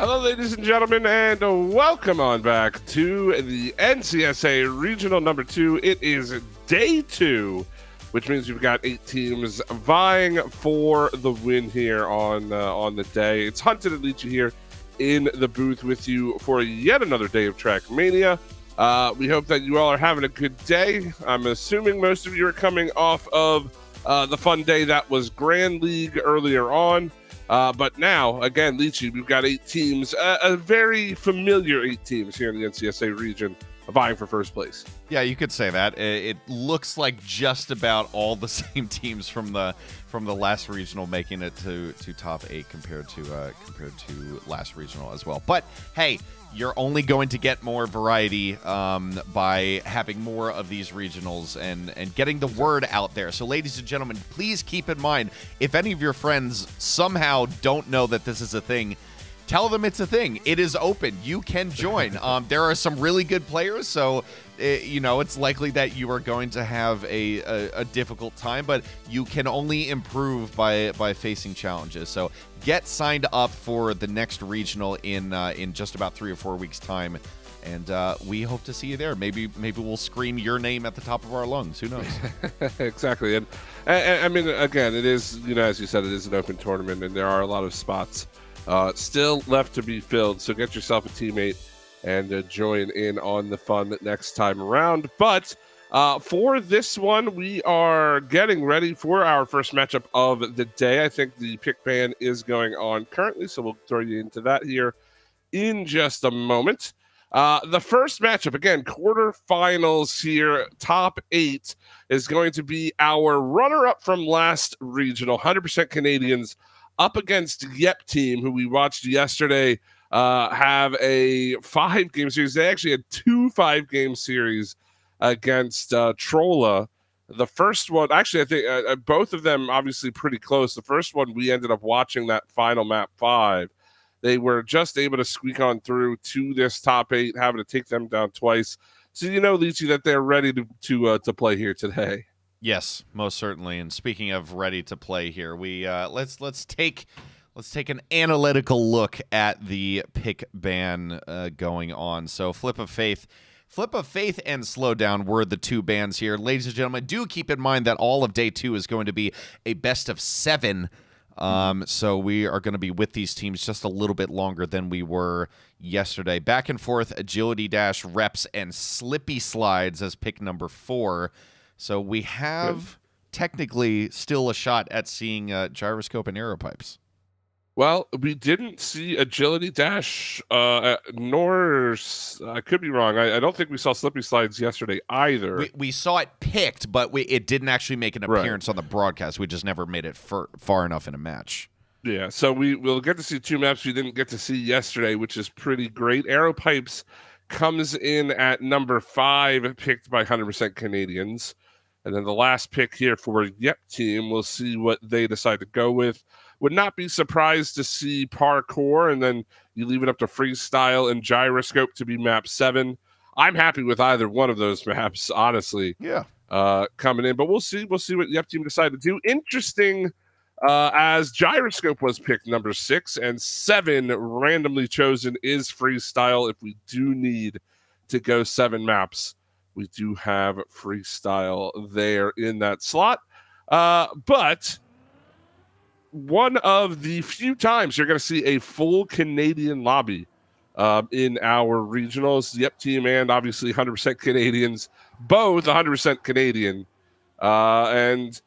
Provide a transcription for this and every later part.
Hello, ladies and gentlemen, and welcome on back to the NCSA Regional number 2. It is day 2, which means we've got 8 teams vying for the win here on the day. It's Hunted and Leachy here in the booth with you for yet another day of Trackmania. We hope that you all are having a good day. I'm assuming most of you are coming off of the fun day that was Grand League earlier on. But now, again, Leachy, we've got 8 teams, a very familiar 8 teams here in the NCSA region vying for first place. Yeah, you could say that. It looks like just about all the same teams from the last regional making it to top 8 compared to last regional as well. But hey, you're only going to get more variety by having more of these regionals and getting the word out there. So ladies and gentlemen, please keep in mind, if any of your friends somehow don't know that this is a thing, tell them it's a thing. It is open. You can join. There are some really good players, so it's likely that you are going to have a difficult time, but you can only improve by facing challenges. So get signed up for the next regional in just about 3 or 4 weeks' time, and we hope to see you there. Maybe we'll scream your name at the top of our lungs. Who knows? Exactly. And I mean, again, it is, as you said, it is an open tournament, and there are a lot of spots still left to be filled. So get yourself a teammate and join in on the fun next time around. But for this one, we are getting ready for our first matchup of the day. I think the pick ban is going on currently, so we'll throw you into that here in just a moment. The first matchup, again, quarterfinals here, top 8, is going to be our runner-up from last regional, 100% Canadians, up against Yep Team, who we watched yesterday have a 5-game series. They actually had 2 5-game series against Trolla. The first one, actually, I think both of them obviously pretty close. The first one, we ended up watching that final map 5. They were just able to squeak on through to this top 8, having to take them down twice. So Leachy, that they're ready to play here today. Yes, most certainly. And speaking of ready to play here, we let's take an analytical look at the pick ban going on. So Flip of Faith, and Slowdown were the 2 bans here. Ladies and gentlemen, do keep in mind that all of day 2 is going to be a best of 7. So we are going to be with these teams just a little bit longer than we were yesterday. Back and forth, agility dash, reps, and slippy slides as pick number 4. So we have technically still a shot at seeing gyroscope and aero pipes. Well, we didn't see agility dash, nor I could be wrong. I don't think we saw slippy slides yesterday either. We saw it picked, but it didn't actually make an appearance on the broadcast. We just never made it far enough in a match. Yeah, so we'll get to see 2 maps we didn't get to see yesterday, which is pretty great. Aero pipes comes in at number 5, picked by 100% Canadians. And then the last pick here for Yep Team, we'll see what they decide to go with. Would not be surprised to see parkour, and then you leave it up to freestyle and gyroscope to be map 7. I'm happy with either one of those maps, honestly. Yeah. Coming in, but we'll see what Yep Team decide to do. Interesting, as gyroscope was picked number 6, and 7 randomly chosen is freestyle. If we do need to go 7 maps, we do have freestyle there in that slot. But one of the few times you're going to see a full Canadian lobby in our regionals. Yep Team and obviously 100% Canadians, both 100% Canadian. And,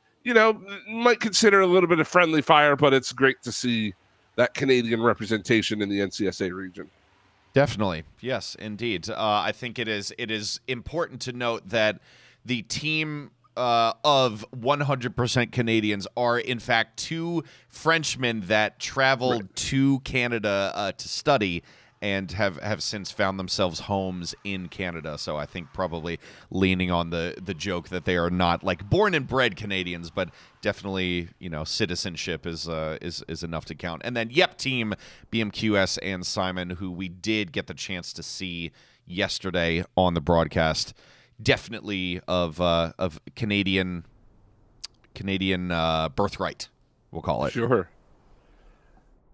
might consider a little bit of friendly fire, but it's great to see that Canadian representation in the NCSA region. Definitely. Yes, indeed. I think it is important to note that the team of 100% Canadians are, in fact, 2 Frenchmen that traveled to Canada to study and have since found themselves homes in Canada. So I think probably leaning on the joke that they are not like born and bred Canadians, but definitely, citizenship is enough to count. And then Yep Team, BMQS and Simon, who we did get the chance to see yesterday on the broadcast, definitely of Canadian birthright, we'll call it. Sure.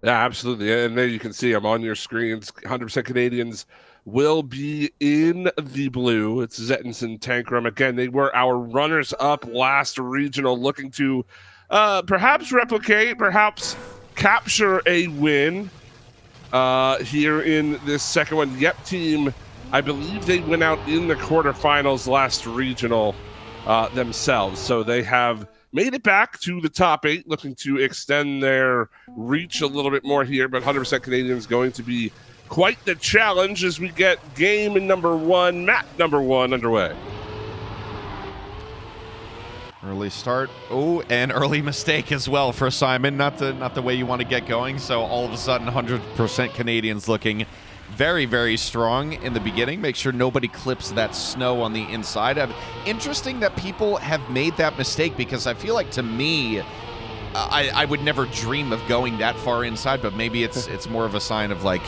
Yeah, absolutely. And there you can see them on your screens. 100% Canadians will be in the blue. It's Zettins and Tankrum. Again, they were our runners-up last regional, looking to perhaps replicate, perhaps capture a win here in this second one. Yep team, I believe they went out in the quarterfinals last regional themselves. So they have made it back to the top 8, looking to extend their reach a little bit more here. But 100% Canadian is going to be quite the challenge as we get game number 1, map number 1 underway. Early start. Oh, and early mistake as well for Simon. Not the way you want to get going. So all of a sudden, 100% Canadians looking very, very strong in the beginning. Make sure nobody clips that snow on the inside. Interesting that people have made that mistake, because I feel like, to me, I would never dream of going that far inside, but maybe it's more of a sign of like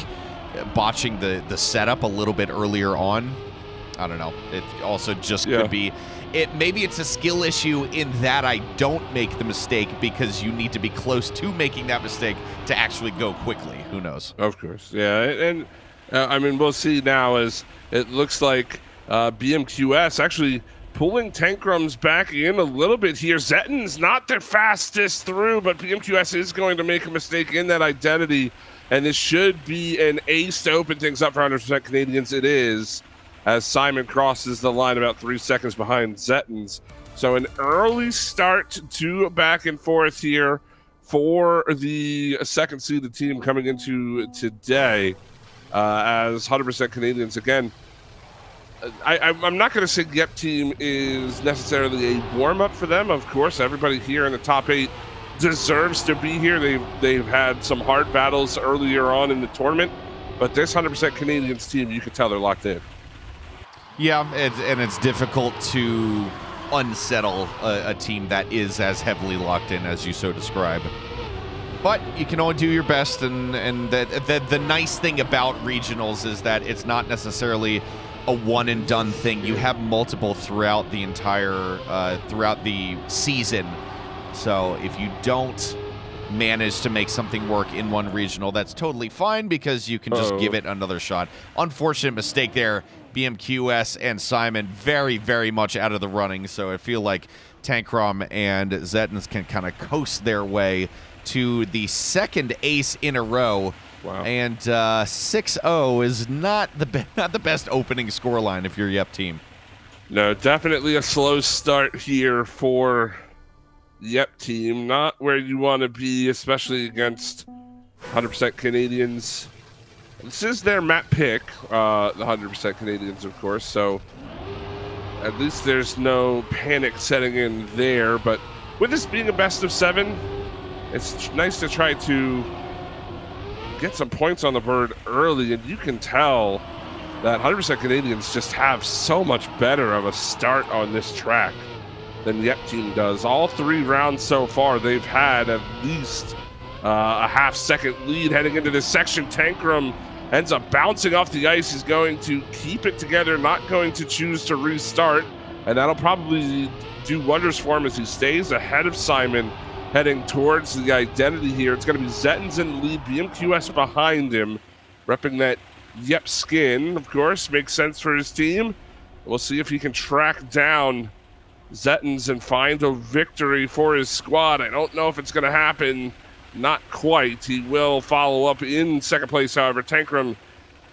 botching the setup a little bit earlier on. I don't know. It also just could be maybe it's a skill issue in that I don't make the mistake, because you need to be close to making that mistake to actually go quickly. Who knows? Of course, yeah. And I mean, we'll see now as it looks like BMQS actually pulling Tankrums back in a little bit here. Zetton's not the fastest through, but BMQS is going to make a mistake in that identity, and this should be an ace to open things up for 100% Canadians. It is, as Simon crosses the line about 3 seconds behind Zettons. So an early start to back and forth here for the second seeded team coming into today. As 100% Canadians, again, I'm not going to say Yep team is necessarily a warm-up for them. Of course, everybody here in the top 8 deserves to be here. They've had some hard battles earlier on in the tournament, but this 100% Canadians team, you can tell they're locked in. Yeah, and it's difficult to unsettle a team that is as heavily locked in as you so describe. But you can only do your best, and the nice thing about regionals is that it's not necessarily a one-and-done thing. You have multiple throughout the entire throughout the season. So if you don't manage to make something work in one regional, that's totally fine, because you can just give it another shot. Unfortunate mistake there. BMQS and Simon very, very much out of the running. So I feel like Tankrum and Zettons can kind of coast their way to the second ace in a row. Wow. And 6-0 is not the best opening scoreline if you're Yep team. No, definitely a slow start here for Yep team. Not where you want to be, especially against 100% Canadians. This is their map pick, the 100% Canadians, of course, so at least there's no panic setting in there. But with this being a best of 7, it's nice to try to get some points on the board early, and you can tell that 100% Canadians just have so much better of a start on this track than the Yep team does. All 3 rounds so far, they've had at least a half-second lead heading into this section. Tankrum ends up bouncing off the ice. He's going to keep it together, not going to choose to restart, and that'll probably do wonders for him as he stays ahead of Simon heading towards the identity here. It's going to be Zettons in the lead, BMQS behind him, repping that Yep skin, of course. Makes sense for his team. We'll see if he can track down Zettons and find a victory for his squad. I don't know if it's going to happen. Not quite. He will follow up in second place, however. Tankrum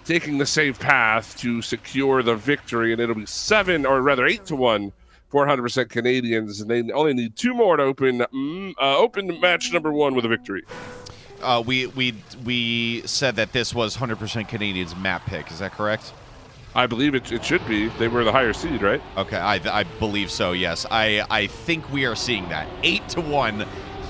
taking the safe path to secure the victory, and it'll be 8-1 for 100% Canadians, and they only need 2 more to open match number 1 with a victory. We said that this was 100% Canadians map pick. Is that correct? I believe it should be. They were the higher seed, right? Okay, I believe so, yes. I think we are seeing that. 8-1,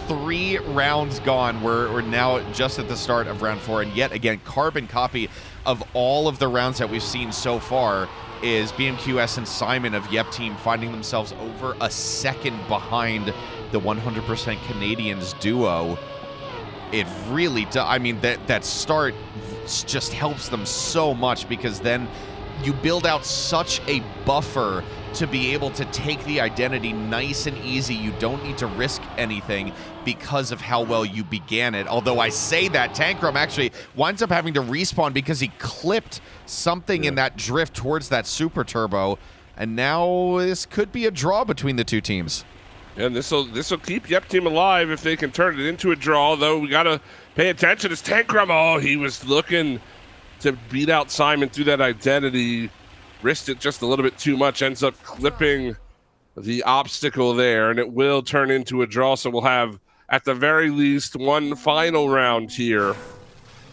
3 rounds gone. We're now just at the start of round 4, and yet again, carbon copy of all of the rounds that we've seen so far is BMQS and Simon of Yep team finding themselves over a second behind the 100% Canadians duo. It really does. I mean, that start just helps them so much, because then you build out such a buffer to be able to take the identity nice and easy. You don't need to risk anything because of how well you began it. Although I say that, Tankrum actually winds up having to respawn because he clipped something in that drift towards that Super Turbo. And now this could be a draw between the two teams. And this will keep Yep Team alive if they can turn it into a draw, though we got to pay attention. It's Tankrum. Oh, he was looking to beat out Simon through that identity. Risked it just a little bit too much, ends up clipping the obstacle there, and it will turn into a draw. So we'll have, at the very least, one final round here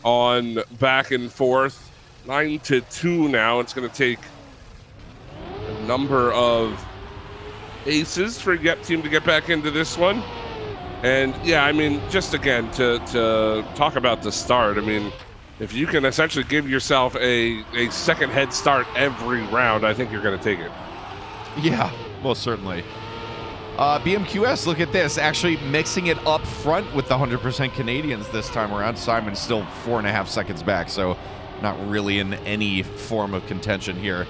on back and forth. 9-2 now. It's going to take a number of aces for Yep Team to get back into this one. And yeah, I mean, just again, to talk about the start, I mean, if you can essentially give yourself a second head start every round, I think you're going to take it. Yeah, most certainly. BMQS, look at this. Actually mixing it up front with the 100% Canadians this time around. Simon's still 4.5 seconds back, so not really in any form of contention here.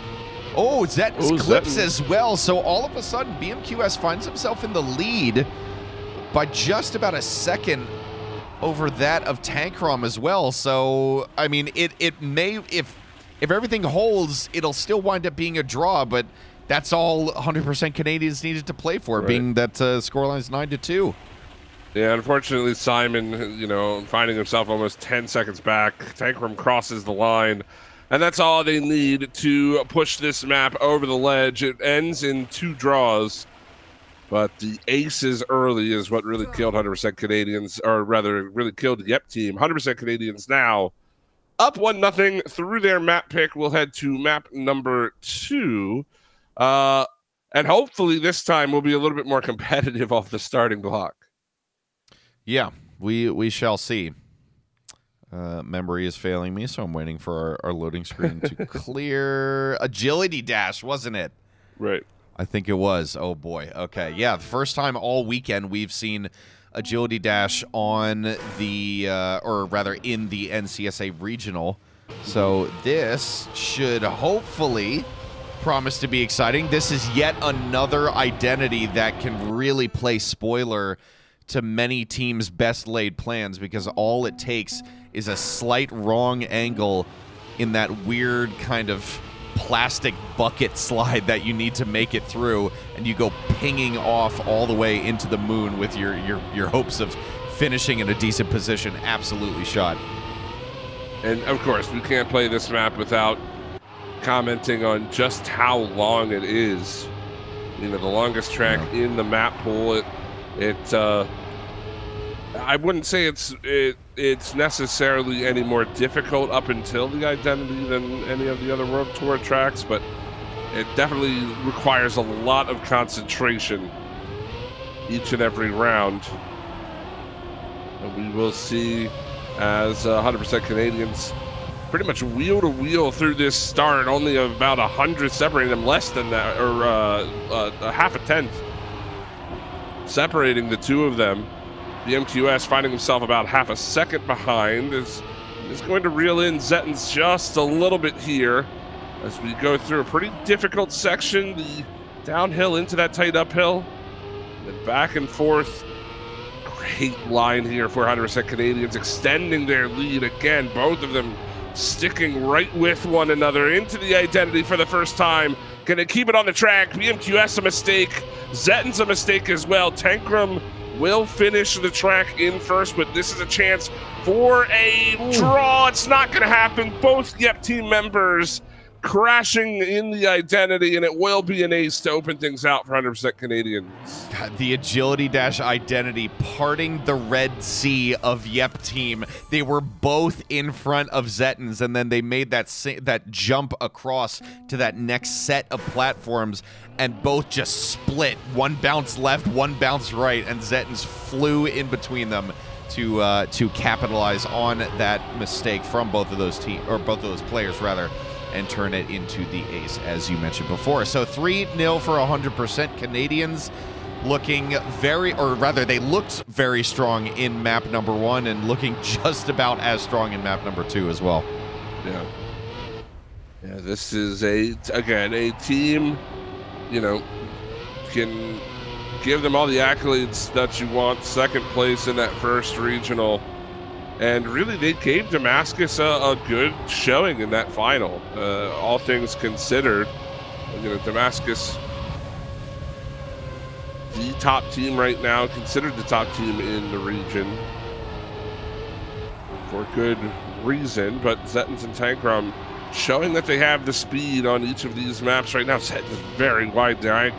Oh, Zetton's clips as well. So all of a sudden, BMQS finds himself in the lead by just about a second over that of Tankrum as well. So, I mean, it may, if everything holds, it'll still wind up being a draw, but that's all 100% Canadians needed to play for, being that scoreline's 9-2. Yeah, unfortunately, Simon, you know, finding himself almost 10 seconds back. Tankrum crosses the line, and that's all they need to push this map over the ledge. It ends in 2 draws. But the aces early is what really killed 100% Canadians, or rather, really killed the Yep Team. 100% Canadians now up 1-0 through their map pick. We'll head to map number 2. And hopefully this time we'll be a little bit more competitive off the starting block. Yeah, we shall see. Memory is failing me, so I'm waiting for our loading screen to clear. Agility Dash, wasn't it? Right. I think it was. Oh, boy. Okay. Yeah, the first time all weekend we've seen Agility Dash on the, or rather in the NCSA Regional. So this should hopefully promise to be exciting. This is yet another identity that can really play spoiler to many teams' best laid plans, because all it takes is a slight wrong angle in that weird kind of plastic bucket slide that you need to make it through, and you go pinging off all the way into the moon with your hopes of finishing in a decent position absolutely shot. And of course, we can't play this map without commenting on just how long it is. You know, the longest track in the map pool. I wouldn't say it's necessarily any more difficult up until the identity than any of the other World Tour tracks, but it definitely requires a lot of concentration each and every round. And we will see as 100% Canadians pretty much wheel to wheel through this start, only about 100 separating them, less than that, or a half a tenth separating the two of them. The MQS finding himself about half a second behind is going to reel in Zetton's just a little bit here as we go through a pretty difficult section, the downhill into that tight uphill, and then back and forth. Great line here for 100% Canadians, extending their lead again, both of them sticking right with one another into the identity for the first time. Gonna keep it on the track. BMQS a mistake, Zetton's a mistake as well. Tankrum will finish the track in first, but this is a chance for a draw. It's not going to happen. Both Yep Team members crashing in the identity, and it will be an ace to open things out for 100% Canadians. God, the Agility Dash identity parting the Red Sea of Yep Team. They were both in front of Zetton's, and then they made that jump across to that next set of platforms, and both just split. One bounce left, one bounce right, and Zetton's flew in between them to capitalize on that mistake from both of those players rather, and turn it into the ace, as you mentioned before. So 3-0 for 100% Canadians, looking very, or rather they looked very strong in map number 1 and looking just about as strong in map number 2 as well. Yeah. Yeah, this is again a team, you know, can give them all the accolades that you want. Second place in that first regional, and really they gave Damascus a good showing in that final. All things considered, Damascus, the top team right now, considered the top team in the region for good reason. But Zettens and Tankrum showing that they have the speed on each of these maps right now. Zettens is very wide there. I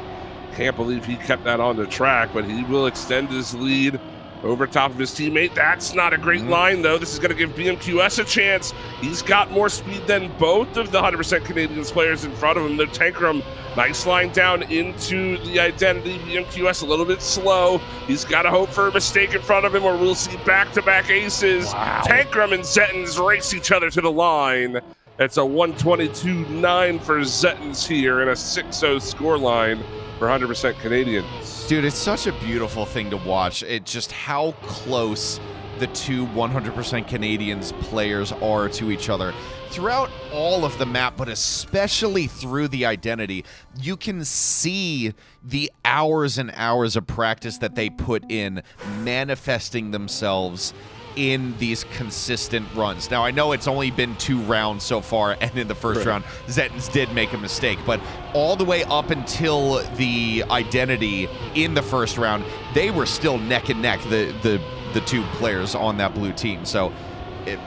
can't believe he kept that on the track, but he will extend his lead over top of his teammate. That's not a great line, though. This is going to give BMQS a chance. He's got more speed than both of the 100% Canadians players in front of him. The Tankrum, nice line down into the identity. BMQS a little bit slow. He's got to hope for a mistake in front of him, or we'll see back-to-back aces. Wow. Tankrum and Zettens race each other to the line. It's a 122.9 for Zettens here and a 6-0 scoreline for 100% Canadians. Dude, it's such a beautiful thing to watch. It just how close the two 100% Canadians players are to each other. Throughout all of the map, but especially through the identity, you can see the hours and hours of practice that they put in manifesting themselves in these consistent runs. Now, I know it's only been 2 rounds so far, and in the first round, Zettens did make a mistake, but all the way up until the identity in the first round, they were still neck and neck, the two players on that blue team. So,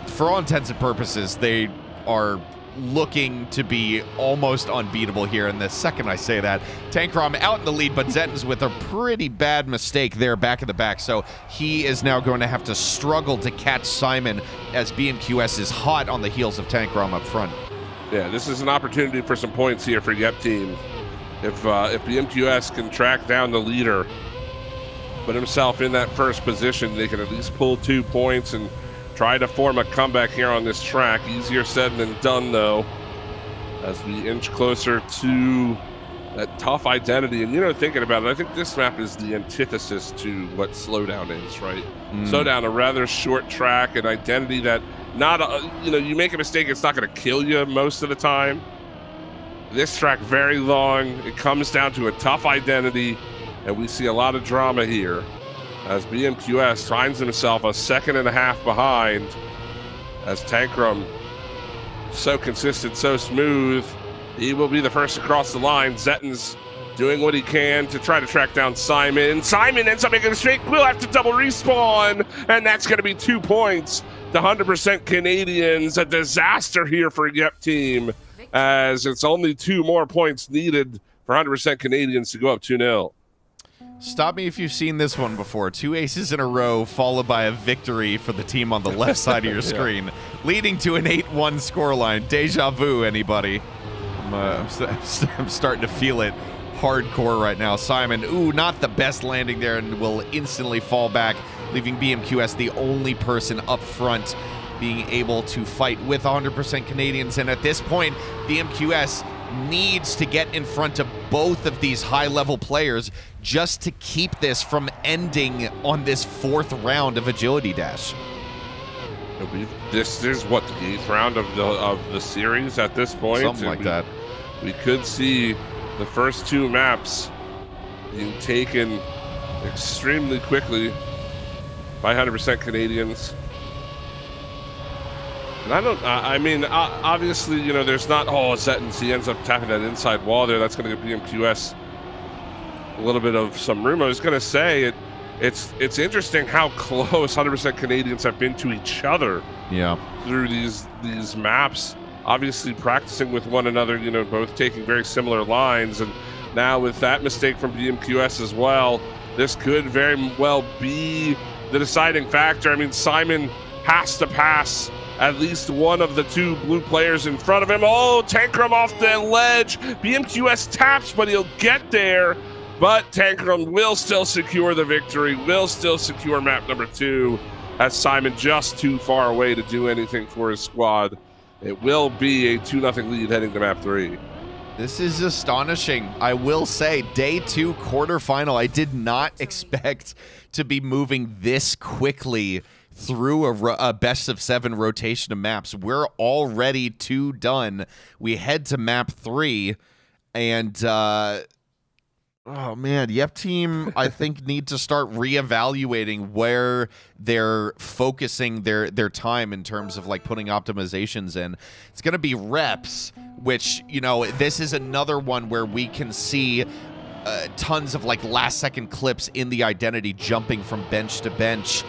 for all intents and purposes, they are looking to be almost unbeatable here. And the second I say that, Tankrum out in the lead, but Zettens with a pretty bad mistake there back in the back. So he is now going to have to struggle to catch Simon as BMQS is hot on the heels of Tankrum up front. Yeah, this is an opportunity for some points here for Yep Team. If BMQS can track down the leader, put himself in that first position, they can at least pull 2 points and try to form a comeback here on this track. Easier said than done, though, as we inch closer to that tough identity. And, thinking about it, I think this map is the antithesis to what Slowdown is, right? Slowdown, a rather short track, an identity that you make a mistake, it's not going to kill you most of the time. This track, very long. It comes down to a tough identity, and we see a lot of drama here as BMQS finds himself a 1.5 seconds behind, as Tankrum, so consistent, so smooth. He will be the first across the line. Zettens doing what he can to try to track down Simon. Simon ends up making a mistake. We'll have to double respawn, and that's going to be 2 points. The 100% Canadians, a disaster here for Yep Team, as it's only 2 more points needed for 100% Canadians to go up 2-0. Stop me if you've seen this one before. 2 aces in a row, followed by a victory for the team on the left side of your screen, leading to an 8-1 scoreline. Deja vu, anybody? I'm starting to feel it hardcore right now. Simon, not the best landing there, and will instantly fall back, leaving BMQS the only person up front being able to fight with 100% Canadians. And at this point, BMQS needs to get in front of both of these high-level players just to keep this from ending on this 4th round of Agility Dash. This is what, the 8th round of the series at this point. Something like that. We could see the first 2 maps being taken extremely quickly by 100% Canadians. And obviously, there's not, Zettens, he ends up tapping that inside wall there. That's going to give BMQS a little bit of some room. I was going to say, it's interesting how close 100% Canadians have been to each other through these maps. Obviously practicing with one another, both taking very similar lines. And now with that mistake from BMQS as well, this could very well be the deciding factor. Simon has to pass at least one of the 2 blue players in front of him. Tankrum off the ledge. BMQS taps, but he'll get there. But Tankrum will still secure the victory, will still secure map number 2, as Simon just too far away to do anything for his squad. It will be a 2-0 lead heading to map 3. This is astonishing. I will say, day 2 quarterfinal, I did not expect to be moving this quickly through a best of 7 rotation of maps. We're already 2 done. We head to map 3, and oh man, Yep Team, I think, need to start reevaluating where they're focusing their time in terms of like putting optimizations in. It's going to be reps, which, you know, this is another one where we can see tons of like last second clips in the identity jumping from bench to bench,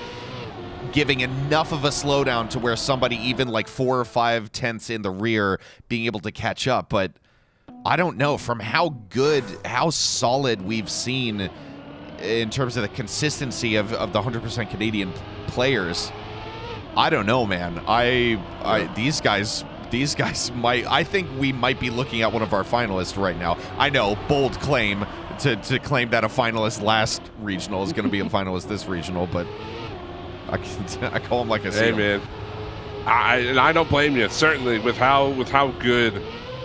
giving enough of a slowdown to where somebody even like 4 or 5 tenths in the rear being able to catch up. But I don't know, from how good, how solid we've seen in terms of the consistency of the 100% Canadian players. I don't know, man. These guys might, I think we might be looking at one of our finalists right now. I know, bold claim to claim that a finalist last regional is going to be a finalist this regional, but I call him like I see him. Hey, man. I don't blame you, certainly, with how good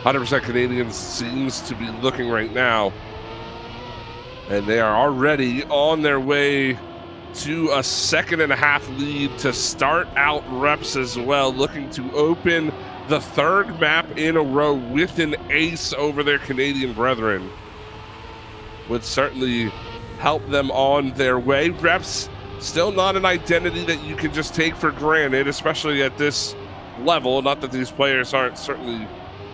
100% Canadians seems to be looking right now. And they are already on their way to a 2.5 lead to start out reps as well, looking to open the 3rd map in a row with an ace over their Canadian brethren. Would certainly help them on their way. Reps, still not an identity that you can just take for granted, especially at this level. Not that these players aren't certainly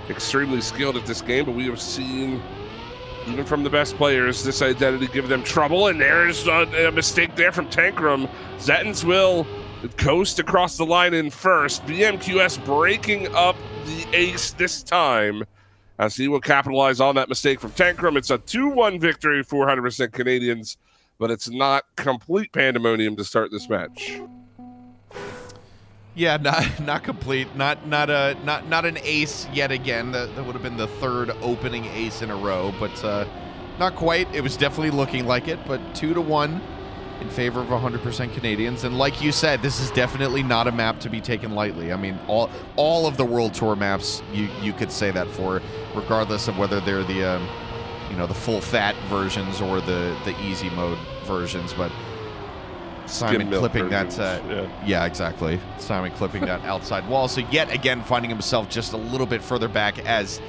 extremely skilled at this game, but we have seen, even from the best players, this identity give them trouble, and there's a mistake there from Tankrum. Zettens will coast across the line in first. BMQS breaking up the ace this time, as he will capitalize on that mistake from Tankrum. It's a 2-1 victory for 100% Canadians, but it's not complete pandemonium to start this match. Yeah, not complete, not an ace yet again. That would have been the 3rd opening ace in a row, but not quite. It was definitely looking like it, but 2-1 in favor of 100% Canadians. And like you said, this is definitely not a map to be taken lightly. I mean, all of the World Tour maps you could say that for, regardless of whether they're the the full fat versions or the easy mode versions, but Simon clipping that, yeah, exactly. Simon clipping that outside wall. So yet again, finding himself just a little bit further back as,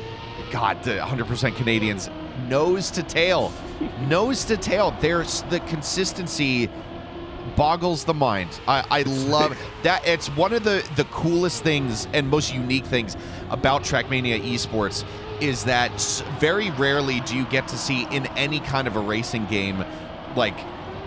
God, the 100% Canadians, nose to tail. Nose to tail. There's the consistency boggles the mind. I love that. It's one of the coolest things and most unique things about Trackmania esports is that very rarely do you get to see in any kind of a racing game, like,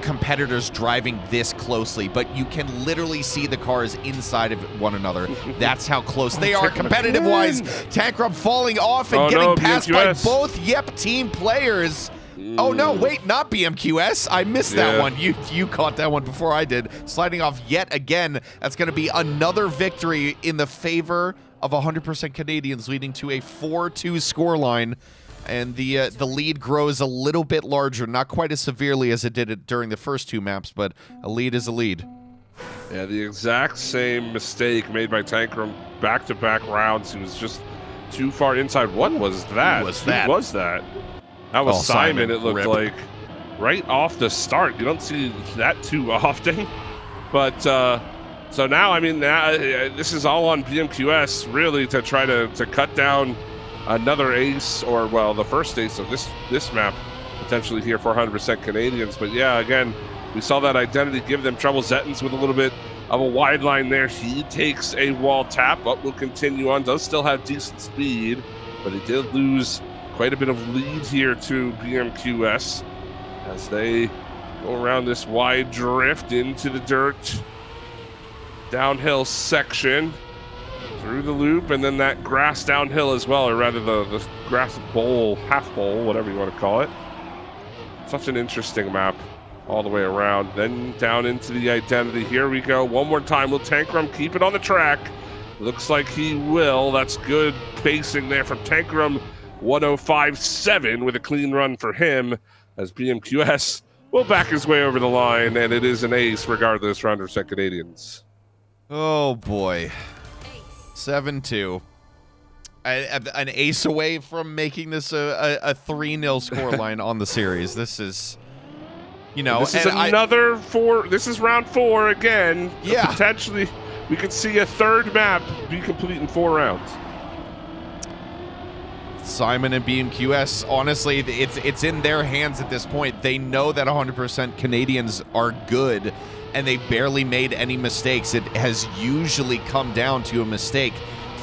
competitors driving this closely, but you can literally see the cars inside of one another. That's how close they are competitive-wise. Tankrum falling off and getting passed by both Yep Team players. Oh no, wait, not BMQS. I missed that one. You caught that one before I did. Sliding off yet again. That's going to be another victory in the favor of 100% Canadians, leading to a 4-2 scoreline. And the lead grows a little bit larger, not quite as severely as it did during the first 2 maps, but a lead is a lead. Yeah, the exact same mistake made by Tankrum back-to-back rounds. He was just too far inside. What was that? Who was that? That was Simon, it looked like. Right off the start. You don't see that too often. But, so now, I mean, this is all on BMQS, really, to try to cut down another ace, or, well, the first ace of this map, potentially here for 100% Canadians. But yeah, again, we saw that identity give them trouble. Zettens with a little bit of a wide line there. He takes a wall tap, but will continue on. Does still have decent speed, but he did lose quite a bit of lead here to BMQS as they go around this wide drift into the dirt downhill section. Through the loop, and then that grass downhill as well, or rather the grass bowl, half bowl, whatever you want to call it. Such an interesting map all the way around. Then down into the identity. Here we go. One more time. Will Tankrum keep it on the track? Looks like he will. That's good pacing there from Tankrum. 105.7 with a clean run for him, as BMQS will back his way over the line, and it is an ace regardless for 100% Canadians. Oh boy. 7-2. An ace away from making this a 3-0 scoreline on the series. This is, You know, this is another 4. This is round 4 again. Yeah. Potentially, we could see a third map be complete in 4 rounds. Simon and BMQS, honestly, it's in their hands at this point. They know that 100% Canadians are good, and they barely made any mistakes. It has usually come down to a mistake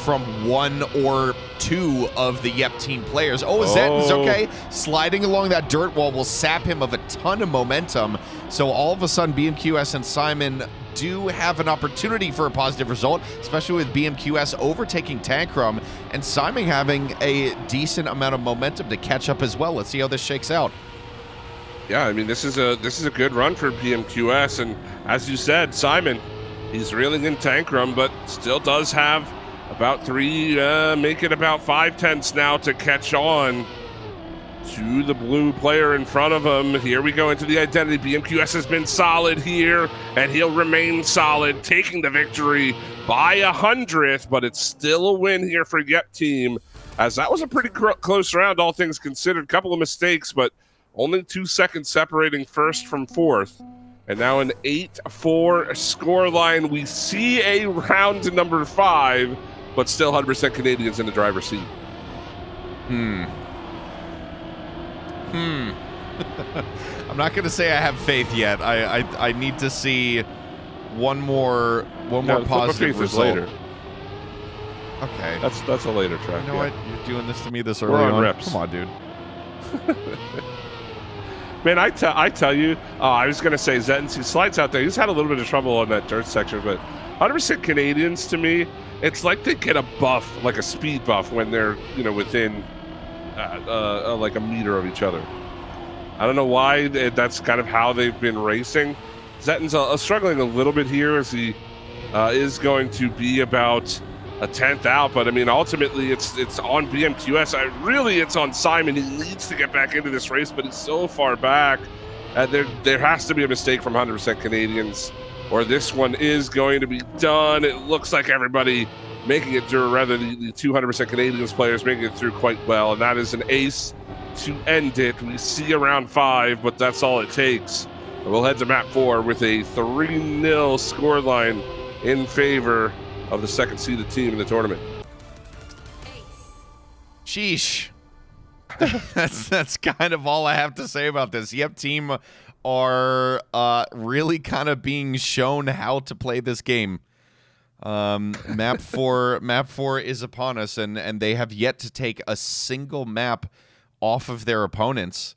from 1 or 2 of the Yep team players. Zetten's okay. Sliding along that dirt wall will sap him of a ton of momentum. So all of a sudden, BMQS and Simon do have an opportunity for a positive result, especially with BMQS overtaking Tankrum and Simon having a decent amount of momentum to catch up as well. Let's see how this shakes out. Yeah, I mean, this is a good run for BMQS, and as you said, Simon, he's reeling in Tankrum, but still does have about 3, make it about 5/10 now to catch on to the blue player in front of him. Here we go into the identity. BMQS has been solid here, and he'll remain solid, taking the victory by 100th, but it's still a win here for Yep team, as that was a pretty close round, all things considered. Couple of mistakes, but only 2 seconds separating first from fourth. And now an 8-4 scoreline. We see a round number 5, but still 100% Canadians in the driver's seat. I'm not gonna say I have faith yet. I need to see one more positive result. Later. Okay. That's a later track. You know what? You're doing this to me this early We're on on. reps. Come on, dude. Man, I tell you, I was gonna say Zettens, he slides out there. He's had a little bit of trouble on that dirt section, but 100% Canadians to me, it's like they get a buff, like a speed buff, when they're within like a meter of each other. I don't know why. That's kind of how they've been racing. Zetten's struggling a little bit here, as he is going to be about a 10th out. But I mean, ultimately, it's on BMQS. It's on Simon. He needs to get back into this race, but he's so far back. There has to be a mistake from 100% Canadians, or this one is going to be done. It looks like everybody making it through, rather the 200% Canadians players making it through quite well, and that is an ace to end it. We see around 5, but that's all it takes. And we'll head to map 4 with a 3-0 scoreline in favor of the second seeded team in the tournament. Sheesh. That's kind of all I have to say about this. Yep team are really kind of being shown how to play this game. Map 4 is upon us, and they have yet to take a single map off of their opponents,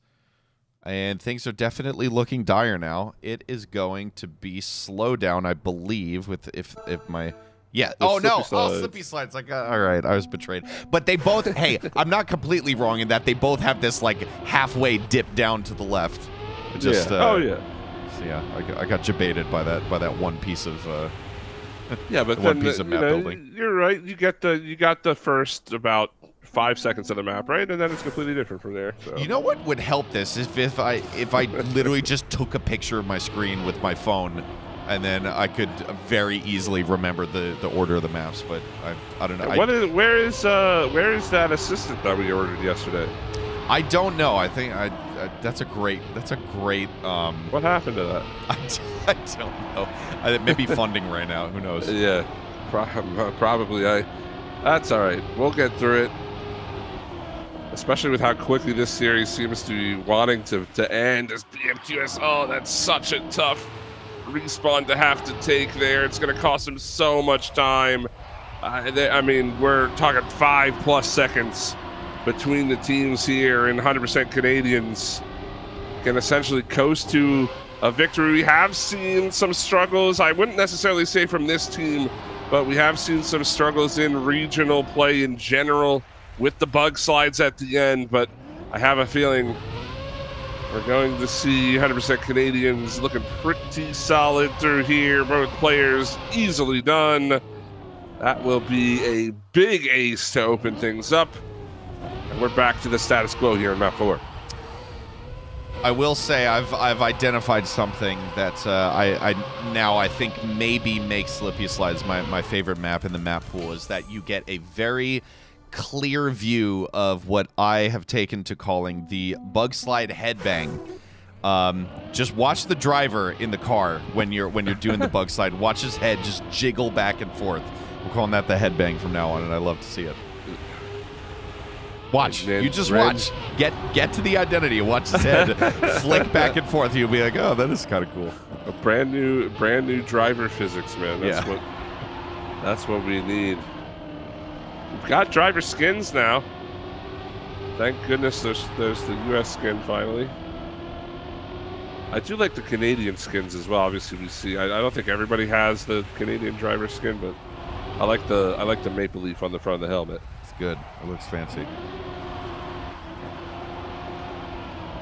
and things are definitely looking dire now. It is going to be slow down, I believe, with if my slippy slides. Like, all right, I was betrayed. But they both, hey, I'm not completely wrong in that they both have this like halfway dip down to the left. Just So yeah, I got jebaited by that one piece of yeah, but one piece of map building. You're right. You got the first about 5 seconds of the map, right? And then it's completely different from there. So. You know what would help this is if I literally just took a picture of my screen with my phone, and then I could very easily remember the order of the maps. But I don't know. Where is that assistant that we ordered yesterday? I don't know. I think that's a great. What happened to that? I don't know. It may be funding right now. Who knows? Yeah, probably. That's all right. We'll get through it. Especially with how quickly this series seems to be wanting to end as BMQS. Oh, that's such a tough respawn to have to take there. It's going to cost him so much time. I mean, we're talking 5+ seconds between the teams here, and 100% Canadians can essentially coast to a victory. We have seen some struggles. I wouldn't necessarily say from this team, but we have seen some struggles in regional play in general with the bug slides at the end. But I have a feeling we're going to see 100% Canadians looking pretty solid through here. Both players easily done. That will be a big ace to open things up. And we're back to the status quo here in map 4. I will say I've identified something that I think maybe makes Slippy Slides my favorite map in the map pool, is that you get a very clear view of what I have taken to calling the bug slide headbang. Just watch the driver in the car when you're doing the bug slide. Watch his head just jiggle back and forth. We're calling that the headbang from now on, and I love to see it. Watch. You just watch. Get to the identity and watch his head flick back and forth. You'll be like, oh, that is kind of cool. A brand new driver physics, man. That's what we need. We've got driver skins now. Thank goodness there's the US skin finally. I do like the Canadian skins as well. Obviously, we see. I don't think everybody has the Canadian driver skin, but I like the maple leaf on the front of the helmet. It's good. It looks fancy.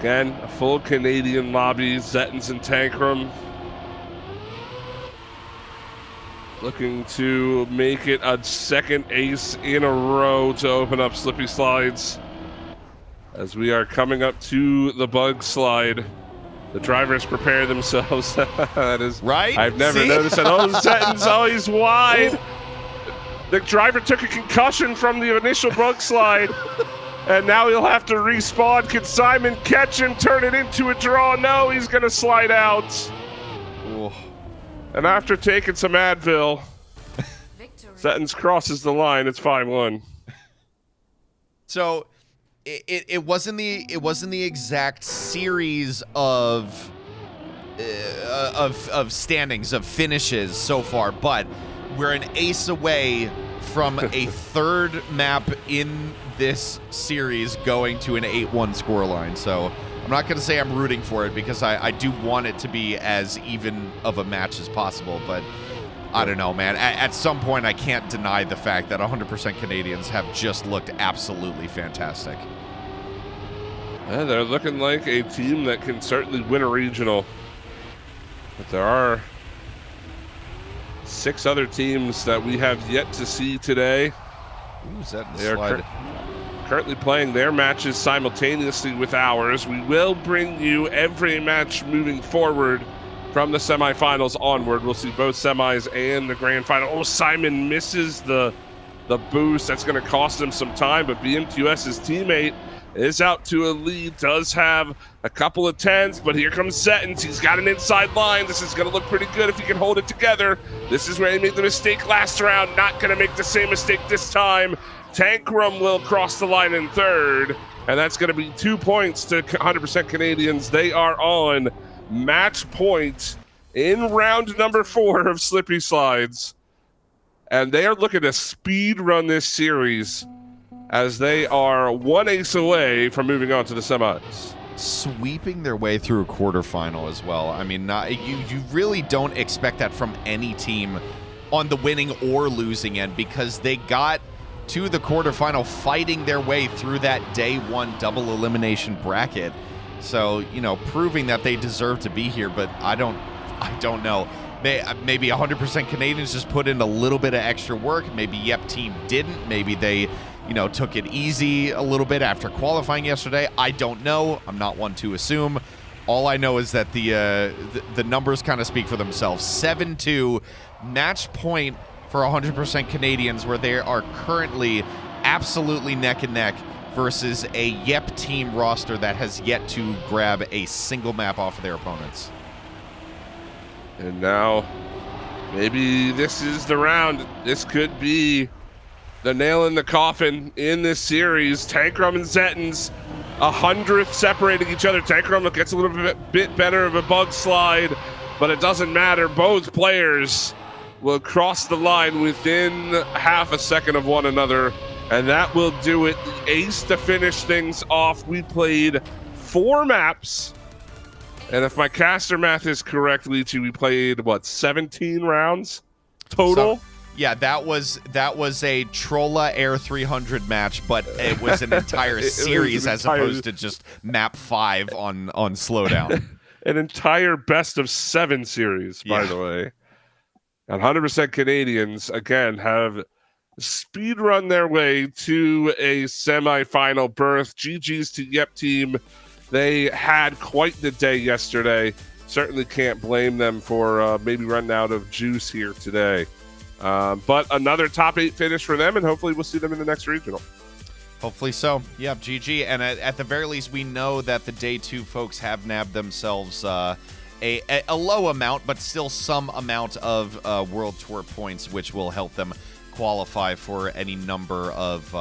Again, a full Canadian lobby. Zettens and Tankrum looking to make it a second ace in a row to open up Slippy Slides. As we are coming up to the bug slide. The drivers prepare themselves. That is right. I've never noticed that. Oh, Zettens, oh, he's wide. The driver took a concussion from the initial bug slide, and now he'll have to respawn. Can Simon catch him, turn it into a draw? No, he's going to slide out. Ooh. And after taking some Advil, Zettens crosses the line. It's 5-1. So. It wasn't the exact series of standings of finishes so far, but we're an ace away from a third map in this series going to an 8-1 scoreline. So I'm not going to say I'm rooting for it because I do want it to be as even of a match as possible, but I don't know, man. At some point, I can't deny the fact that 100% Canadians have just looked absolutely fantastic. Yeah, they're looking like a team that can certainly win a regional. But there are 6 other teams that we have yet to see today. Who's that in the they slide? are currently playing their matches simultaneously with ours. We will bring you every match moving forward from the semifinals onward. We'll see both semis and the grand final. Oh, Simon misses the boost. That's going to cost him some time, but BMQS's teammate is out to a lead, does have a couple of 10s, but here comes Zettens. He's got an inside line. This is going to look pretty good if he can hold it together. This is where he made the mistake last round. Not going to make the same mistake this time. Tankrum will cross the line in third, and that's going to be 2 points to 100% Canadians. They are on match point in round number 4 of Slippy Slides, and they are looking to speed run this series as they are 1 ace away from moving on to the semis. Sweeping their way through a quarterfinal as well. I mean, you really don't expect that from any team on the winning or losing end because they got to the quarterfinal fighting their way through that day 1 double elimination bracket. So, you know, proving that they deserve to be here, but I don't know. Maybe 100% Canadians just put in a little bit of extra work. Maybe Yep Team didn't. Maybe they, you know, took it easy a little bit after qualifying yesterday. I don't know. I'm not one to assume. All I know is that the numbers kind of speak for themselves. 7-2, match point for 100% Canadians, where they are currently absolutely neck and neck versus a Yep Team roster that has yet to grab a single map off of their opponents. And now, maybe this is the round. This could be the nail in the coffin in this series. Tankrum and Zettens, 100th separating each other. Tankrum gets a little bit better of a bug slide, but it doesn't matter. Both players will cross the line within half a second of one another, and that will do it. The ace to finish things off. We played 4 maps, and if my caster math is correct, Leachy, we played, what, 17 rounds total? So, yeah, that was a Trolla Air 300 match, but it was an entire series as opposed to just map 5 on Slowdown. An entire best of 7 series, by the way. And 100% Canadians, again, have speedrun their way to a semifinal berth. GG's to Yep Team. They had quite the day yesterday. Certainly can't blame them for maybe running out of juice here today. But another top 8 finish for them, and hopefully we'll see them in the next regional. Hopefully so. Yep, GG. And at the very least, we know that the day 2 folks have nabbed themselves a low amount, but still some amount of World Tour points, which will help them qualify for any number of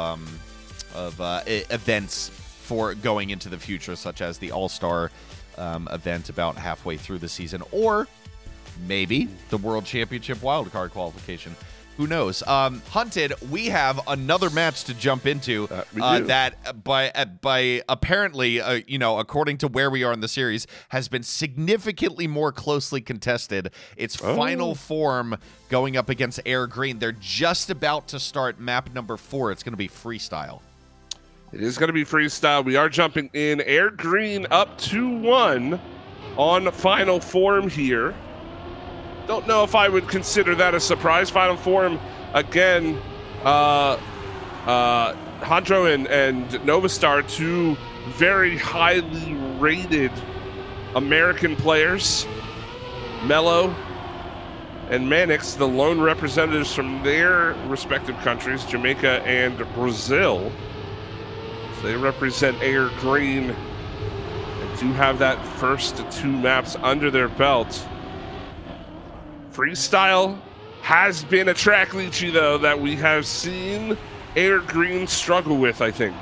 events for going into the future, such as the All-Star event about halfway through the season, or maybe the World Championship wildcard qualification. Who knows? Hunted, we have another match to jump into that by apparently, according to where we are in the series, has been significantly more closely contested. It's Final Form going up against Air Green. They're just about to start map number 4. It's going to be freestyle. It is going to be freestyle. We are jumping in. Air Green up 2-1 on Final Form here. Don't know if I would consider that a surprise. Final Form, again, Hondro and Novastar, 2 very highly rated American players. Mello and Mannix, the lone representatives from their respective countries, Jamaica and Brazil. So they represent Air Green and do have that first 2 maps under their belt. Freestyle has been a track, Leechy, though, that we have seen Air Green struggle with, I think.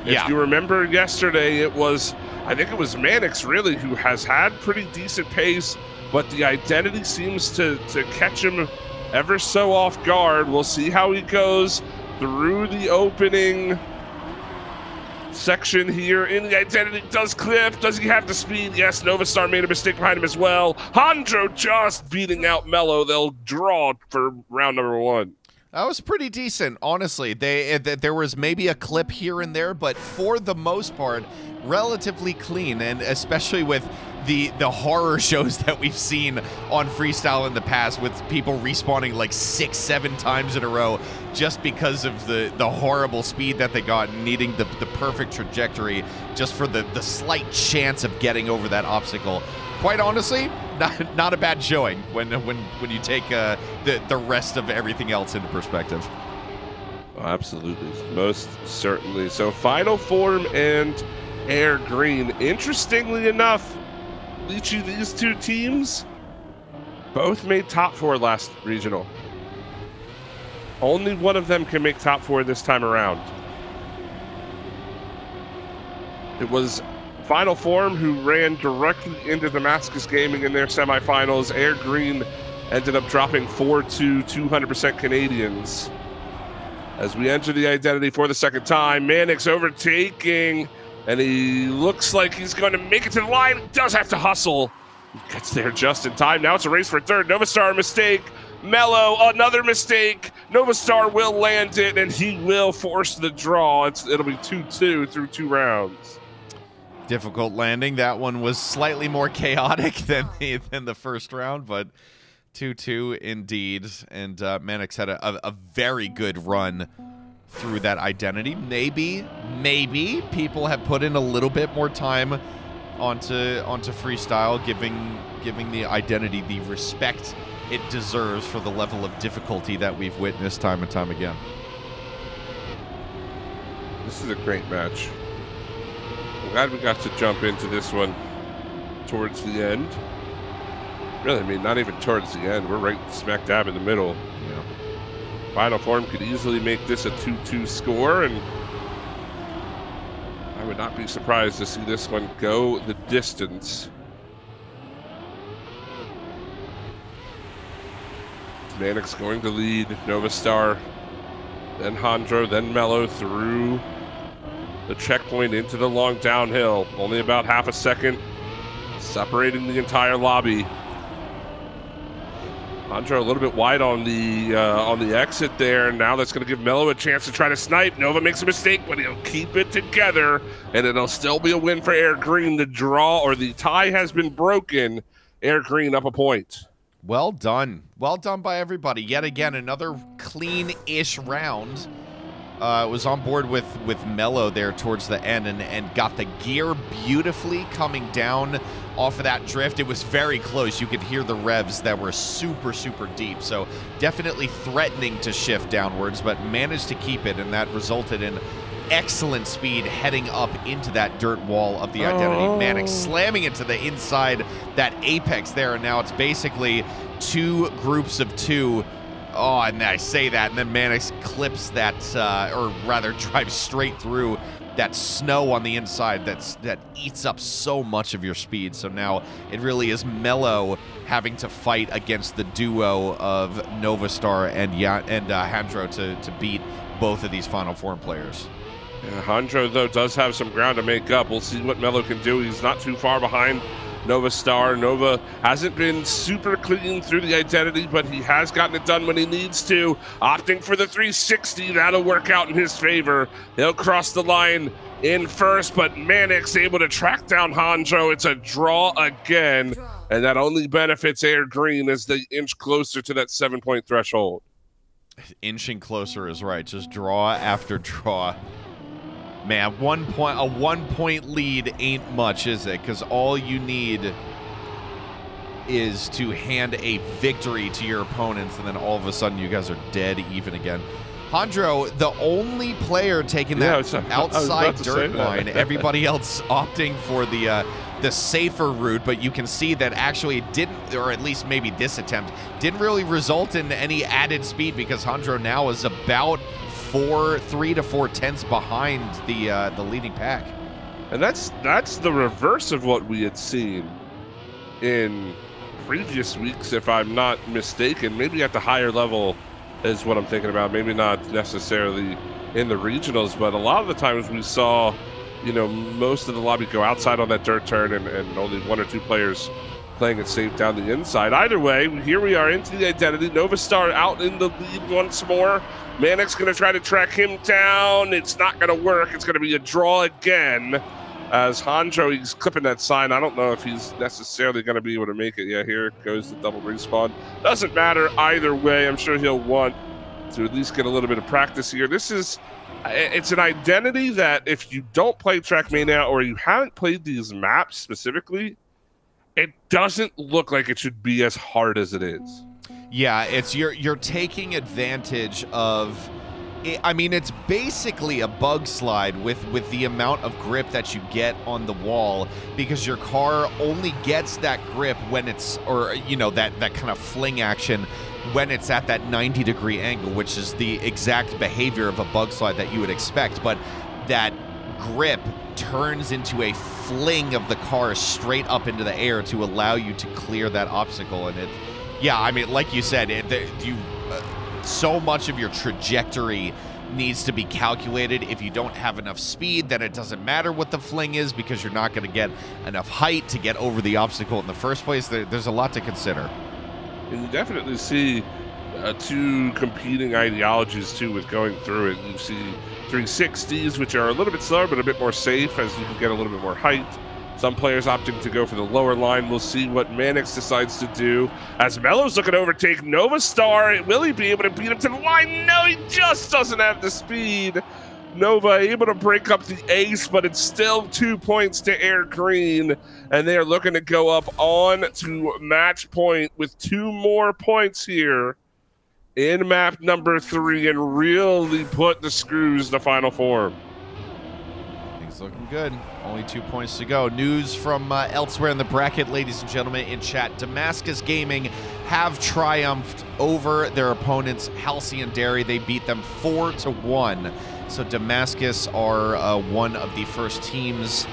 If you remember yesterday, I think it was Mannix, really, who has had pretty decent pace, but the identity seems to catch him ever so off guard. We'll see how he goes through the opening section here. In the identity does clip. Does he have the speed? Yes, Novastar made a mistake behind him as well. Hondro just beating out Mello. They'll draw for round number 1. That was pretty decent, honestly. There was maybe a clip here and there, but for the most part, relatively clean, and especially with the horror shows that we've seen on freestyle in the past, with people respawning like 6-7 times in a row just because of the horrible speed that they got, needing the perfect trajectory just for the slight chance of getting over that obstacle. Quite honestly, not a bad showing when you take the rest of everything else into perspective. Oh, absolutely, most certainly. So Final Form and Air Green. Interestingly enough, Leechy, these 2 teams both made top 4 last regional. Only one of them can make top 4 this time around. It was Final Form who ran directly into Damascus Gaming in their semifinals. Air Green ended up dropping 4-2 200% Canadians. As we enter the identity for the second time, Mannix overtaking, and he looks like he's going to make it to the line. He does have to hustle. He gets there just in time. Now it's a race for third. Novastar, a mistake. Mello, another mistake. Novastar will land it, and he will force the draw. It'll be 2-2 through 2 rounds. Difficult landing. That one was slightly more chaotic than the first round, but 2-2 indeed. And Mannix had a very good run through that identity. Maybe people have put in a little bit more time onto freestyle, giving the identity the respect it deserves for the level of difficulty that we've witnessed time and time again. This is a great match. I'm glad we got to jump into this one towards the end. Really, I mean, not even towards the end. We're right smack dab in the middle. Yeah. Final Form could easily make this a 2-2 score, and I would not be surprised to see this one go the distance. Mannix going to lead. Novastar, then Hondro, then Mello through the checkpoint into the long downhill. Only about half a second separating the entire lobby. Hondro a little bit wide on the exit there. Now that's going to give Mello a chance to try to snipe. Nova makes a mistake, but he'll keep it together, and it'll still be a win for Air Green. The draw, or the tie, has been broken. Air Green up a point. Well done. Well done by everybody. Yet again, another clean-ish round. Was on board with Mello there towards the end, and got the gear beautifully coming down off of that drift. It was very close. You could hear the revs that were super, super deep. So definitely threatening to shift downwards, but managed to keep it, and that resulted in excellent speed heading up into that dirt wall of the identity. Mannix slamming into the inside, that apex there, and now it's basically 2 groups of 2. Oh, and I say that, and then Mannix clips that, or rather drives straight through that snow on the inside that eats up so much of your speed. So now it really is Mello having to fight against the duo of Novastar and Handro to beat both of these Final Form players. Yeah, Handro, though, does have some ground to make up. We'll see what Mello can do. He's not too far behind Novastar. Nova hasn't been super clean through the identity, but he has gotten it done when he needs to. Opting for the 360, that'll work out in his favor. He'll cross the line in first, but Mannix able to track down Handro. It's a draw again, and that only benefits Air Green as they inch closer to that 7-point threshold. Inching closer is right. Just draw after draw. Man, a 1-point lead ain't much, is it? Because all you need is to hand a victory to your opponents, and then all of a sudden you guys are dead even again. Handro, the only player taking that outside dirt line, everybody else opting for the safer route, but you can see that actually it didn't, or at least maybe this attempt, didn't really result in any added speed, because Handro now is about 3 to 4 tenths behind the leading pack. And that's the reverse of what we had seen in previous weeks, if I'm not mistaken. Maybe at the higher level is what I'm thinking about. Maybe not necessarily in the regionals, but a lot of the times we saw, you know, most of the lobby go outside on that dirt turn and only 1 or 2 players playing it safe down the inside. Either way, here we are into the identity. Novastar out in the lead once more. Mannix going to try to track him down. It's not going to work. It's going to be a draw again. As Handro, he's clipping that sign. I don't know if he's necessarily going to be able to make it. Yeah, here goes the double respawn. Doesn't matter either way. I'm sure he'll want to at least get a little bit of practice here. It's an identity that if you don't play Trackmania or you haven't played these maps specifically, it doesn't look like it should be as hard as it is. Yeah, it's you're taking advantage of. I mean, it's basically a bug slide with the amount of grip that you get on the wall, because your car only gets that grip when it's, or you know, that kind of fling action when it's at that 90-degree angle, which is the exact behavior of a bug slide that you would expect. But that grip turns into a fling of the car straight up into the air to allow you to clear that obstacle. And yeah, I mean, like you said, so much of your trajectory needs to be calculated. If you don't have enough speed, then it doesn't matter what the fling is, because you're not going to get enough height to get over the obstacle in the first place. There's a lot to consider. And you definitely see 2 competing ideologies, too, with going through it. You see 360s, which are a little bit slower, but a bit more safe, as you can get a little bit more height. Some players opting to go for the lower line. We'll see what Mannix decides to do. As Mello's looking to overtake Novastar, will he be able to beat him to the line? No, he just doesn't have the speed. Nova able to break up the ace, but it's still 2 points to Air Green, and they are looking to go up on to match point with 2 more points here in map number 3 and really put the screws to Final Form. Looking good. Only 2 points to go. News from elsewhere in the bracket, ladies and gentlemen, in chat. Damascus Gaming have triumphed over their opponents, Halcyon Dairy. They beat them 4-1. So Damascus are one of the first teams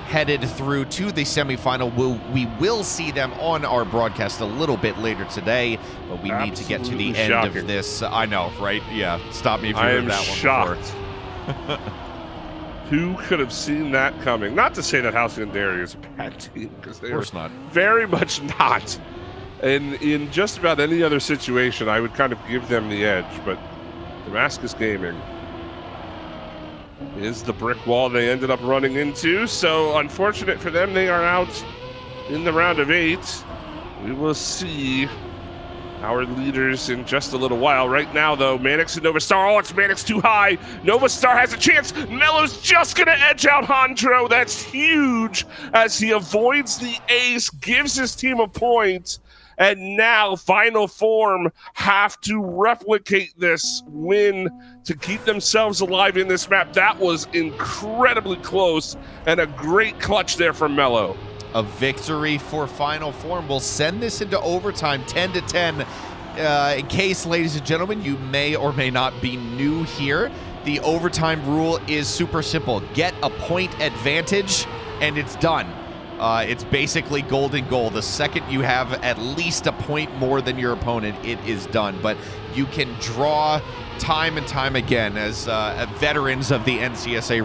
headed through to the semifinal. We will see them on our broadcast a little bit later today, but we need to get to the end of this. I know, right? Yeah. Stop me if you heard that one shocked. Before. Who could have seen that coming? Not to say that Halcyon Dairy is a bad team, because they are not. Very much not. And in just about any other situation, I would kind of give them the edge. But Damascus Gaming is the brick wall they ended up running into. So unfortunate for them, they are out in the round of 8. We will see our leaders in just a little while. Right now, though, Mannix and Novastar. Oh, it's Mannix too high. Novastar has a chance. Mello's just going to edge out Handro. That's huge as he avoids the ace, gives his team a point, And now Final Form have to replicate this win to keep themselves alive in this map. That was incredibly close and a great clutch there from Mello. A victory for Final Form will send this into overtime 10-10. In case, ladies and gentlemen, you may or may not be new here, the overtime rule is super simple. Get a point advantage, and it's done. It's basically golden goal. The second you have at least a point more than your opponent, it is done. But you can draw time and time again, as veterans of the NCSA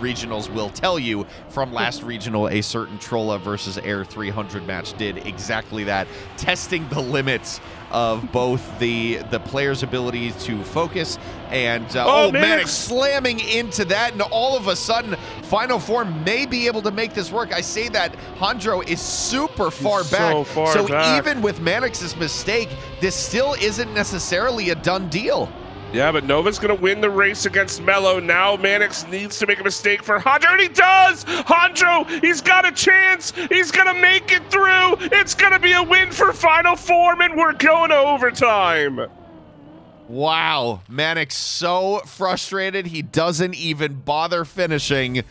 regionals will tell you from last regional, a certain Trolla versus Air 300 match did exactly that, testing the limits of both the player's ability to focus and Mannix slamming into that, and all of a sudden Final Form may be able to make this work. I say that Hondro is super far back, so even with Mannix's mistake, this still isn't necessarily a done deal. Yeah, but Nova's going to win the race against Mello. Now Mannix needs to make a mistake for Hondro, and he does! Hondro, he's got a chance! He's going to make it through! It's going to be a win for Final Form, and we're going to overtime! Wow, Mannix so frustrated he doesn't even bother finishing.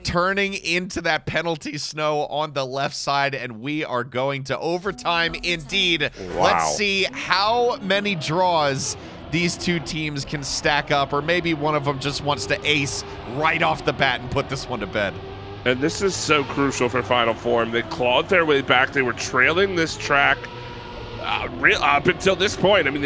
Turning into that penalty snow on the left side, and we are going to overtime indeed. Wow. Let's see how many draws these two teams can stack up, or maybe one of them just wants to ace right off the bat and put this one to bed. And this is so crucial for Final Form. They clawed their way back. They were trailing this track up until this point. I mean,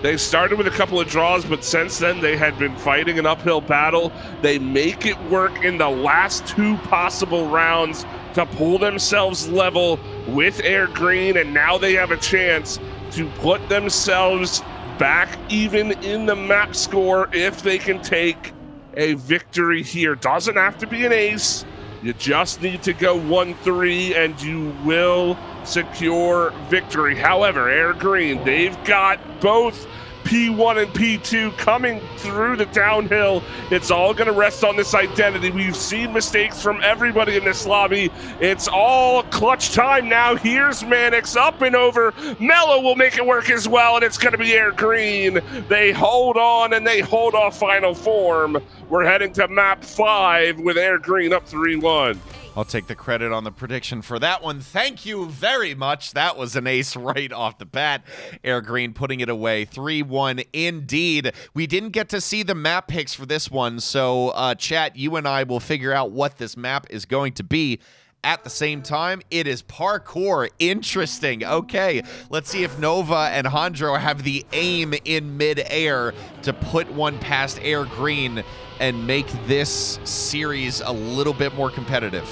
they started with a couple of draws, but since then they had been fighting an uphill battle. They make it work in the last two possible rounds to pull themselves level with Air Green, and now they have a chance to put themselves back even in the map score if they can take a victory here. Doesn't have to be an ace. You just need to go 1-3 and you will secure victory. However, Air Green, they've got both P1 and P2 coming through the downhill. It's all going to rest on this identity. We've seen mistakes from everybody in this lobby. It's all clutch time now. Here's Mannix up and over. Mello will make it work as well, and it's going to be Air Green. They hold on, and they hold off Final Form. We're heading to map 5 with Air Green up 3-1. I'll take the credit on the prediction for that one. Thank you very much. That was an ace right off the bat. Air Green putting it away. 3-1 indeed. We didn't get to see the map picks for this one, so chat, you and I will figure out what this map is going to be. At the same time, it is parkour. Interesting. Okay, let's see if Nova and Hondro have the aim in mid-air to put one past Air Green and make this series a little bit more competitive.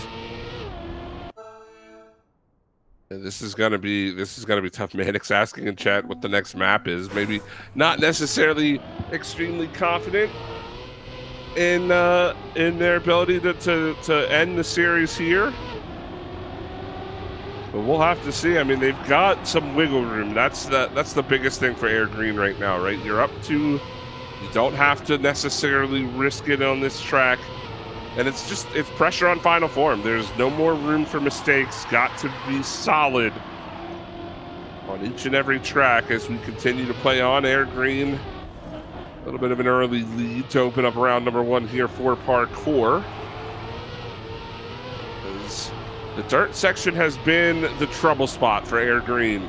This is gonna be tough. Mannix asking in chat what the next map is. Maybe not necessarily extremely confident in their ability to end the series here. But we'll have to see. I mean, they've got some wiggle room. That's the biggest thing for Air Green right now, right? You're up to, you don't have to necessarily risk it on this track. And it's pressure on Final Form. There's no more room for mistakes. Got to be solid on each and every track as we continue to play on. Air Green, a little bit of an early lead to open up round number 1 here for parkour. The dirt section has been the trouble spot for Air Green.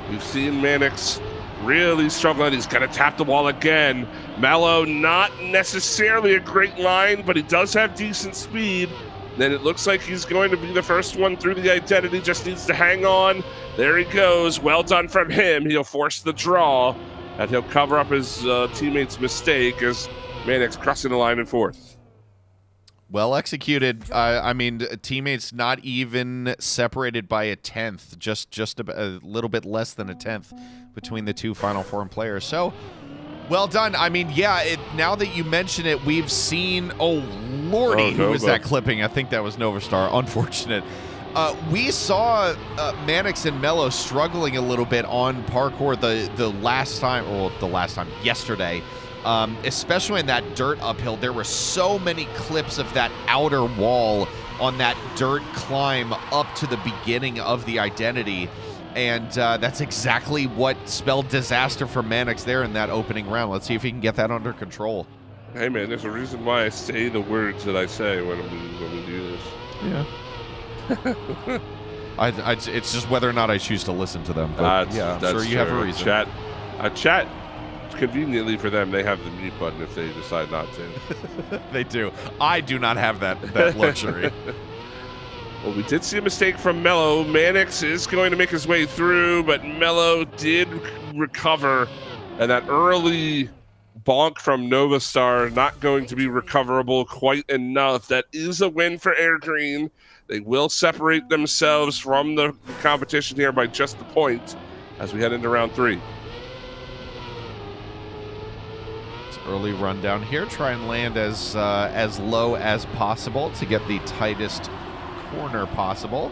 We've seen Mannix really struggling. He's going to tap the wall again. Mello, not necessarily a great line, but he does have decent speed. Then it looks like he's going to be the first one through the identity. Just needs to hang on. There he goes. Well done from him. He'll force the draw, and he'll cover up his teammate's mistake as Mannix crossing the line in 4th. Well executed. I mean, teammates not even separated by a 10th, just a little bit less than a 10th between the two Final Form players. So, well done. I mean, yeah, now that you mention it, we've seen, oh, lordy, who was that clipping? I think that was Novastar. Unfortunate. We saw Mannix and Mello struggling a little bit on parkour the last time, yesterday. Especially in that dirt uphill, there were so many clips of that outer wall on that dirt climb up to the beginning of the identity. And that's exactly what spelled disaster for Mannix there in that opening round. Let's see if he can get that under control. Hey, man, there's a reason why I say the words that I say when we do this. Yeah. It's just whether or not I choose to listen to them. But yeah, I'm sure you have a reason. Chat, conveniently for them, they have the mute button if they decide not to. They do. I do not have that luxury. Well, we did see a mistake from Mello. Mannix is going to make his way through, but Mello did recover. And that early bonk from Novastar not going to be recoverable quite enough. That is a win for Air Green. They will separate themselves from the competition here by just a point as we head into round 3. It's early run down here. Try and land as low as possible to get the tightest corner possible.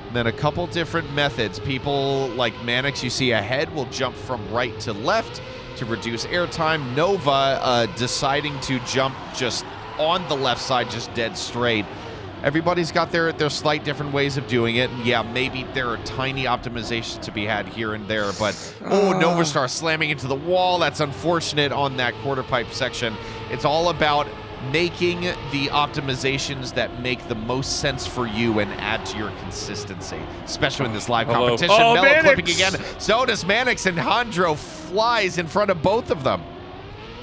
And then a couple different methods. People like Mannix you see ahead will jump from right to left to reduce airtime. Nova deciding to jump just on the left side, just dead straight. Everybody's got their slight different ways of doing it. And yeah, maybe there are tiny optimizations to be had here and there, but Novastar slamming into the wall. That's unfortunate on that quarter pipe section. It's all about making the optimizations that make the most sense for you and add to your consistency, especially in this live competition. Mello clipping again. So does Mannix, and Hondro flies in front of both of them.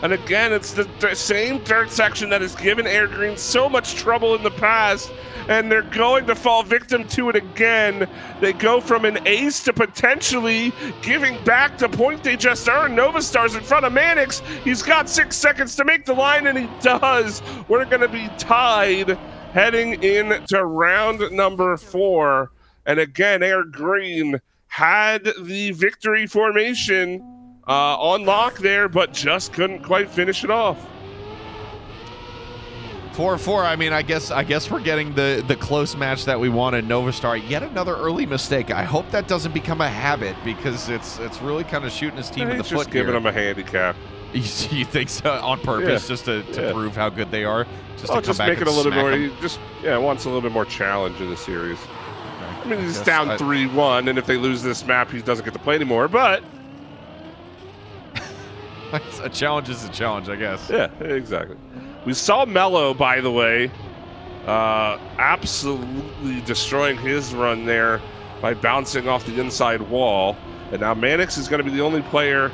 And again, it's the same dirt section that has given Air Green so much trouble in the past, and they're going to fall victim to it again. They go from an ace to potentially giving back the point they just earned. Novastar's in front of Mannix. He's got 6 seconds to make the line, and he does. We're going to be tied heading into round number 4. And again, Air Green had the victory formation on lock there, but just couldn't quite finish it off. 4-4. I mean, I guess we're getting the close match that we wanted. Novastar, yet another early mistake. I hope that doesn't become a habit, because it's really kind of shooting his team in the foot. Just giving them a handicap. You think so on purpose, just to prove how good they are? Just make it a little bit more. He wants a little bit more challenge in the series. I mean, he's down 3-1, and if they lose this map, he doesn't get to play anymore. But a challenge is a challenge, I guess. Yeah, exactly. We saw Mello, by the way, absolutely destroying his run there by bouncing off the inside wall. And now Mannix is going to be the only player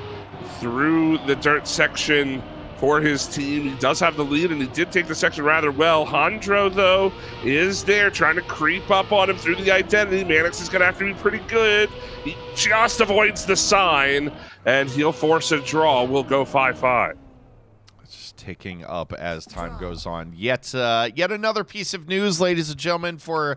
through the dirt section for his team. He does have the lead, and he did take the section rather well. Hondro, though, is there trying to creep up on him through the identity. Mannix is going to have to be pretty good. He just avoids the sign, and he'll force a draw. We'll go 5-5. Just ticking up as time goes on. Yet another piece of news, ladies and gentlemen, for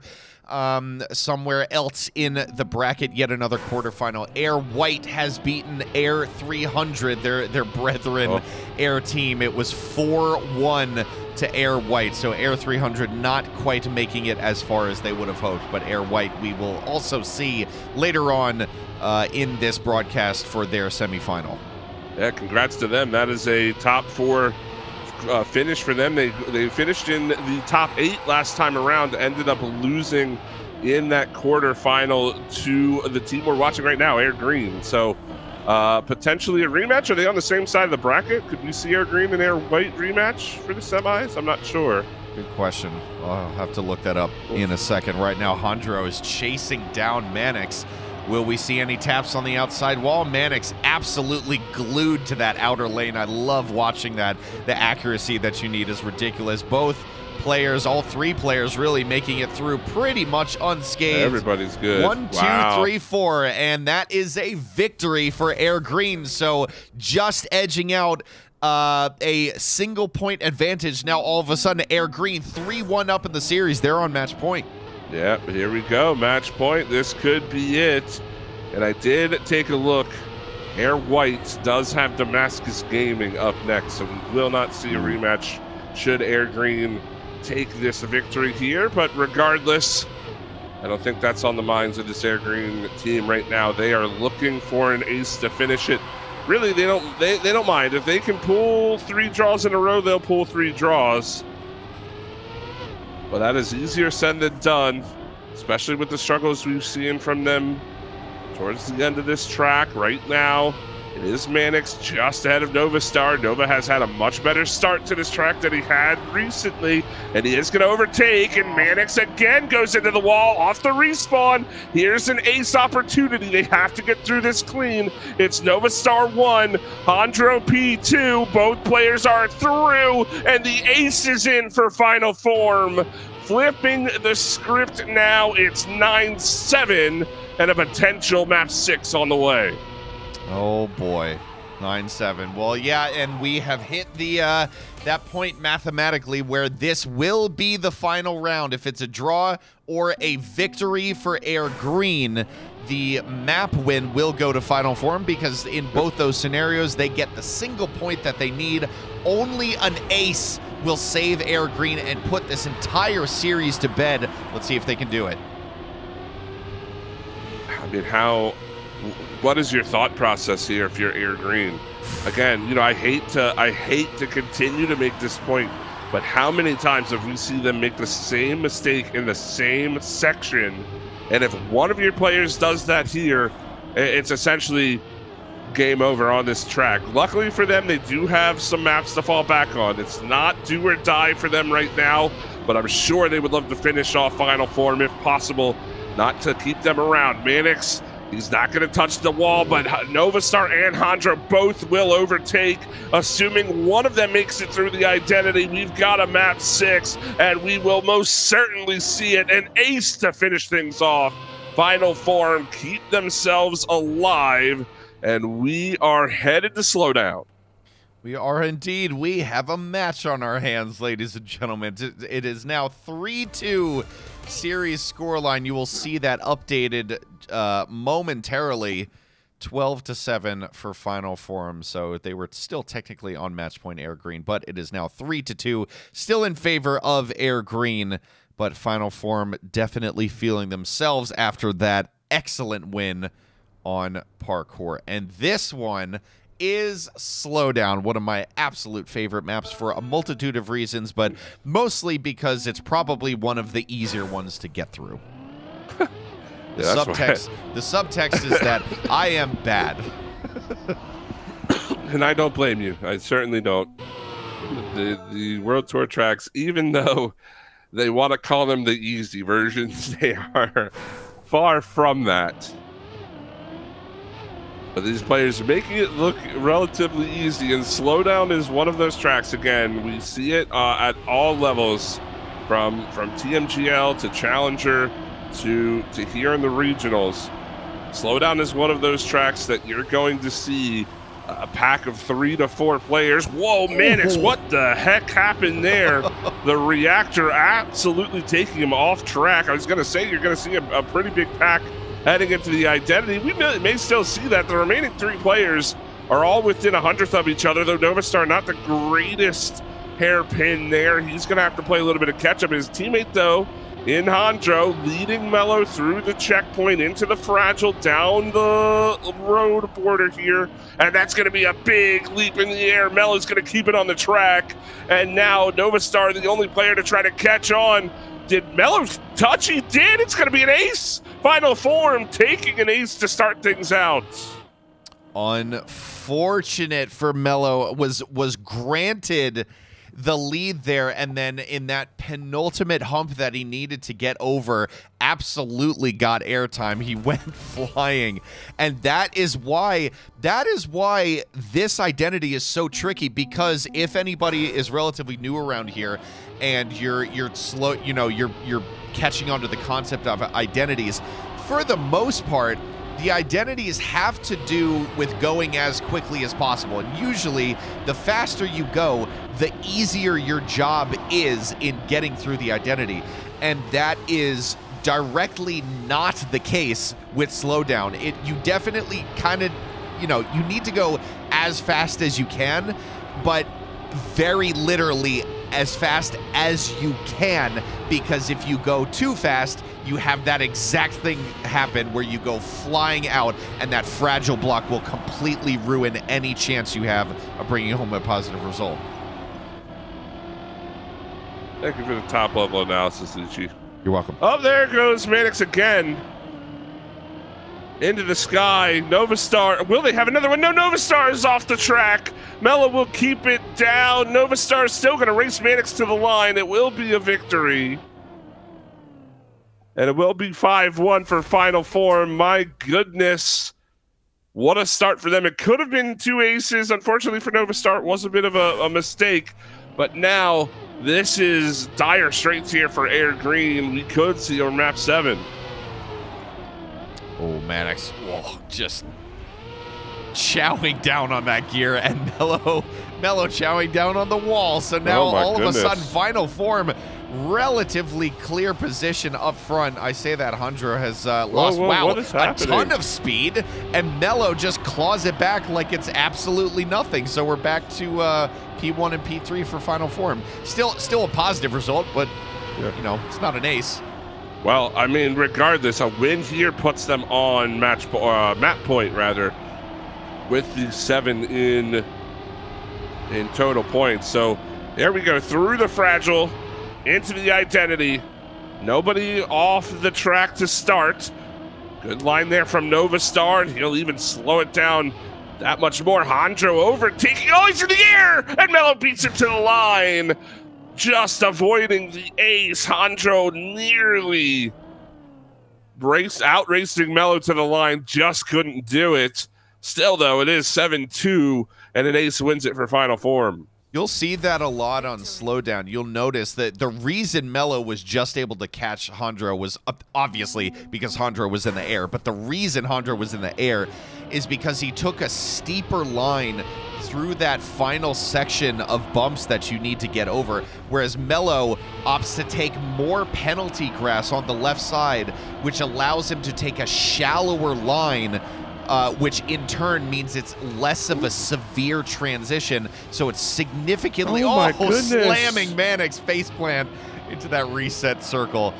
somewhere else in the bracket. Yet another quarterfinal. Air White has beaten Air 300, their brethren Air team. It was 4-1 to Air White. So Air 300 not quite making it as far as they would have hoped, but Air White we will also see later on in this broadcast for their semifinal. Yeah, congrats to them. That is a top 4 finish for them. They finished in the top 8 last time around, ended up losing in that quarterfinal to the team we're watching right now, Air Green. So potentially a rematch. Are they on the same side of the bracket? Could we see Air Green and Air White rematch for the semis? I'm not sure. Good question. I'll have to look that up in a second. Right now, Hondro is chasing down Mannix. Will we see any taps on the outside wall? Mannix absolutely glued to that outer lane. I love watching that. The accuracy that you need is ridiculous. Both players, all 3 players, really making it through pretty much unscathed. Everybody's good. 1, 2, 3, 4, and that is a victory for Air Green. So just edging out a single point advantage. Now all of a sudden, Air Green 3-1 up in the series. They're on match point. Yeah, here we go. Match point. This could be it. And I did take a look. Air White does have Damascus Gaming up next, so we will not see a rematch should Air Green take this victory here. But regardless, I don't think that's on the minds of this Air Green team right now. They are looking for an ace to finish it. Really, they don't mind. If they can pull 3 draws in a row, they'll pull 3 draws. Well, that is easier said than done, especially with the struggles we've seen from them towards the end of this track. Right now, it is Mannix just ahead of Nova Star. Nova has had a much better start to this track than he had recently, and he is going to overtake, and Mannix again goes into the wall off the respawn. Here's an ace opportunity. They have to get through this clean. It's Nova Star 1, Hondro P2. Both players are through, and the ace is in for final form. Flipping the script now, it's 9-7 and a potential map 6 on the way. Oh boy, 9-7. Well, yeah, and we have hit the that point mathematically where this will be the final round. If it's a draw or a victory for Air Green, the map win will go to final form, because in both those scenarios, they get the single point that they need. Only an ace will save Air Green and put this entire series to bed. Let's see if they can do it. I mean, what is your thought process here if you're Air Green? Again, you know, I hate to continue to make this point, but how many times have we seen them make the same mistake in the same section? And if one of your players does that here, it's essentially game over on this track. Luckily for them, they do have some maps to fall back on. It's not do or die for them right now, but I'm sure they would love to finish off final form if possible, not to keep them around. Mannix, he's not going to touch the wall, but Nova Star and Hondro both will overtake. Assuming one of them makes it through the identity, we've got a map 6, and we will most certainly see it. An ace to finish things off. Final form, keep themselves alive, and we are headed to slowdown. We are indeed. We have a match on our hands, ladies and gentlemen. It is now 3-2 series scoreline. You will see that updated momentarily. 12-7 for final form. So they were still technically on match point Air Green, but it is now 3-2, still in favor of Air Green. But final form definitely feeling themselves after that excellent win on parkour. And this one is Slowdown, one of my absolute favorite maps for a multitude of reasons, but mostly because it's probably one of the easier ones to get through. The subtext is that I am bad. And I don't blame you. I certainly don't. The World Tour tracks, even though they want to call them the easy versions, they are far from that. But these players are making it look relatively easy, and Slowdown is one of those tracks. Again, we see it at all levels, from TMGL to Challenger to here in the regionals. Slowdown is one of those tracks that you're going to see a pack of 3 to 4 players. Whoa, Mannix, what the heck happened there? The reactor absolutely taking him off track. I was going to say you're going to see a pretty big pack heading into the identity. We may still see that. The remaining 3 players are all within 100th of each other, though Nova Star not the greatest hairpin there. He's going to have to play a little bit of catch-up. His teammate, though, in Hondro, leading Mello through the checkpoint into the fragile, down the road border here, and that's going to be a big leap in the air. Mello's going to keep it on the track, and now Nova Star, the only player to try to catch on. Did Mello touch? He did. It's going to be an ace. Final form taking an ace to start things out. Unfortunate for Mello, was granted the lead there, and then in that penultimate hump that he needed to get over, absolutely got airtime. He went flying, and that is why this identity is so tricky, because if anybody is relatively new around here and you're slow, you know, you're catching on to the concept of identities, for the most part, the identities have to do with going as quickly as possible. And usually, the faster you go, the easier your job is in getting through the identity. And that is directly not the case with Slowdown. You definitely kind of, you know, you need to go as fast as you can, but very literally as fast as you can, because if you go too fast, you have that exact thing happen where you go flying out, and that fragile block will completely ruin any chance you have of bringing home a positive result. Thank you for the top-level analysis, Lucci. You're welcome. Oh, there goes Mannix again. Into the sky. Novastar. Will they have another one? No, Novastar is off the track. Mello will keep it down. Novastar is still going to race Mannix to the line. It will be a victory. And it will be 5-1 for final form. My goodness. What a start for them. It could have been 2 aces. Unfortunately for Novastar, it was a bit of a mistake. But now, this is dire straits here for Air Green. We could see on map 7. Oh, Mannix, just chowing down on that gear, and Mello chowing down on the wall. So now all of a sudden, final form, relatively clear position up front. I say that Hondro has lost, a ton of speed, and Mello just claws it back like it's absolutely nothing. So we're back to P1 and P3 for final form. Still a positive result, but you know, it's not an ace. Well, I mean, regardless, a win here puts them on map point rather, with the 7 in total points. So there we go, through the fragile, into the identity. Nobody off the track to start. Good line there from Novastar, and he'll even slow it down that much more. Hondro overtaking. Oh, he's in the air, and Mello beats him to the line. Just avoiding the ace. Hondro nearly outracing Mello to the line, just couldn't do it. Still, though, it is 7-2, and an ace wins it for final form. You'll see that a lot on slowdown. You'll notice that the reason Mello was just able to catch Hondro was obviously because Hondro was in the air, but the reason Hondro was in the air is because he took a steeper line through that final section of bumps that you need to get over, whereas Mello opts to take more penalty grass on the left side, which allows him to take a shallower line, which in turn means it's less of a severe transition, so it's significantly slamming Mannix faceplant into that reset circle.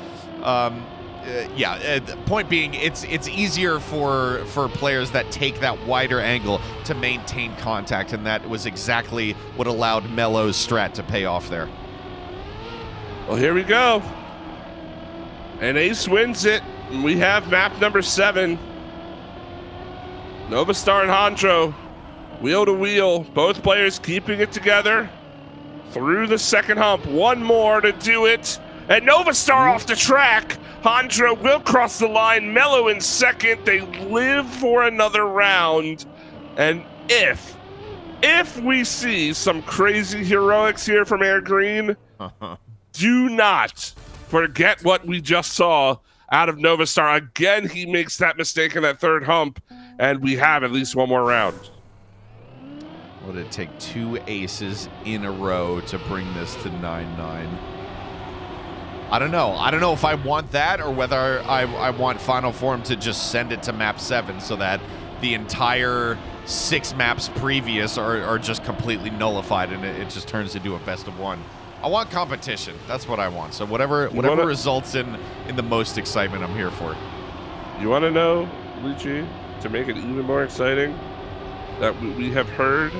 Point being, it's easier for players that take that wider angle to maintain contact, and that was exactly what allowed Mello's strat to pay off there. Well, here we go. And ace wins it. We have map number 7. Novastar and Hondro, wheel to wheel. Both players keeping it together through the second hump. One more to do it. And Novastar off the track. Hondro will cross the line. Mello in second. They live for another round. And if we see some crazy heroics here from Air Green, do not forget what we just saw out of Novastar. Again, he makes that mistake in that third hump, and we have at least one more round. Would it take 2 aces in a row to bring this to 9-9? I don't know. I don't know if I want that or whether I want final form to just send it to map 7 so that the entire 6 maps previous are just completely nullified and it just turns into a best of 1. I want competition. That's what I want. So whatever results in the most excitement, I'm here for. You want to know, Lucci, to make it even more exciting, that we have heard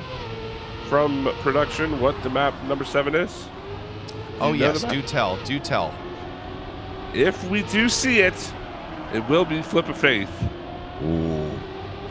from production what the map number 7 is? Oh, yes. Do tell. If we do see it, it will be Flip of Faith. Ooh.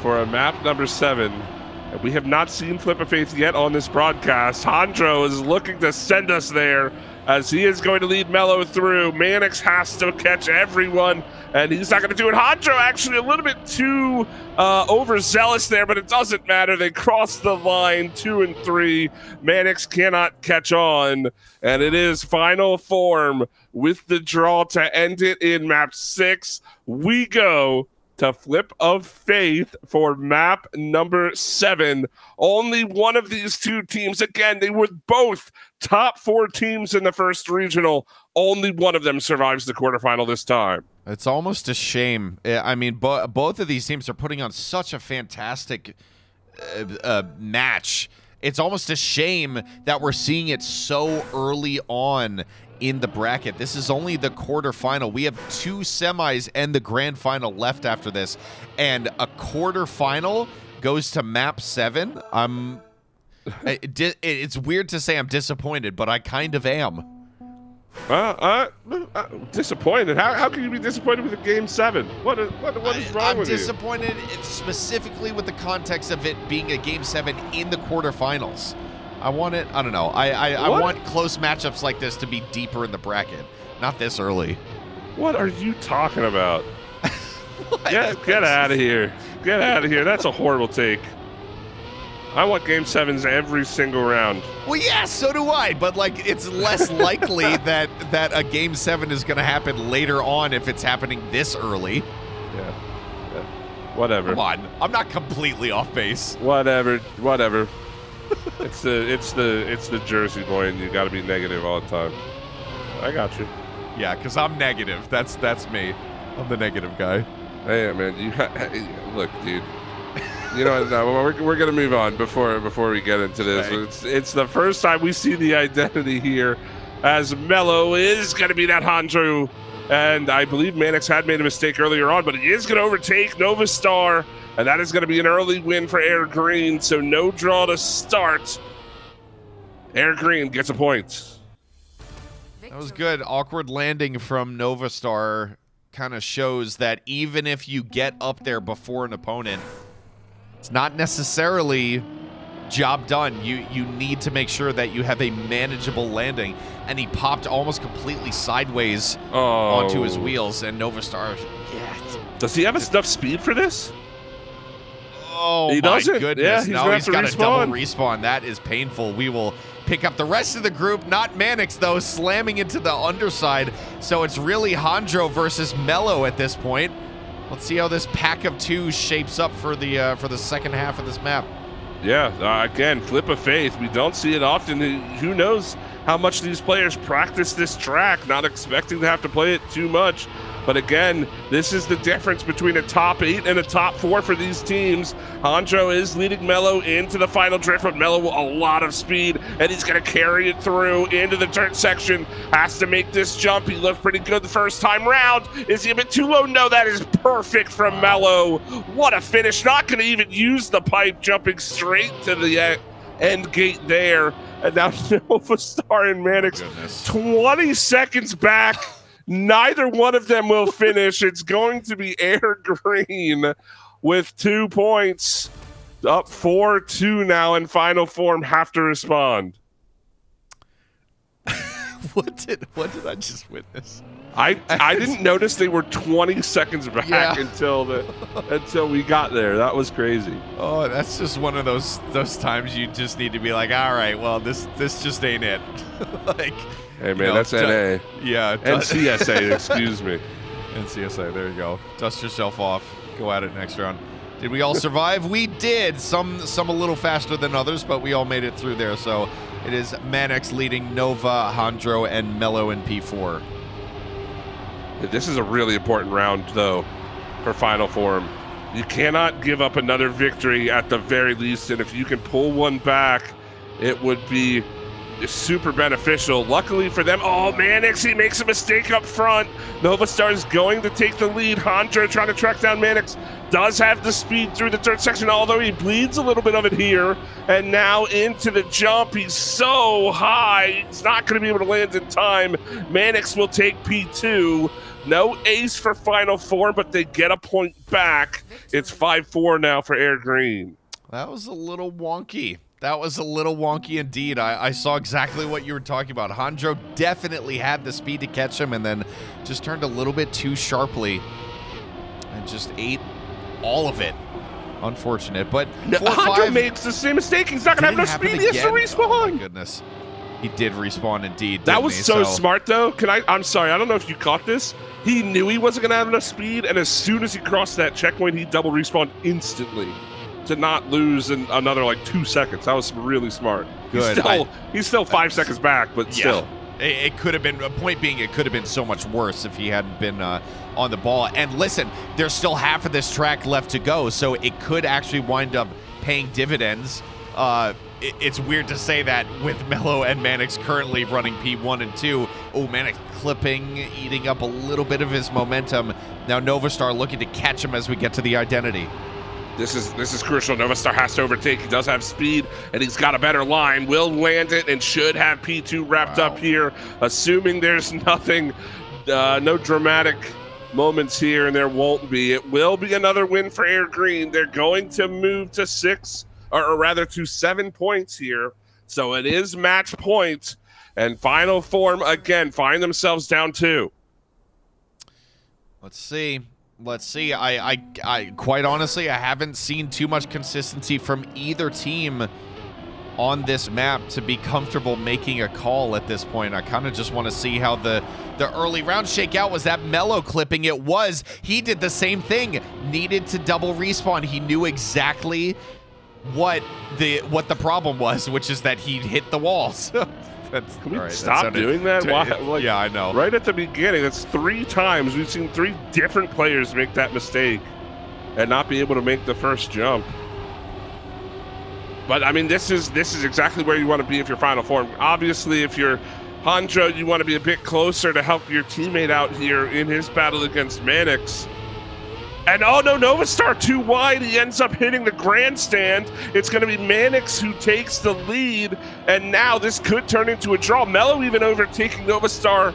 For a map number 7. And we have not seen Flip of Faith yet on this broadcast. Hondro is looking to send us there as he is going to lead Mello through. Mannix has to catch everyone, and he's not going to do it. Hondro actually a little bit too overzealous there, but it doesn't matter. They cross the line 2 and 3. Mannix cannot catch on, and it is final form with the draw to end it in map 6. We go to Flip of Faith for map number 7. Only one of these 2 teams, again, they were both top 4 teams in the first regional. Only one of them survives the quarterfinal this time. It's almost a shame. I mean, both of these teams are putting on such a fantastic match. It's almost a shame that we're seeing it so early on in the bracket. This is only the quarterfinal. We have 2 semis and the grand final left after this, and a quarterfinal goes to map 7. It's weird to say I'm disappointed, but I kind of am. Disappointed. How can you be disappointed with a Game 7? What is wrong with you? I'm disappointed specifically with the context of it being a Game 7 in the quarterfinals. I want it. I don't know. I want close matchups like this to be deeper in the bracket, not this early. What are you talking about? Get out of here. Get out of here. That's a horrible take. I want Game 7s every single round. Well, yeah, so do I. But, like, it's less likely that a Game 7 is going to happen later on if it's happening this early. Yeah. Whatever. Come on. I'm not completely off base. Whatever. It's the Jersey boy, and you got to be negative all the time. I got you. Yeah, because I'm negative. That's me. I'm the negative guy. Hey, man. Look, dude. You know, no, we're gonna move on before we get into this. Right. It's the first time we see the identity here, as Mello is gonna be that Hondro, and I believe Mannix had made a mistake earlier on, but he is gonna overtake Nova Star, and that is gonna be an early win for Air Green. So no draw to start. Air Green gets a point. That was good. Awkward landing from Nova Star kind of shows that even if you get up there before an opponent, it's not necessarily job done. You need to make sure that you have a manageable landing. And he popped almost completely sideways onto his wheels. And Nova Star, does he have enough speed for this? Oh, he my doesn't. goodness. Yeah, no, he's got a double respawn. That is painful. We will pick up the rest of the group. Not Mannix, though, slamming into the underside. So it's really Hondro versus Mello at this point. Let's see how this pack of two shapes up for the second half of this map. Yeah, again, flip of faith. We don't see it often. Who knows how much these players practice this track, not expecting to have to play it too much. But again, this is the difference between a top 8 and a top 4 for these teams. Hondro is leading Mello into the final drift, but Mello a lot of speed, and he's going to carry it through into the dirt section. Has to make this jump. He looked pretty good the first time round. Is he a bit too low? No, that is perfect from Mello. What a finish. Not going to even use the pipe, jumping straight to the end gate there. And now Nova Star and Mannix 20 seconds back. Neither one of them will finish. It's going to be Air Green with 2 points. Up 4-2 now in final form. Have to respond. What did I just witness? I didn't notice they were 20 seconds back until we got there. That was crazy. Oh, that's just one of those times you just need to be like, all right, well, this just ain't it. Like, hey, man, that's NA. Yeah. NCSA, excuse me. NCSA, there you go. Dust yourself off. Go at it next round. Did we all survive? We did. Some a little faster than others, but we all made it through there. So it is Mannix leading Nova, Hondro, and Mello in P4. This is a really important round, though, for final form. You cannot give up another victory at the very least, and if you can pull one back, it would be super beneficial. Luckily for them, Mannix, he makes a mistake up front. Nova Star is going to take the lead. Hondro trying to track down Mannix. Does have the speed through the dirt section, although he bleeds a little bit of it here. And now into the jump. He's so high, he's not going to be able to land in time. Mannix will take P2. No ace for final four, but they get a point back. It's 5-4 now for Air Green. That was a little wonky. That was a little wonky indeed. I saw exactly what you were talking about. Hondro definitely had the speed to catch him and then just turned a little bit too sharply and just ate all of it. Unfortunate, but Hondro makes the same mistake. He's not going to have no speed. He has to respawn. Oh my goodness. He did respawn indeed. That was so smart, though. I'm sorry. I don't know if you caught this. He knew he wasn't going to have enough speed, and as soon as he crossed that checkpoint, he double respawned instantly to not lose another like 2 seconds. That was really smart. Good. He's still 5 seconds back, but still. It could have been, a point being, it could have been so much worse if he hadn't been on the ball. And listen, there's still half of this track left to go, so it could actually wind up paying dividends. It's weird to say that with Mello and Mannix currently running P1 and 2. Oh, Mannix clipping, eating up a little bit of his momentum. Now Nova Star looking to catch him as we get to the identity. This is crucial. Novastar has to overtake. He does have speed, and he's got a better line. Will land it and should have P2 wrapped up here, assuming there's nothing, no dramatic moments here, and there won't be. It will be another win for Air Green. They're going to move to 6, or rather to 7 points here. So it is match point, and Final Form again find themselves down 2. Let's see. Let's see. I quite honestly, I haven't seen too much consistency from either team on this map to be comfortable making a call at this point. I kind of just want to see how the early round shake out. Was that Mellow clipping? It was. He did the same thing. Needed to double respawn. He knew exactly what the problem was, which is that he'd hit the walls. Can we stop doing that? Why, like, yeah, I know. Right at the beginning, that's 3 times. We've seen 3 different players make that mistake and not be able to make the first jump. But, I mean, this is exactly where you want to be if you're Final Form. Obviously, if you're Hondro, you want to be a bit closer to help your teammate out here in his battle against Mannix. And oh no, Novastar too wide. He ends up hitting the grandstand. It's going to be Mannix who takes the lead. And now this could turn into a draw. Mellow even overtaking Novastar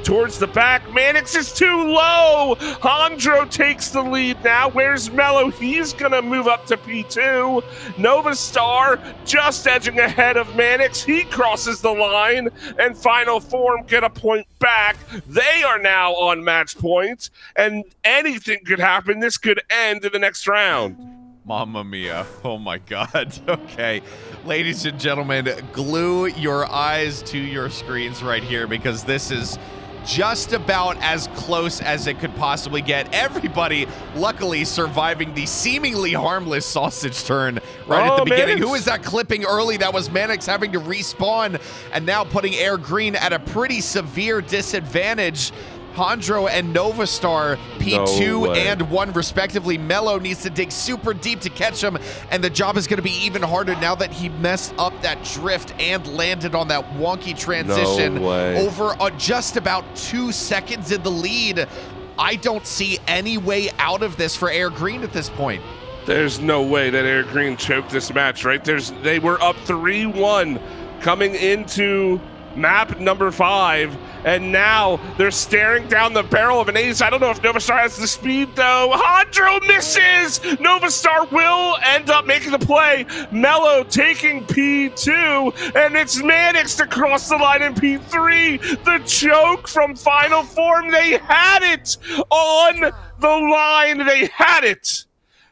towards the back. Mannix is too low. Hondro takes the lead now. Where's Mellow? He's going to move up to P2. Novastar just edging ahead of Mannix. He crosses the line, and Final Form get a point back. They are now on match point, and anything could happen. This could end in the next round. Mamma mia. Oh my God. Okay. Ladies and gentlemen, glue your eyes to your screens right here, because this is just about as close as it could possibly get. Everybody, luckily, surviving the seemingly harmless sausage turn right at the beginning. Mannix. Who is that clipping early? That was Mannix having to respawn, and now putting Air Green at a pretty severe disadvantage. Hondro and Novastar, P2 and 1 respectively. Mellow needs to dig super deep to catch him, and the job is going to be even harder now that he messed up that drift and landed on that wonky transition over just about 2 seconds in the lead. I don't see any way out of this for Air Green at this point. There's no way that Air Green choked this match, right? They were up 3-1 coming into map number 5, and now they're staring down the barrel of an ace. I don't know if Novastar has the speed, though. Hondro misses! Novastar will end up making the play. Mellow taking P2, and it's Mannix to cross the line in P3. The choke from Final Form. They had it on the line. They had it.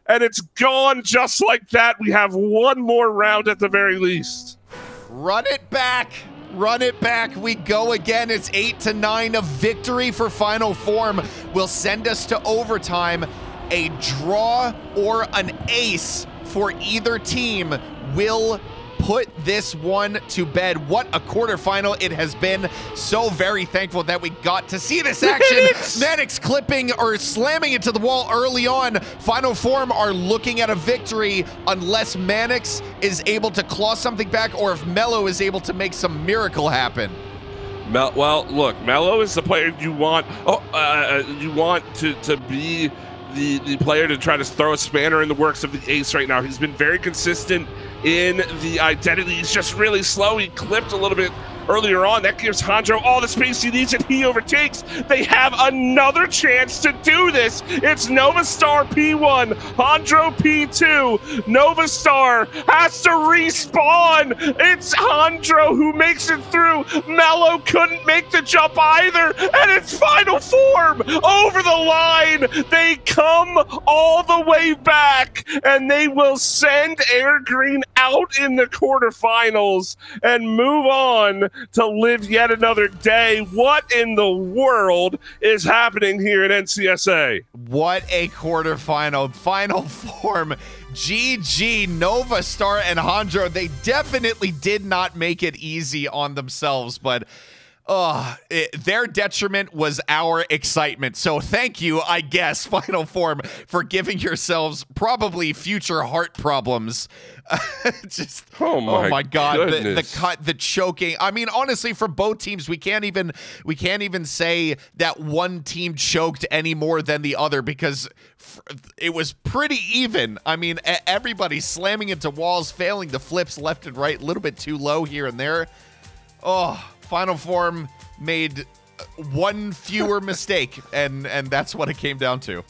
And it's gone just like that. We have one more round at the very least. Run it back. Run it back. We go again. It's 8-9. A victory for Final Form will send us to overtime. A draw or an ace for either team will put this one to bed. What a quarterfinal it has been. So very thankful that we got to see this action. Mannix clipping or slamming it to the wall early on. Final Form are looking at a victory unless Mannix is able to claw something back, or if Mellow is able to make some miracle happen. Well, look, Mellow is the player you want. You want to be the player to try to throw a spanner in the works of the ace right now. He's been very consistent in the identity. He's just really slow. He clipped a little bit earlier on. That gives Hondro all the space he needs, and he overtakes. They have another chance to do this. It's Novastar P1, Hondro P2. Novastar has to respawn. It's Hondro who makes it through. Mellow couldn't make the jump either, and it's Final Form over the line. They come all the way back, and they will send Air Green out in the quarterfinals and move on to live yet another day. What in the world is happening here at NCSA? What a quarterfinal. Final Form. GG, Novastar and Hondro. They definitely did not make it easy on themselves, but Their detriment was our excitement. So thank you, I guess, Final Form, for giving yourselves probably future heart problems. Just oh my God, goodness. the cut, the choking. I mean, honestly, for both teams, we can't even say that one team choked any more than the other because it was pretty even. I mean, everybody slamming into walls, failing the flips left and right, a little bit too low here and there. Final Form made one fewer mistake, and that's what it came down to.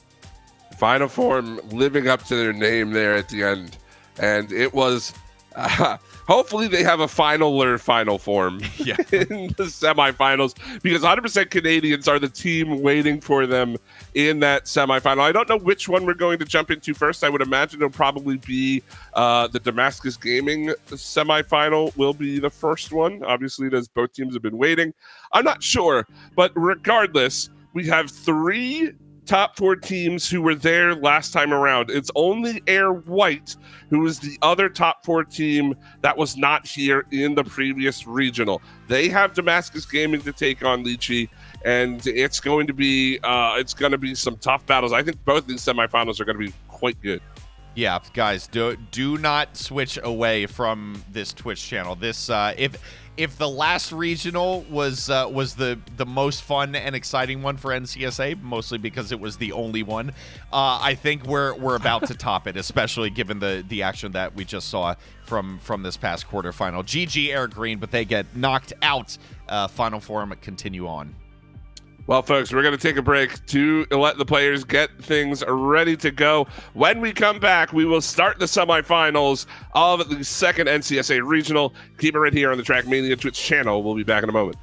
Final Form living up to their name there at the end. And it was, hopefully they have a finaler Final Form in the semifinals, because 100% Canadians are the team waiting for them in that semifinal. I don't know which one we're going to jump into first. I would imagine it'll probably be the Damascus Gaming semifinal will be the first one. Obviously, as both teams have been waiting. I'm not sure, but regardless, we have 3 top 4 teams who were there last time around. It's only Air White who is the other top 4 team that was not here in the previous regional. They have Damascus Gaming to take on Lychee, and it's going to be some tough battles. I think both these semifinals are going to be quite good. Yeah, guys, do not switch away from this Twitch channel. This if the last regional was the most fun and exciting one for NCSA, mostly because it was the only one, I think we're about to top it, especially given the action that we just saw from this past quarterfinal. GG Air Green, but they get knocked out. Final Form continue on. Well, folks, we're going to take a break to let the players get things ready to go. When we come back, we will start the semifinals of the second NCSA Regional. Keep it right here on the Trackmania Twitch channel. We'll be back in a moment.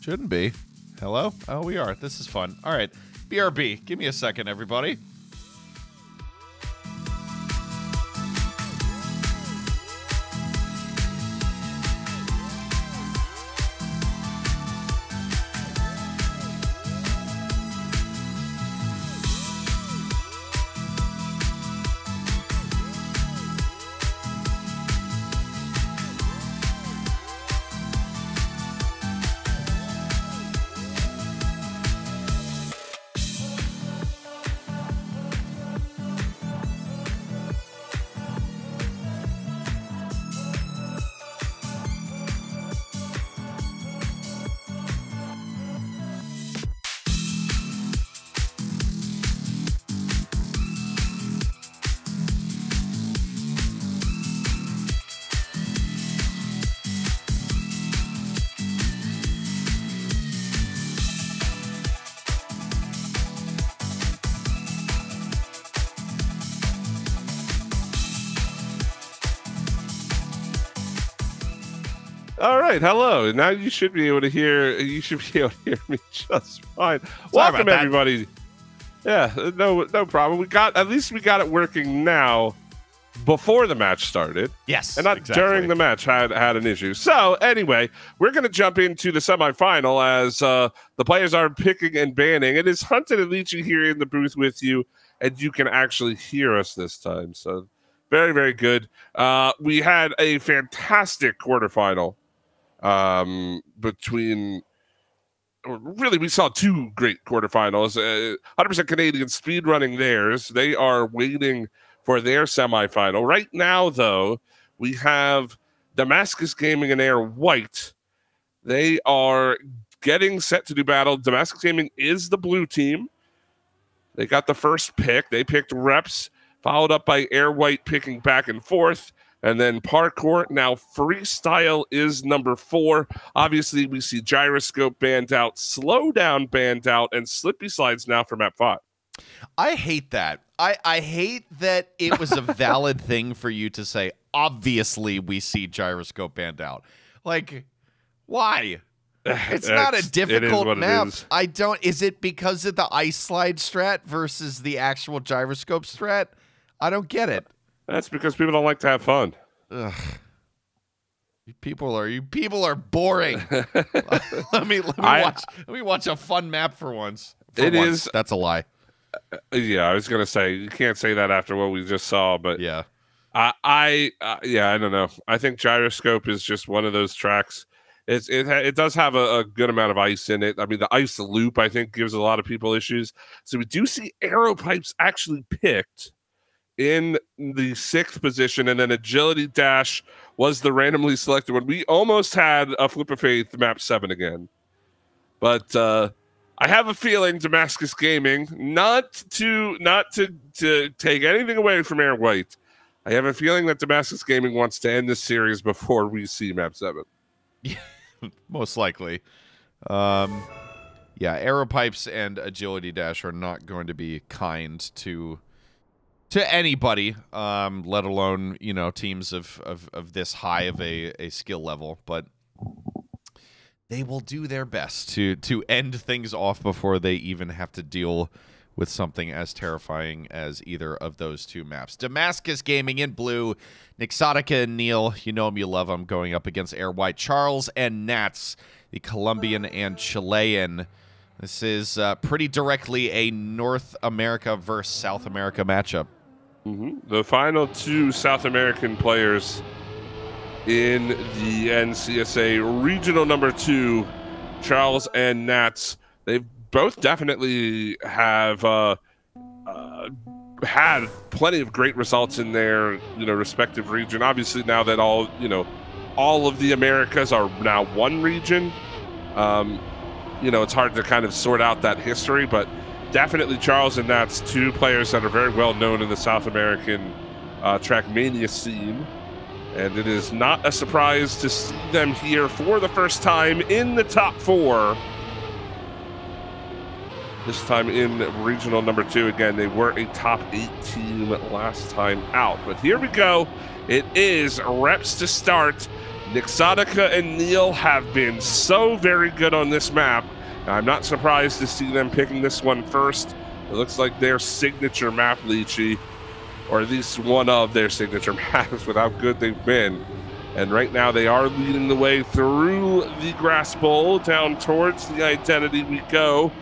Shouldn't be. Hello? Oh, we are. This is fun. All right. BRB, give me a second, everybody. All right, hello. Now you should be able to hear. You should be able to hear me just fine. Sorry Welcome, about that. everybody. Yeah, no problem. At least we got it working now. Before the match started, Yes, and not exactly. during the match had an issue. So anyway, we're going to jump into the semifinal as the players are picking and banning. It is Hunted and Leechy here in the booth with you, and you can actually hear us this time. So very, very good. We had a fantastic quarterfinal between. Really, we saw two great quarterfinals. 100% Canadian speedrunning theirs. They are waiting for their semifinal. Right now, though, we have Damascus Gaming and Air White. They are getting set to do battle. Damascus Gaming is the blue team. They got the first pick. They picked Reps, followed up by Air White picking back and forth. And then Parkour. Now Freestyle is number 4. Obviously, we see Gyroscope banned out, Slowdown banned out, and Slippy Slides now for map 5. I hate that. I hate that it was a valid thing for you to say, obviously we see Gyroscope banned out. Like, why? It's not a difficult map. I don't. Is it because of the Ice Slide strat versus the actual Gyroscope strat? I don't get it. That's because people don't like to have fun. Ugh. You people are boring. let me watch a fun map for once. That's a lie. Yeah, I was gonna say you can't say that after what we just saw, but yeah, I don't know. I think Gyroscope is just one of those tracks. It does have a good amount of ice in it. I mean, the ice loop I think gives a lot of people issues. So we do see Arrow Pipes actually picked in the 6th position, and then Agility Dash was the randomly selected one. We almost had a Flip of Faith map 7 again, but I have a feeling Damascus Gaming, not to take anything away from Air White, I have a feeling that Damascus Gaming wants to end this series before we see map 7. Yeah, most likely. Yeah, Arrow Pipes and Agility Dash are not going to be kind to anybody, let alone, teams of this high of a skill level, but they will do their best to end things off before they even have to deal with something as terrifying as either of those two maps. Damascus Gaming in blue, Nixotica and Neil, you know them, you love them, going up against Air White. Charles and Nats, the Colombian and Chilean. This is pretty directly a North America versus South America matchup. The final 2 South American players in the NCSA regional number 2, Charles and Nats. They both definitely have had plenty of great results in their respective region. Obviously, now that all of the Americas are now one region, it's hard to kind of sort out that history, but definitely Charles and Nats, 2 players that are very well known in the South American Trackmania scene. And it is not a surprise to see them here for the first time in the top 4. This time in regional number 2. Again, they were a top 8 team last time out. But here we go. It is Reps to start. Nixotica and Neil have been so very good on this map. I'm not surprised to see them picking this one first. It looks like their signature map, Leachy, or at least one of their signature maps with how good they've been. And right now they are leading the way through the grass bowl down towards the identity we go.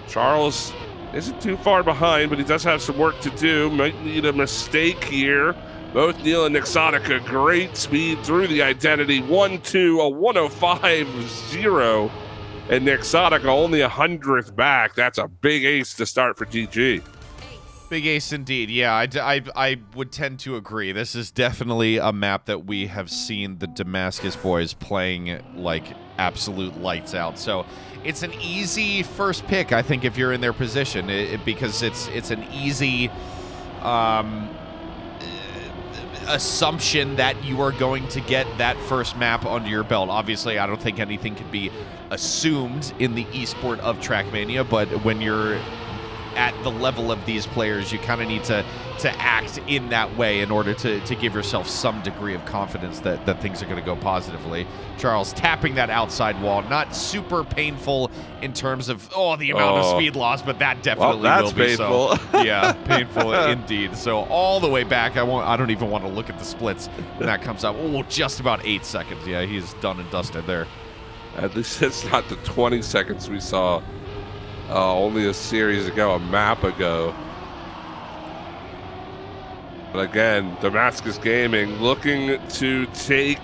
Charles isn't too far behind, but he does have some work to do. Might need a mistake here. Both Neil and Nixotica, great speed through the identity. 1-2, a 105-0. And Nixotica only 100th back. That's a big ace to start for DG. Big ace indeed. Yeah, I would tend to agree. This is definitely a map that we have seen the Damascus boys playing like absolute lights out. So it's an easy first pick, I think, if you're in their position, because it's an easy assumption that you are going to get that first map under your belt. Obviously, I don't think anything can be assumed in the esport of Trackmania, but when you're at the level of these players, you kind of need to act in that way in order to give yourself some degree of confidence that things are going to go positively. Charles tapping that outside wall, not super painful in terms of the amount of speed loss, but that definitely will be painful. So. Yeah, painful indeed. So all the way back, I don't even want to look at the splits when that comes up. Oh, just about 8 seconds. Yeah, he's done and dusted there. At least it's not the 20 seconds we saw only a series ago, a map ago. But again, Damascus Gaming looking to take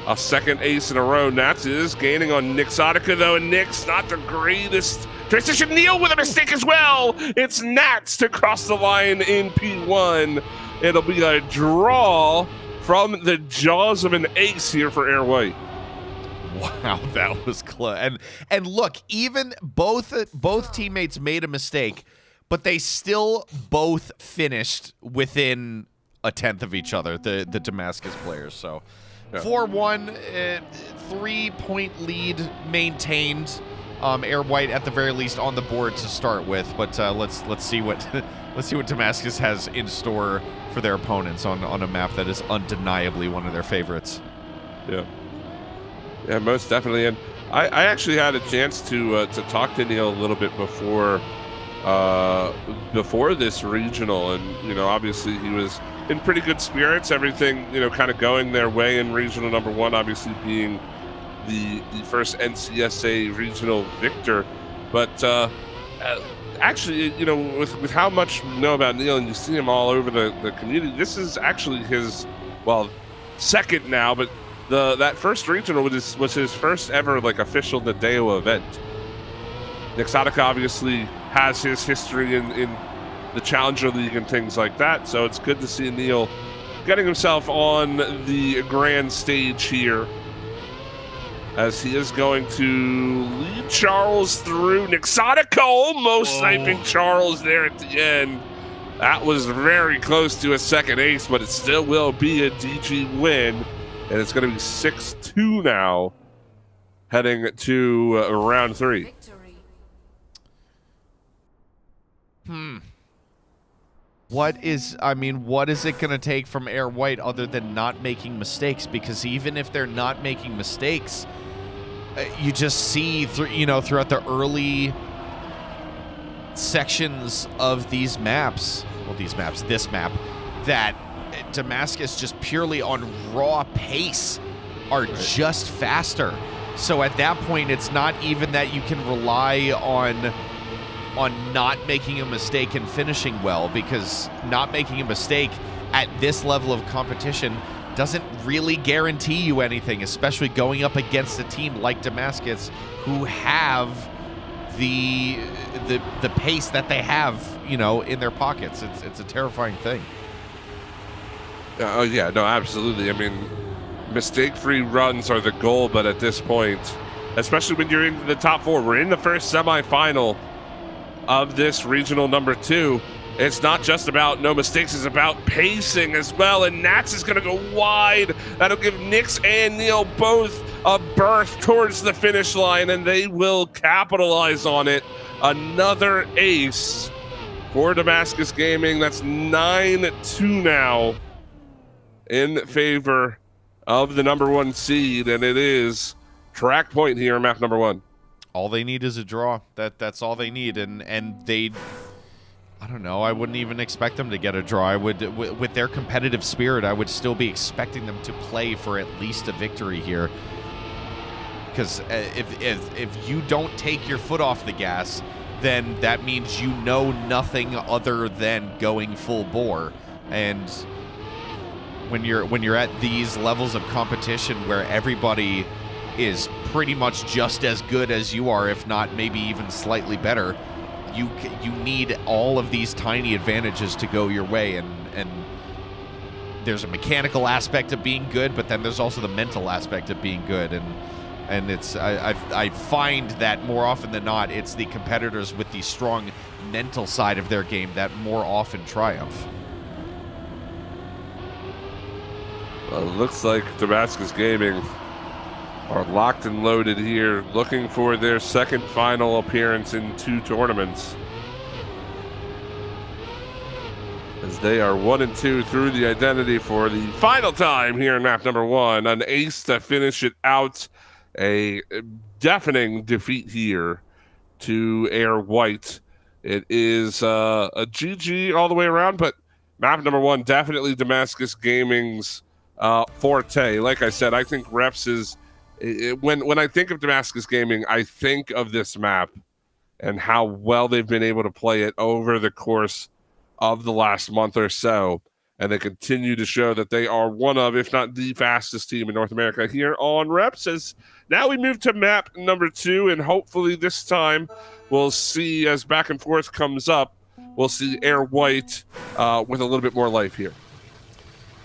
a second ace in a row. Nats is gaining on Nixotica, though, and Nix not the greatest transition. Neil with a mistake as well. It's Nats to cross the line in P1. It'll be a draw from the jaws of an ace here for Air White. Wow, that was close. And look, even both teammates made a mistake, but they still both finished within a tenth of each other, the Damascus players. So 4-1, 3-point lead maintained. Air White at the very least on the board to start with, but let's see what let's see what Damascus has in store for their opponents on a map that is undeniably one of their favorites. Yeah, most definitely. And I actually had a chance to talk to Neil a little bit before this regional, and obviously he was in pretty good spirits. Everything kind of going their way in regional number 1, obviously being the first NCSA regional victor. But actually, with how much you know about Neil, and you see him all over the community, this is actually his second now, but that first regional was his first ever official Nadeo event. Nixotica obviously has his history in the Challenger League and things like that, so it's good to see Neil getting himself on the grand stage here, as he is going to lead Charles through. Nixotica almost sniping Charles there at the end. That was very close to a second ace, but it still will be a DG win. And it's going to be 6-2 now, heading to round 3. What is it going to take from Air White other than not making mistakes? Because even if they're not making mistakes, you just see throughout the early sections of this map, that Damascus just purely on raw pace are just faster. So at that point, it's not even that you can rely on not making a mistake and finishing well, because not making a mistake at this level of competition doesn't really guarantee you anything, especially going up against a team like Damascus, who have the pace that they have, in their pockets. It's a terrifying thing. Oh yeah, no, absolutely. I mean, mistake-free runs are the goal, but at this point, especially when you're in the top 4, we're in the first semifinal of this regional number 2. It's not just about no mistakes, it's about pacing as well, and Nats is going to go wide. That'll give Nix and Neil both a berth towards the finish line, and they will capitalize on it. Another ace for Damascus Gaming. That's 9-2 now in favor of the #1 seed, and it is Track Point here in map #1. All they need is a draw. That's all they need, and they, I don't know, I wouldn't even expect them to get a draw. I would, with their competitive spirit, I would still be expecting them to play for at least a victory here. Because if you don't take your foot off the gas, then that means you know nothing other than going full bore. And when you're at these levels of competition where everybody is pretty much just as good as you are, if not maybe even slightly better, you need all of these tiny advantages to go your way. And there's a mechanical aspect of being good, but then there's also the mental aspect of being good. And it's I find that more often than not, it's the competitors with the strong mental side of their game that more often triumph. Well, it looks like Damascus Gaming are locked and loaded here, looking for their second final appearance in 2 tournaments. As they are 1-2 through the identity for the final time here in map #1. An ace to finish it out. A deafening defeat here to Air White. It is a GG all the way around, but map #1 definitely Damascus Gaming's forte. Like I said, I think Reps is when I think of Damascus Gaming, I think of this map and how well they've been able to play it over the course of the last month or so. And they continue to show that they are one of, if not the fastest team in North America here on Reps. As now we move to map #2, and hopefully this time we'll see, as back and forth comes up, we'll see Air White with a little bit more life here.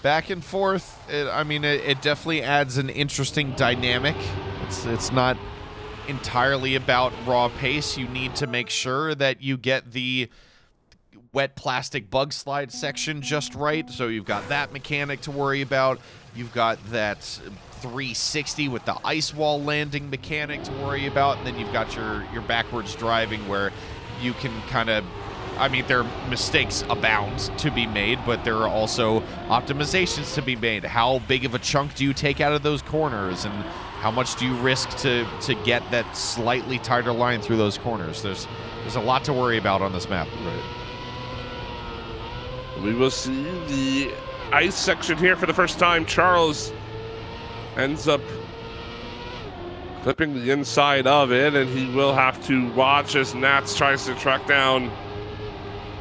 Back and forth, it definitely adds an interesting dynamic. It's not entirely about raw pace. You need to make sure that you get the wet plastic bug slide section just right. So you've got that mechanic to worry about. You've got that 360 with the ice wall landing mechanic to worry about. And then you've got your backwards driving where you can kind of, there are mistakes abound to be made, but there are also optimizations to be made. How big of a chunk do you take out of those corners, and how much do you risk to get that slightly tighter line through those corners? There's a lot to worry about on this map. Right. We will see the ice section here for the first time. Charles ends up clipping the inside of it, and he will have to watch as Nats tries to track down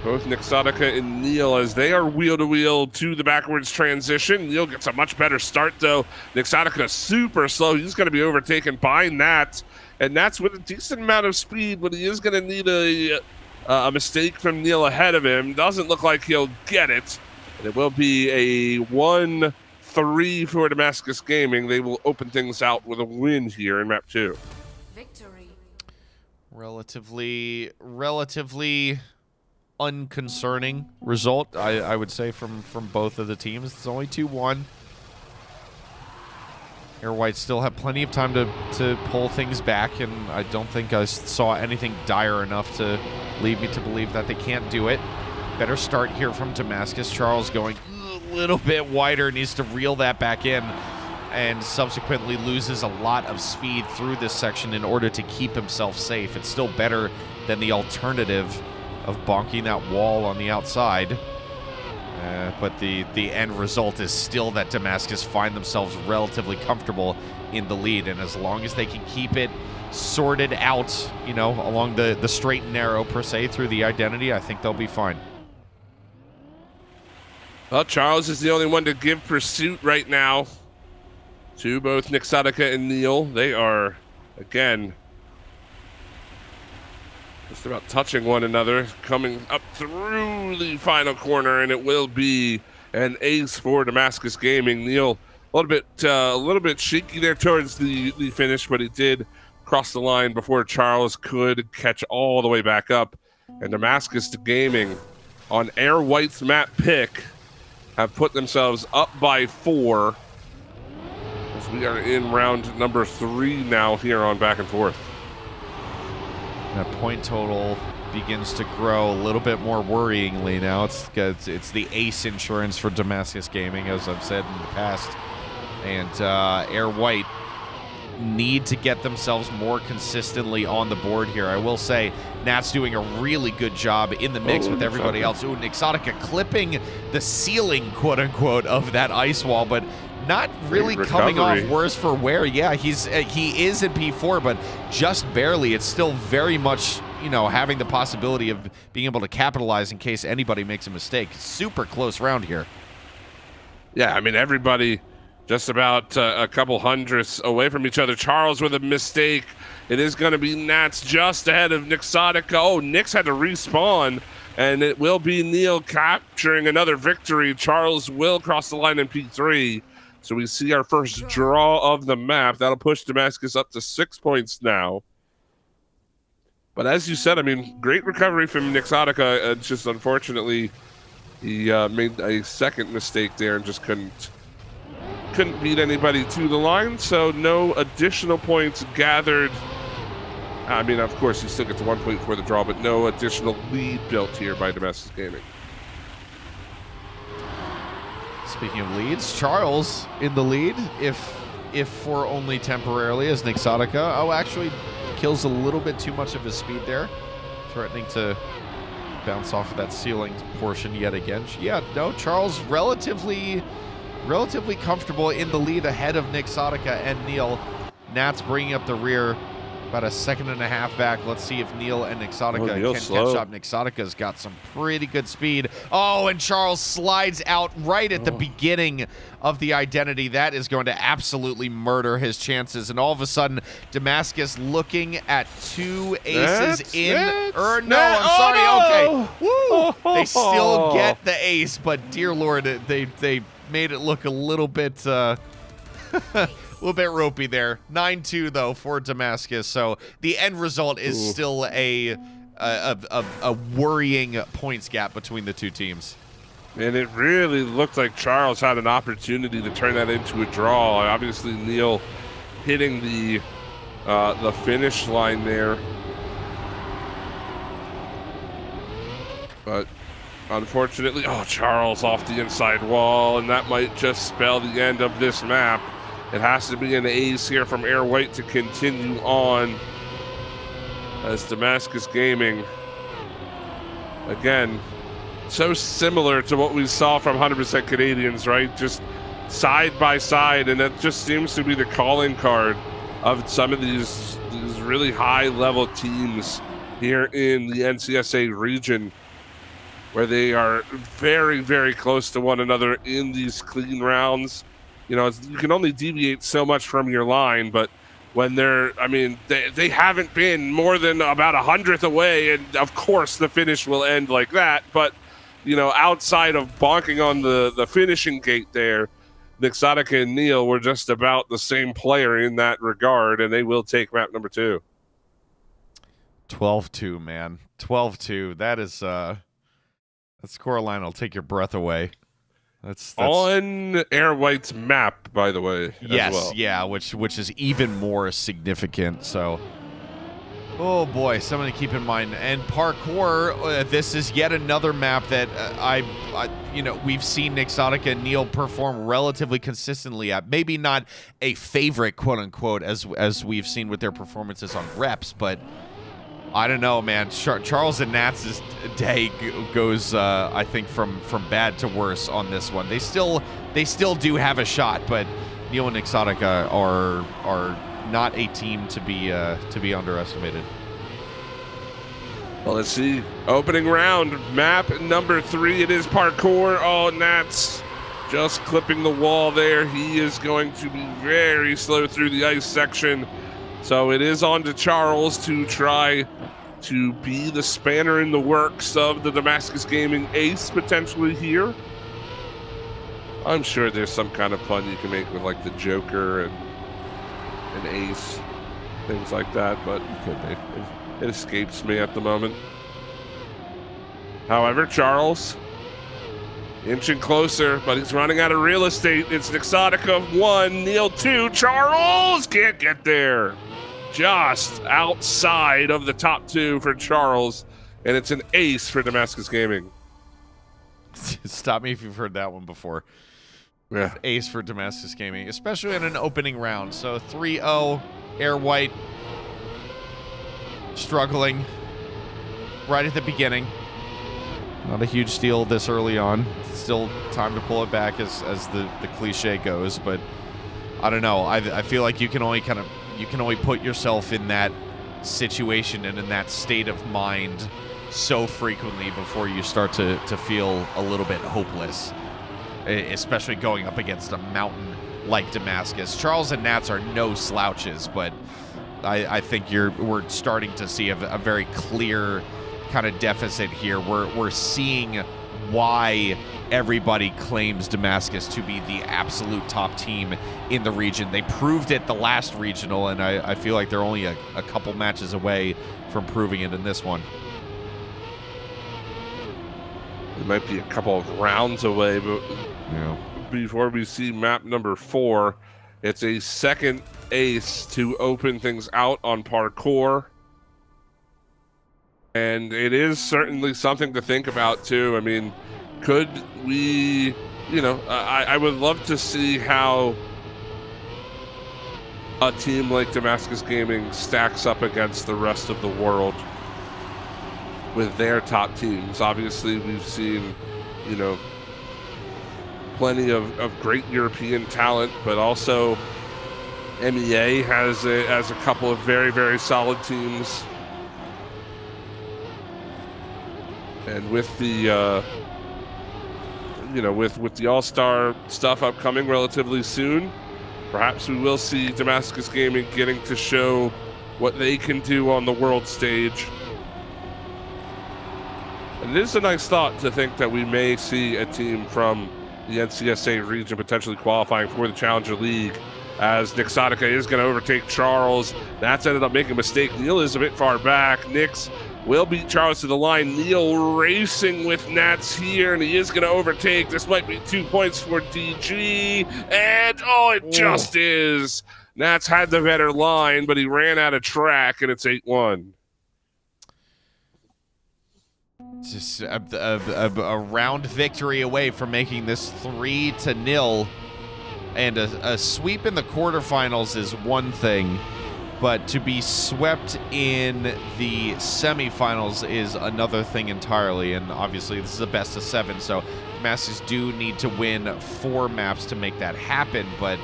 both Nixotica and Neil as they are wheel-to-wheel to the backwards transition. Neil gets a much better start, though. Nixotica super slow. He's going to be overtaken by Nats, and Nats with a decent amount of speed, but he is going to need a mistake from Neil ahead of him. Doesn't look like he'll get it. And it will be a 1-3 for Damascus Gaming. They will open things out with a win here in map 2. Victory. Relatively unconcerning result, I would say, from both of the teams. It's only 2-1. Air White still have plenty of time to pull things back, and I don't think I saw anything dire enough to lead me to believe that they can't do it. Better start here from Damascus. Charles going a little bit wider, needs to reel that back in, and subsequently loses a lot of speed through this section in order to keep himself safe. It's still better than the alternative of bonking that wall on the outside. But the end result is still that Damascus find themselves relatively comfortable in the lead. And as long as they can keep it sorted out, along the straight and narrow, per se, through the identity, I think they'll be fine. Well, Charles is the only one to give pursuit right now to both Nixotica and Neil. They are, again, just about touching one another, coming up through the final corner, and it will be an ace for Damascus Gaming. Neil, a little bit shaky there towards the finish, but he did cross the line before Charles could catch all the way back up. And Damascus Gaming, on Air White's map pick, have put themselves up by 4. As we are in round #3 now here on Back and Forth. That point total begins to grow a little bit more worryingly now. It's the ace insurance for Damascus Gaming, as I've said in the past. And Air White need to get themselves more consistently on the board here. I will say Nat's doing a really good job in the mix with everybody else. Ooh, Nixotica clipping the ceiling, quote-unquote, of that ice wall, but not really coming off worse for wear. Yeah, he is in P4, but just barely. It's still very much, you know, having the possibility of being able to capitalize in case anybody makes a mistake. Super close round here. Yeah, I mean, everybody just about a couple hundredths away from each other. Charles with a mistake. It is going to be Nats just ahead of Nixotica. Oh, Nix had to respawn, and it will be Neil capturing another victory. Charles will cross the line in P3. So we see our first draw of the map. That'll push Damascus up to 6 points now. But as you said, I mean, great recovery from Nixotica. Just unfortunately, he made a second mistake there and just couldn't beat anybody to the line, so no additional points gathered. I mean, of course, he still gets 1 point for the draw, but no additional lead built here by Damascus Gaming. Speaking of leads, Charles in the lead, if for only temporarily, as Nixotica, actually kills a little bit too much of his speed there, threatening to bounce off of that ceiling portion yet again. Yeah, no, Charles relatively comfortable in the lead ahead of Nixotica and Neil. Nats bringing up the rear about a second and a half back. Let's see if Neil and Nixotica can catch up. Nixotica's got some pretty good speed. Oh, and Charles slides out right at the beginning of the identity. That is going to absolutely murder his chances. And all of a sudden, Damascus looking at two aces I'm sorry. Okay. Woo! They still get the ace, but dear Lord, they made it look a little bit ropey there. 9-2 though for Damascus. So the end result is still a worrying points gap between the two teams. And it really looked like Charles had an opportunity to turn that into a draw. Obviously, Neil hitting the finish line there, but unfortunately, Charles off the inside wall, and that might just spell the end of this map. It has to be an ace here from Air White to continue on, as Damascus Gaming, again, so similar to what we saw from 100% Canadians, right? Just side by side, and that just seems to be the calling card of some of these really high-level teams here in the NCSA region, where they are very, very close to one another in these clean rounds. You know, you can only deviate so much from your line, but when they haven't been more than about 100th away, and of course the finish will end like that. But, you know, outside of bonking on the finishing gate there, Nixotica and Neil were just about the same player in that regard, and they will take map number 2. 12-2, man. 12-2. That is that scoreline will take your breath away. That's on Air White's map, by the way. Yes, as well. Yeah, which is even more significant. So, oh boy, something to keep in mind. And parkour, this is yet another map that we've seen Nixotica and Neil perform relatively consistently at. Maybe not a favorite, quote unquote, as we've seen with their performances on reps, but I don't know, man. Charles and Nats' day goes, I think, from bad to worse on this one. They still do have a shot, but Neil and Nixotica are not a team to be underestimated. Well, let's see. Opening round, map number 3. It is parkour. Oh, Nats just clipping the wall there. He is going to be very slow through the ice section. So it is on to Charles to try to be the spanner in the works of the Damascus Gaming ace potentially here. I'm sure there's some kind of fun you can make with like the Joker and an ace, things like that, but it escapes me at the moment. However, Charles inching closer, but he's running out of real estate. It's Nixotica 1, Neil 2. Charles can't get there. Just outside of the top 2 for Charles, and it's an ace for Damascus Gaming. Stop me if you've heard that one before. Yeah. ace for Damascus Gaming, especially in an opening round. So 3-0, Air White struggling right at the beginning. Not a huge steal this early on. Still time to pull it back as the cliche goes, but I don't know. I feel like you can only put yourself in that situation and in that state of mind so frequently before you start to feel a little bit hopeless, especially going up against a mountain like Damascus. Charles and Nats are no slouches, but I think we're starting to see a very clear kind of deficit here. We're seeing why everybody claims Damascus to be the absolute top team in the region. They proved it the last regional, and I feel like they're only a couple matches away from proving it in this one. It might be a couple of rounds away, but yeah. Before we see map number 4, it's a second ace to open things out on parkour. And it is certainly something to think about, too. I mean, could we, I would love to see how a team like Damascus Gaming stacks up against the rest of the world with their top teams. Obviously, we've seen, plenty of great European talent, but also MEA has a couple of very, very solid teams. And with the, with the All-Star stuff upcoming relatively soon, perhaps we will see Damascus Gaming getting to show what they can do on the world stage. And it is a nice thought to think that we may see a team from the NCSA region potentially qualifying for the Challenger League, as Nixotica is going to overtake Charles. That's ended up making a mistake. Neil is a bit far back. Nix will beat Charles to the line. Neil racing with Nats here, and he is going to overtake. This might be 2 points for DG, and it just is. Nats had the better line, but he ran out of track, and it's 8-1. Just a round victory away from making this 3-0, and a sweep in the quarterfinals is one thing, but to be swept in the semifinals is another thing entirely. And obviously this is a best of 7, so Damascus do need to win 4 maps to make that happen. But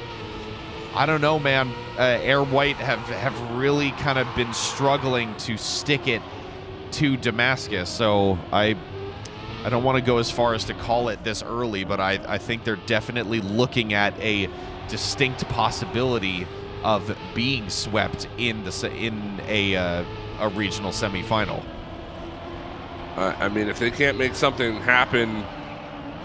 I don't know, man. Air White have really kind of been struggling to stick it to Damascus, so I don't want to go as far as to call it this early, but I think they're definitely looking at a distinct possibility of being swept in a regional semifinal. I mean, if they can't make something happen,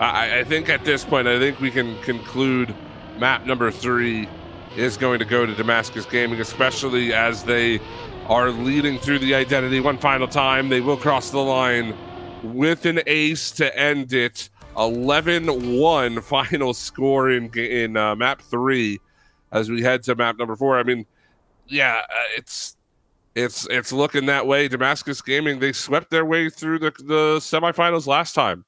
I think at this point, I think we can conclude map number 3 is going to go to Damascus Gaming, especially as they are leading through the identity one final time. They will cross the line with an ace to end it. 11-1 final score in map 3 as we head to map number 4. I mean, yeah, it's looking that way. Damascus Gaming, they swept their way through the semifinals last time.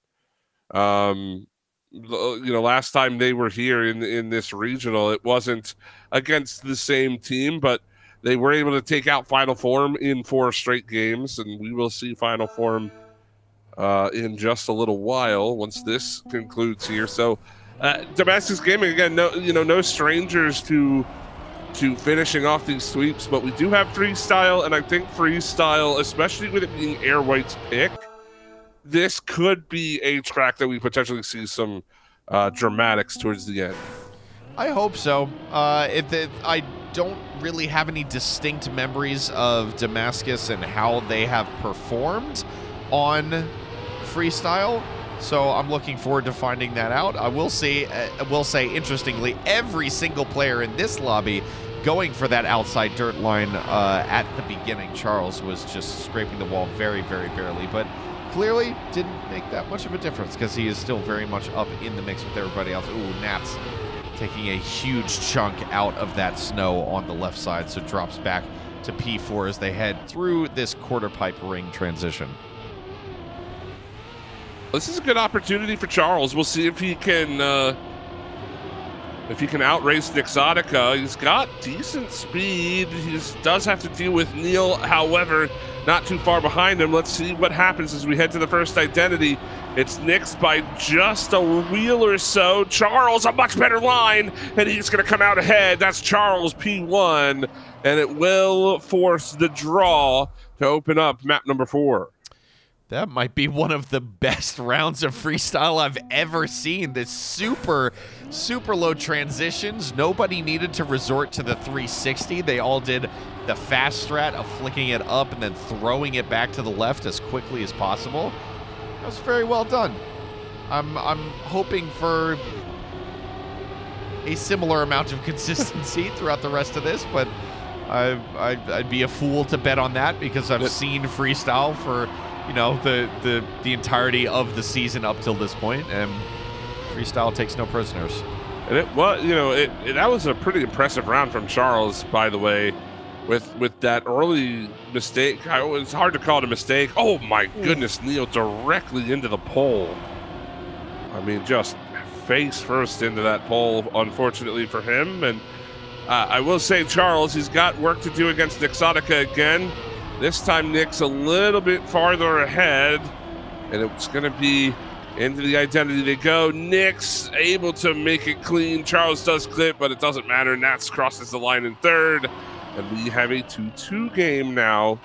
Last time they were here in this regional, it wasn't against the same team, but they were able to take out Final Form in 4 straight games, and we will see Final Form in just a little while once this concludes here. So Damascus Gaming, again, no strangers to finishing off these sweeps, but we do have freestyle, and I think freestyle, especially with it being Air White's pick, this could be a track that we potentially see some dramatics towards the end. I hope so. I don't really have any distinct memories of Damascus and how they have performed on freestyle, so I'm looking forward to finding that out. I will say, interestingly, every single player in this lobby going for that outside dirt line at the beginning. Charles was just scraping the wall very, very barely, but clearly didn't make that much of a difference because he is still very much up in the mix with everybody else. Ooh, Nats taking a huge chunk out of that snow on the left side, so drops back to P4 as they head through this quarter pipe ring transition. This is a good opportunity for Charles. We'll see if he can if he can outrace Nixotica, he's got decent speed. He does have to deal with Neil, however, not too far behind him. Let's see what happens as we head to the first identity. It's Nix by just a wheel or so. Charles, a much better line, and he's going to come out ahead. That's Charles P1, and it will force the draw to open up map number 4. That might be one of the best rounds of freestyle I've ever seen. The super low transitions. Nobody needed to resort to the 360. They all did the fast strat of flicking it up and then throwing it back to the left as quickly as possible. That was very well done. I'm hoping for a similar amount of consistency throughout the rest of this, but I'd be a fool to bet on that because I've seen freestyle for, you know, the entirety of the season up till this point, and freestyle takes no prisoners. And it was, you know, that was a pretty impressive round from Charles, by the way, with that early mistake. It's hard to call it a mistake. Oh my goodness, Neil directly into the pole. I mean, just face first into that pole, unfortunately for him. And I will say, Charles, he's got work to do against Nixotica again. This time, Nick's a little bit farther ahead, and it's going to be into the identity they go. Nick's able to make it clean. Charles does clip, but it doesn't matter. Nats crosses the line in third, and we have a 2-2 game now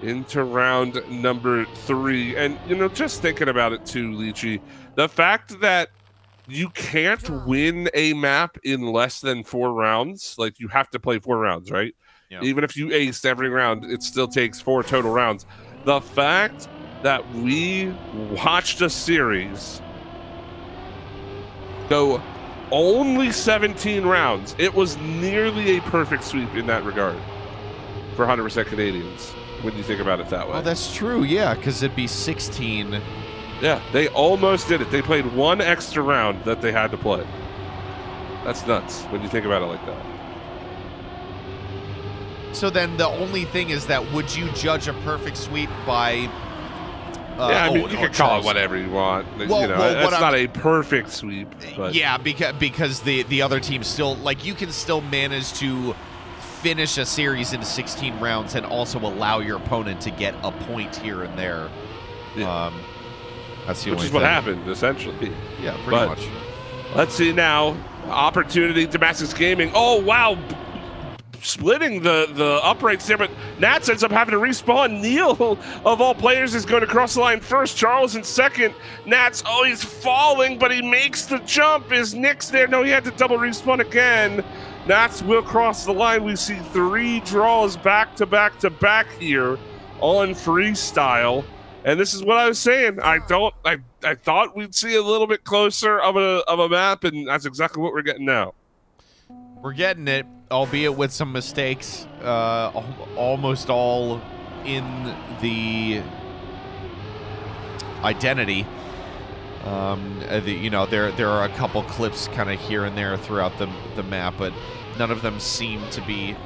into round number 3. And, you know, just thinking about it too, Leachy, the fact that you can't win a map in less than 4 rounds, like you have to play 4 rounds, right? Yep. Even if you aced every round, it still takes 4 total rounds. The fact that we watched a series go only 17 rounds, it was nearly a perfect sweep in that regard for 100% Canadians, when you think about it that way. Oh, that's true, yeah, because it'd be 16. Yeah, they almost did it. They played 1 extra round that they had to play. That's nuts when you think about it like that. So then the only thing is that would you judge a perfect sweep by... yeah, I mean, you can call it whatever you want. Well, you know, it's not a perfect sweep. But. Yeah, because the other team still... Like, you can still manage to finish a series in 16 rounds and also allow your opponent to get a point here and there. Yeah. That's the Which only is thing. what happened, essentially. Yeah, pretty much. Let's see now. Opportunity, Damascus Gaming. Oh, wow. Splitting the uprights there, but Nats ends up having to respawn. Neil, of all players, is going to cross the line first. Charles in second. Nats, oh, he's falling, but he makes the jump. Is Nick's there? No, he had to double respawn again. Nats will cross the line. We see 3 draws back to back to back here on freestyle. And this is what I was saying. I thought we'd see a little bit closer of a map, and that's exactly what we're getting now. We're getting it, albeit with some mistakes. Almost all in the identity. You know, there are a couple clips kind of here and there throughout the map, but none of them seem to be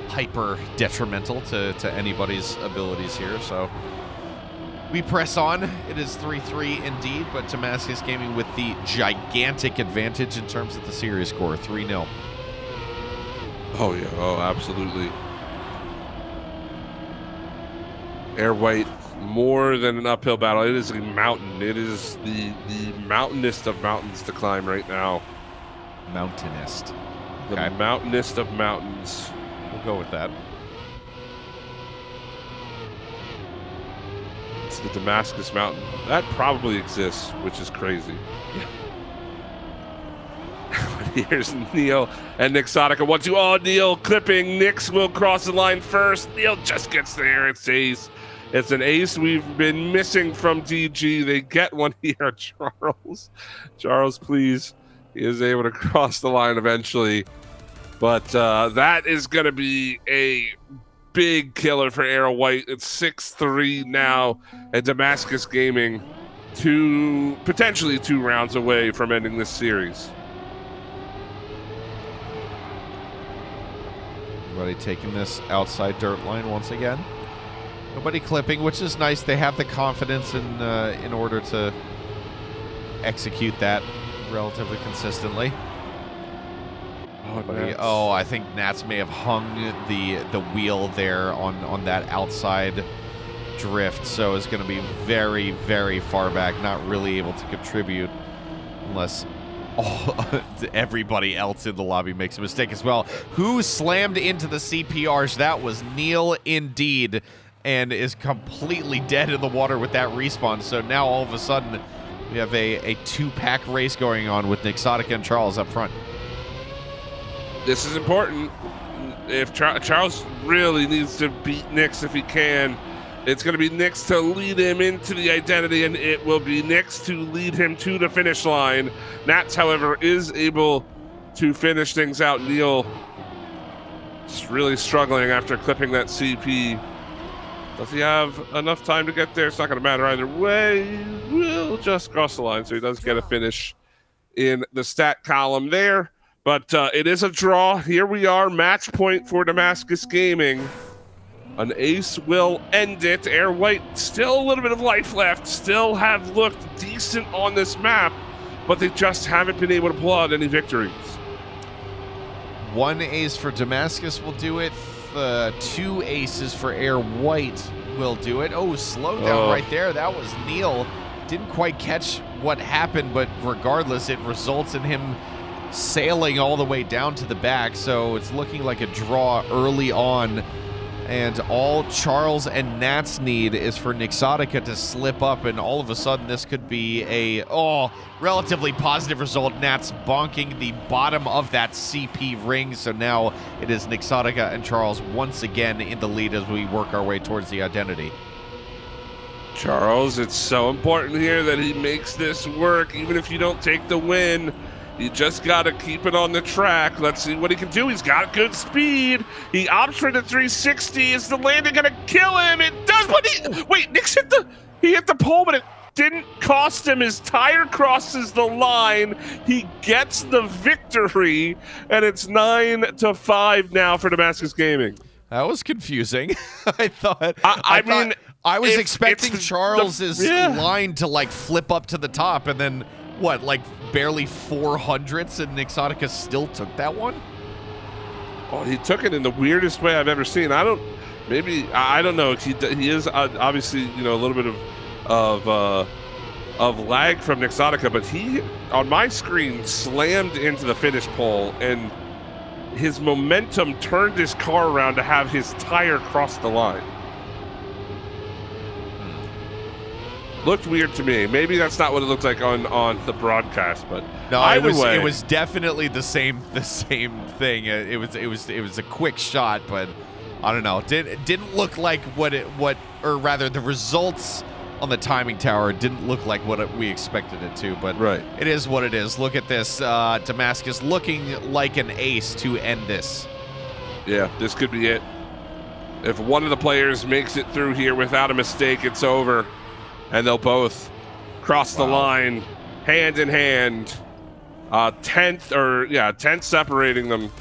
hyper detrimental to anybody's abilities here. So we press on. It is 3-3 indeed, but Damascus Gaming with the gigantic advantage in terms of the series score, 3-0. Oh, yeah. Oh, absolutely. Air White, more than an uphill battle. It is a mountain. It is the mountainest of mountains to climb right now. Mountainist. The mountainest of mountains. We'll go with that. It's the Damascus Mountain. That probably exists, which is crazy. Yeah. Here's Neil and Nixotica. 1-2. Oh, Neil clipping. Nix will cross the line first. Neil just gets there. It's ace. It's an ace we've been missing from DG. They get one here. Charles, please. He is able to cross the line eventually. But that is going to be a big killer for Air White. It's 6-3 now. And Damascus Gaming, potentially 2 rounds away from ending this series. Everybody taking this outside dirt line once again. Nobody clipping, which is nice. They have the confidence in order to execute that relatively consistently. Oh, I think Nats may have hung the wheel there on that outside drift, so it's going to be very, very far back, not really able to contribute unless everybody else in the lobby makes a mistake as well. Who slammed into the CPRs? That was Neil indeed, and is completely dead in the water with that respawn. So now all of a sudden we have a two-pack race going on with Nixotica and Charles up front. This is important. If Charles really needs to beat Nix if he can, it's going to be Nix to lead him into the identity, and it will be Nix to lead him to the finish line. Nats, however, is able to finish things out. Neil is really struggling after clipping that CP. Does he have enough time to get there? It's not going to matter either way. We'll just cross the line, so he does get a finish in the stat column there. But it is a draw. Here we are, match point for Damascus Gaming. An ace will end it. Air White, still a little bit of life left, still have looked decent on this map, but they just haven't been able to pull out any victories. One ace for Damascus will do it. Two aces for Air White will do it. Oh, slow down right there. That was Neil. Didn't quite catch what happened, but regardless, it results in him sailing all the way down to the back, so it's looking like a draw early on, and all Charles and Nats need is for Nixotica to slip up, and all of a sudden this could be a relatively positive result. Nats bonking the bottom of that CP ring, so now it is Nixotica and Charles once again in the lead as we work our way towards the identity. Charles, it's so important here that he makes this work, even if you don't take the win. You just got to keep it on the track. Let's see what he can do. He's got good speed. He opts for the 360. Is the landing going to kill him? It does, but wait, Nix hit the pole, but it didn't cost him. His tire crosses the line. He gets the victory, and it's 9-5 now for Damascus Gaming. That was confusing. I thought. I was expecting Charles's line to like flip up to the top, and then what, like barely 400s, and Nixotica still took that one? Oh, he took it in the weirdest way I've ever seen. I don't know. He is obviously, you know, a little bit of lag from Nixotica, but he, on my screen, slammed into the finish pole, and his momentum turned his car around to have his tire cross the line. Looked weird to me. Maybe that's not what it looked like on the broadcast, but no, it was definitely the same thing. It was a quick shot, but I don't know. It didn't look like or rather the results on the timing tower didn't look like what we expected it to, but right. It is what it is. Look at this, Damascus looking like an ace to end this. Yeah, this could be it. If one of the players makes it through here without a mistake, it's over. And they'll both cross the line hand in hand. 10th separating them.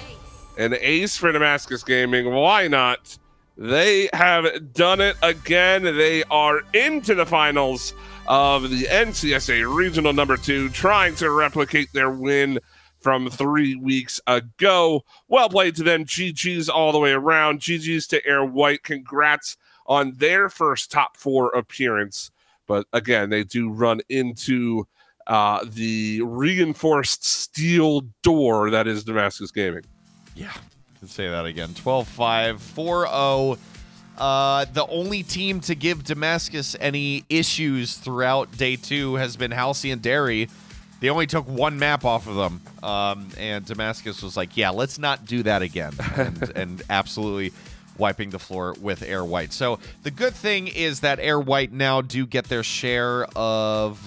An ace for Damascus Gaming. Why not? They have done it again. They are into the finals of the NCSA Regional number 2, trying to replicate their win from 3 weeks ago. Well played to them. GG's all the way around. GG's to Air White. Congrats on their first top 4 appearance. But again, they do run into the reinforced steel door that is Damascus Gaming. Yeah, can say that again. 12-5, 4-0. The only team to give Damascus any issues throughout day 2 has been Halcyon Dairy. They only took one map off of them, and Damascus was like, yeah, let's not do that again, and absolutely wiping the floor with Air White. So the good thing is that Air White now do get their share of,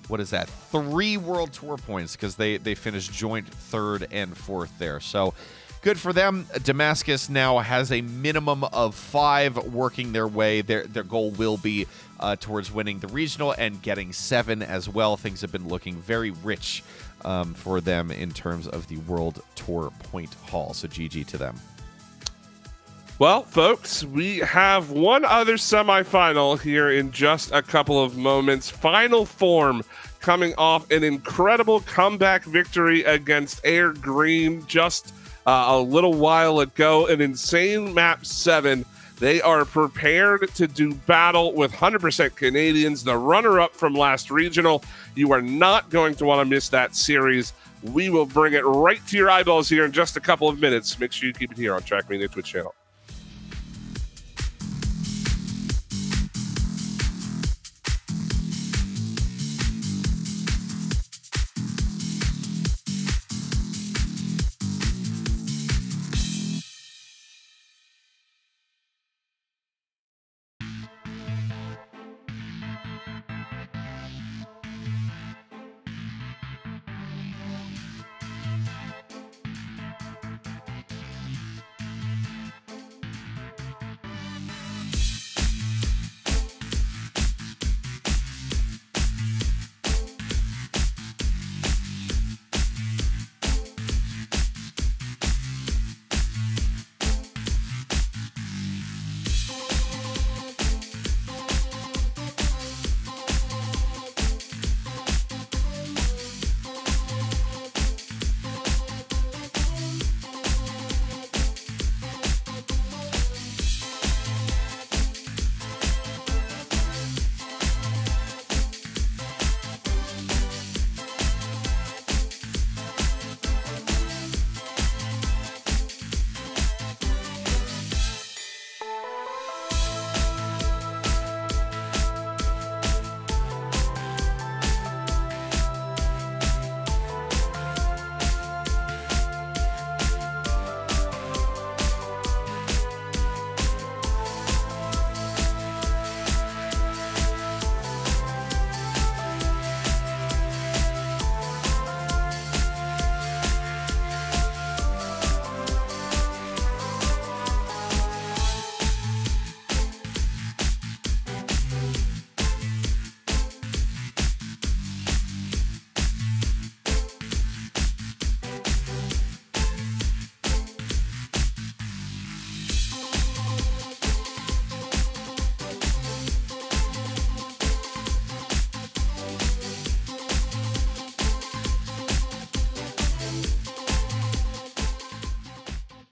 what is that, 3 World Tour points, because they finished joint 3rd and 4th there. So good for them. Damascus now has a minimum of 5 working their way. Their goal will be towards winning the regional and getting 7 as well. Things have been looking very rich for them in terms of the World Tour point haul. So GG to them. Well, folks, we have one other semifinal here in just a couple of moments. Final Form coming off an incredible comeback victory against Air Green just a little while ago. An insane map 7. They are prepared to do battle with 100% Canadians, the runner-up from last regional. You are not going to want to miss that series. We will bring it right to your eyeballs here in just a couple of minutes. Make sure you keep it here on Trackmania Twitch channel.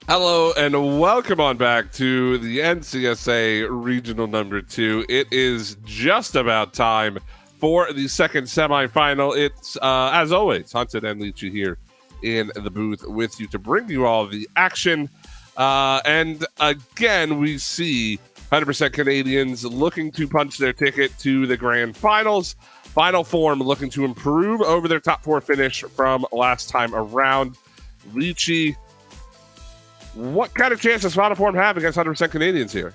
Hello and welcome on back to the NCSA Regional Number 2. It is just about time for the second semifinal. It's, as always, Hunted and Leachy here in the booth with you to bring you all the action. And again, we see 100% Canadians looking to punch their ticket to the grand finals. Final Form looking to improve over their top 4 finish from last time around. Leachy, what kind of chance does Final Form have against 100% Canadians here?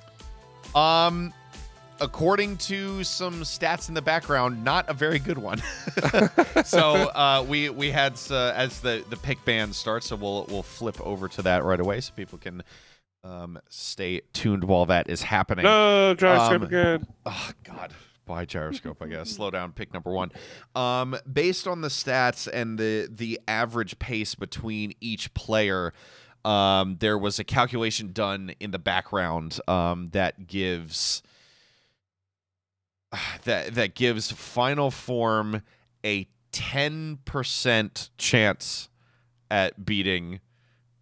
According to some stats in the background, not a very good one. So we had as the pick band starts, so we'll flip over to that right away so people can stay tuned while that is happening. No, gyroscope again. Oh God. By gyroscope, I guess. Slow down, pick number 1. Based on the stats and the average pace between each player, there was a calculation done in the background that gives Final Form a 10% chance at beating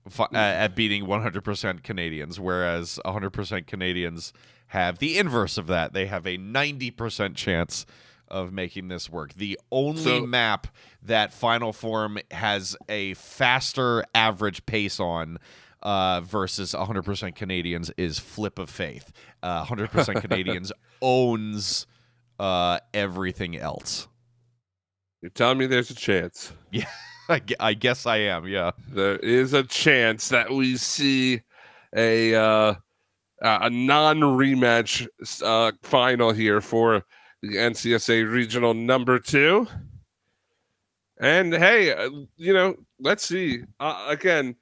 100% Canadians, whereas 100% Canadians have the inverse of that. They have a 90% chance of making this work. The only map that Final Form has a faster average pace on versus 100% Canadians is Flip of Faith. 100% Canadians owns everything else. You're telling me there's a chance? Yeah, I guess I am, yeah. There is a chance that we see a non-rematch final here for the NCSA Regional Number 2. And hey, let's see. Again,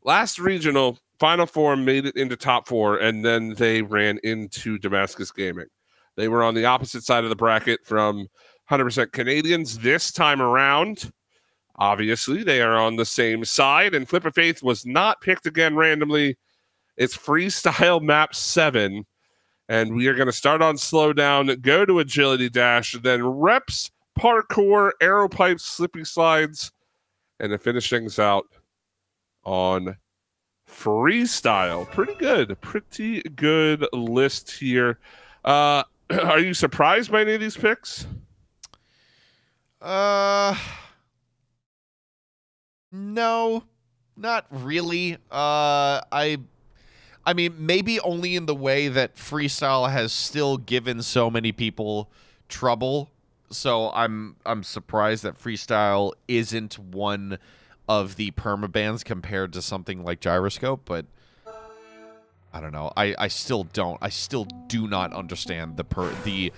last regional, Final Form made it into top 4, and then they ran into Damascus Gaming. They were on the opposite side of the bracket from 100% Canadians. This time around, obviously, they are on the same side, and Flip of Faith was not picked again randomly. It's Freestyle Map 7, and we are going to start on Slowdown, go to Agility Dash, then Reps parkour, arrow pipes, slippy slides, and to finish things out on freestyle. Pretty good list here. Are you surprised by any of these picks? No, not really. I mean, maybe only in the way that freestyle has still given so many people trouble. So I'm surprised that freestyle isn't one of the permabans compared to something like gyroscope, but I don't know. I still do not understand the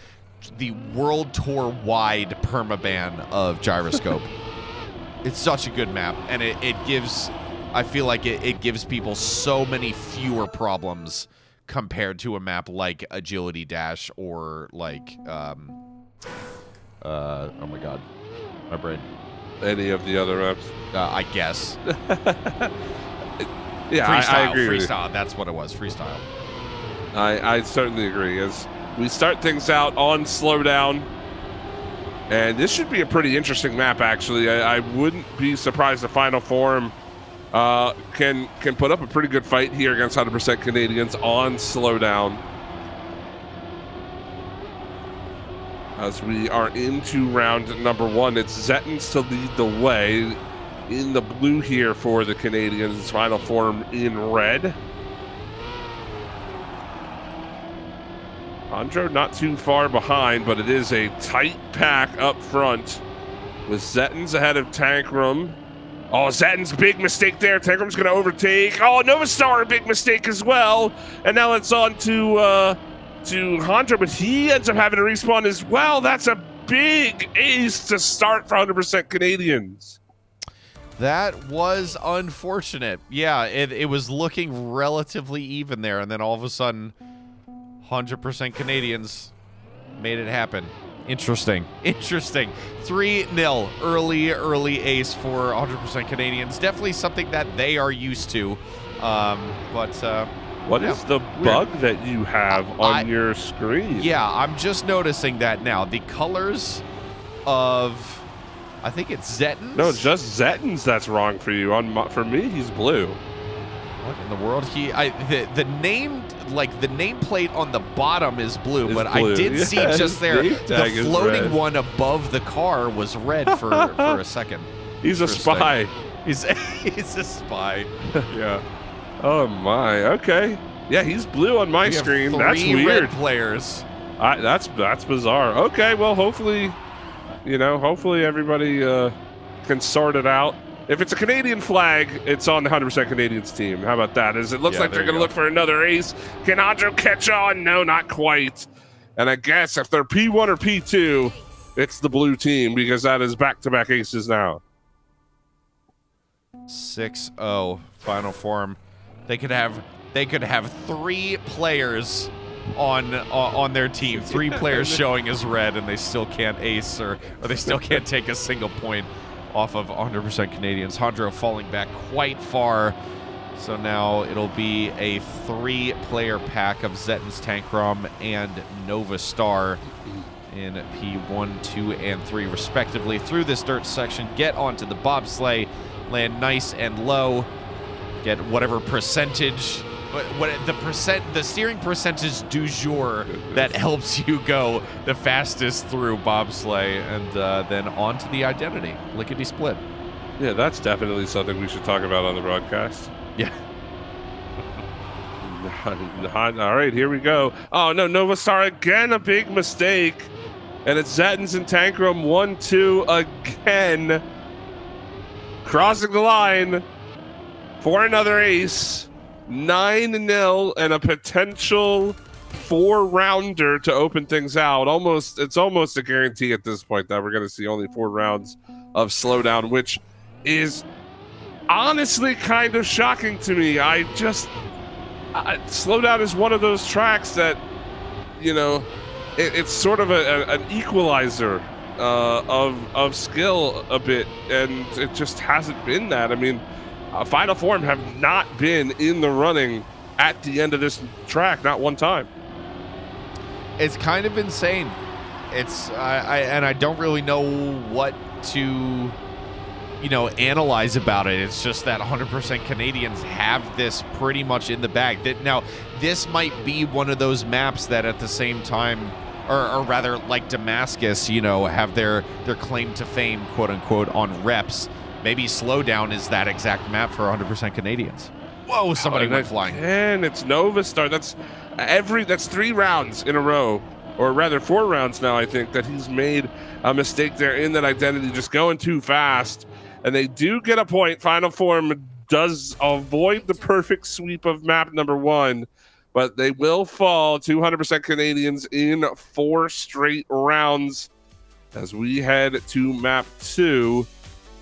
world tour wide permaban of gyroscope. It's such a good map, and it gives, I feel like it gives people so many fewer problems compared to a map like Agility Dash or like oh my god, my brain. Any of the other maps? I guess. Yeah, freestyle, I agree. Freestyle, that's what it was. Freestyle. I certainly agree. As we start things out on slowdown, and this should be a pretty interesting map. Actually, I wouldn't be surprised if Final Form can put up a pretty good fight here against 100% Canadians on slowdown. As we are into round number 1, it's Zettins to lead the way in the blue here for the Canadians. It's Final Form in red. Andro not too far behind, but it is a tight pack up front with Zettins ahead of Tankrum. Oh, Zettins, big mistake there. Tankrum's going to overtake. Oh, Novastar, a big mistake as well. And now it's on to Hondro, but he ends up having to respawn as well. That's a big ace to start for 100% Canadians. That was unfortunate. Yeah, it was looking relatively even there, and then all of a sudden, 100% Canadians made it happen. Interesting. 3-0 early ace for 100% Canadians. Definitely something that they are used to. What is the bug that you have on your screen? Yeah, I'm just noticing that now. The colors of, I think it's Zettins. No, just Zettins that's wrong for you. For me, he's blue. What in the world? The name, like the nameplate on the bottom is blue, but I did see just there the floating one above the car was red for a second. He's a spy. He's a spy. Yeah. Oh my. Okay. Yeah, he's blue on my screen. That's weird. Red players. That's bizarre. Okay. Well, hopefully everybody can sort it out. If it's a Canadian flag, it's on the 100% Canadians team. How about that? As it looks like they're going to look for another ace. Can Andro catch on? No, not quite. And I guess if they're P1 or P2, it's the blue team because that is back-to-back aces now. 6-0 Final Form. They could have 3 players on their team. 3 players showing as red, and they still can't ace or they still can't take a single point off of 100% Canadians. Hondro falling back quite far. So now it'll be a 3-player pack of Zettins, Tankrum, and Novastar in P1, 2, and 3, respectively, through this dirt section. Get onto the bobsleigh, land nice and low, get whatever percentage, the steering percentage du jour that helps you go the fastest through bobsleigh, and then on to the identity, lickety split. Yeah, that's definitely something we should talk about on the broadcast. Yeah. All right, here we go. Oh no, Novastar again, a big mistake, and it's Zettins and Tankrum 1-2 again, crossing the line for another ace. 9-0 and a potential 4-rounder to open things out. It's almost a guarantee at this point that we're going to see only 4 rounds of slowdown, which is honestly kind of shocking to me. Slowdown is one of those tracks that, it's sort of an equalizer of skill a bit, and it just hasn't been that. I mean, Final Form have not been in the running at the end of this track, not one time. It's kind of insane. I don't really know what to, analyze about it. It's just that 100% Canadians have this pretty much in the bag. Now, this might be one of those maps that at the same time, or rather like Damascus, have their claim to fame, quote unquote, on reps. Maybe Slowdown is that exact map for 100% Canadians. Whoa, somebody went flying. And it's Nova Star. That's 3 rounds in a row, or rather 4 rounds now, I think, that he's made a mistake there in that identity, just going too fast. And they do get a point. Final Form does avoid the perfect sweep of map number 1, but they will fall 200% Canadians in 4 straight rounds as we head to map 2.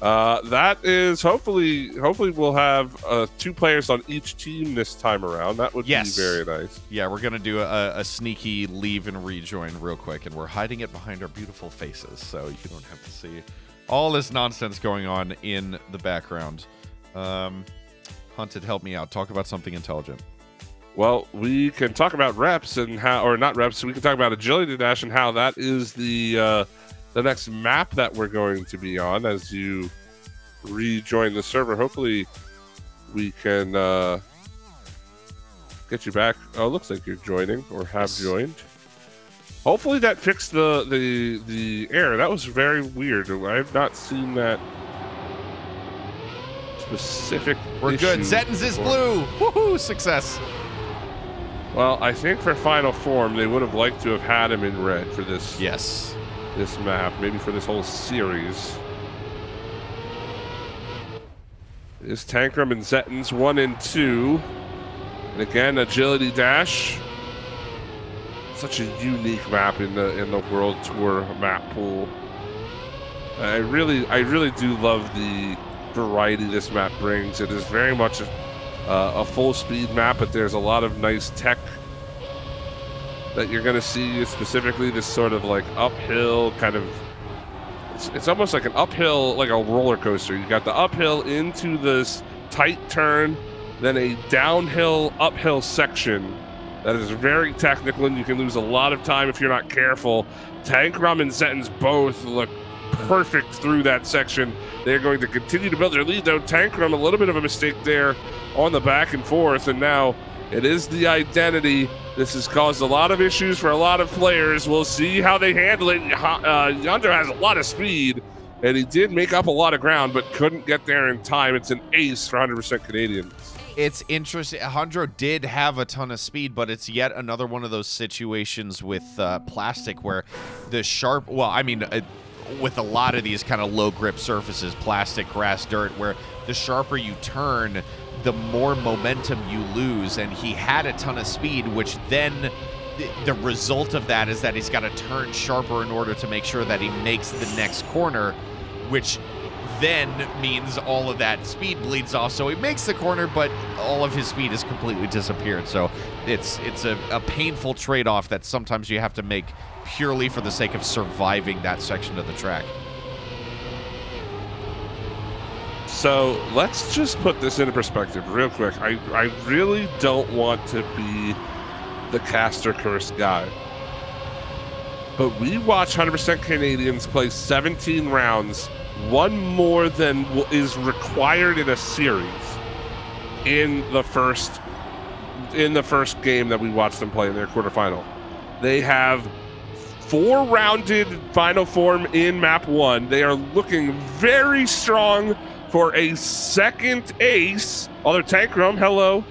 That is hopefully we'll have 2 players on each team this time around. That would be very nice. Yeah, we're gonna do a sneaky leave and rejoin real quick, and we're hiding it behind our beautiful faces, so you don't have to see all this nonsense going on in the background. Hunted, help me out. Talk about something intelligent. Well, we can talk about reps and how, or not reps. We can talk about agility dash and how that is the next map that we're going to be on as you rejoin the server. Hopefully we can get you back. Oh, it looks like you're joining or have joined. Hopefully that fixed the error. That was very weird. I have not seen that specific We're good. Zettens is blue. Woohoo! Success. Well, I think for Final Form, they would have liked to have had him in red for this. Yes. This map, maybe for this whole series. Is Tankrum and Zettens 1 and 2. And again, agility dash. Such a unique map in the World Tour map pool. I really do love the variety this map brings. It is very much a full speed map, but there's a lot of nice tech that you're going to see, specifically this sort of like uphill kind of, it's almost like an uphill, like a roller coaster. You got the uphill into this tight turn, then a downhill uphill section that is very technical, and you can lose a lot of time if you're not careful. Tankrum and Zettens both look perfect through that section. They're going to continue to build their lead, though. Tankrum, a little bit of a mistake there on the back and forth, and now it is the identity. This has caused a lot of issues for a lot of players. We'll see how they handle it. Yandro has a lot of speed, and he did make up a lot of ground, but couldn't get there in time. It's an ace for 100% Canadians. It's interesting. Alejandro did have a ton of speed, but it's yet another one of those situations with plastic where the sharp, well, I mean, with a lot of these kind of low grip surfaces, plastic, grass, dirt, where the sharper you turn, the more momentum you lose. And he had a ton of speed, which then the result of that is that he's got to turn sharper in order to make sure that he makes the next corner, which then means all of that speed bleeds off. So he makes the corner, but all of his speed has completely disappeared. So it's a painful trade-off that sometimes you have to make purely for the sake of surviving that section of the track. So let's just put this into perspective real quick. I really don't want to be the caster curse guy, but we watch 100% Canadians play 17 rounds, one more than is required in a series in the first game that we watched them play in their quarterfinal. They have 4-rounded Final Form in map 1. They are looking very strong for a second ace. Other Tankrum, hello.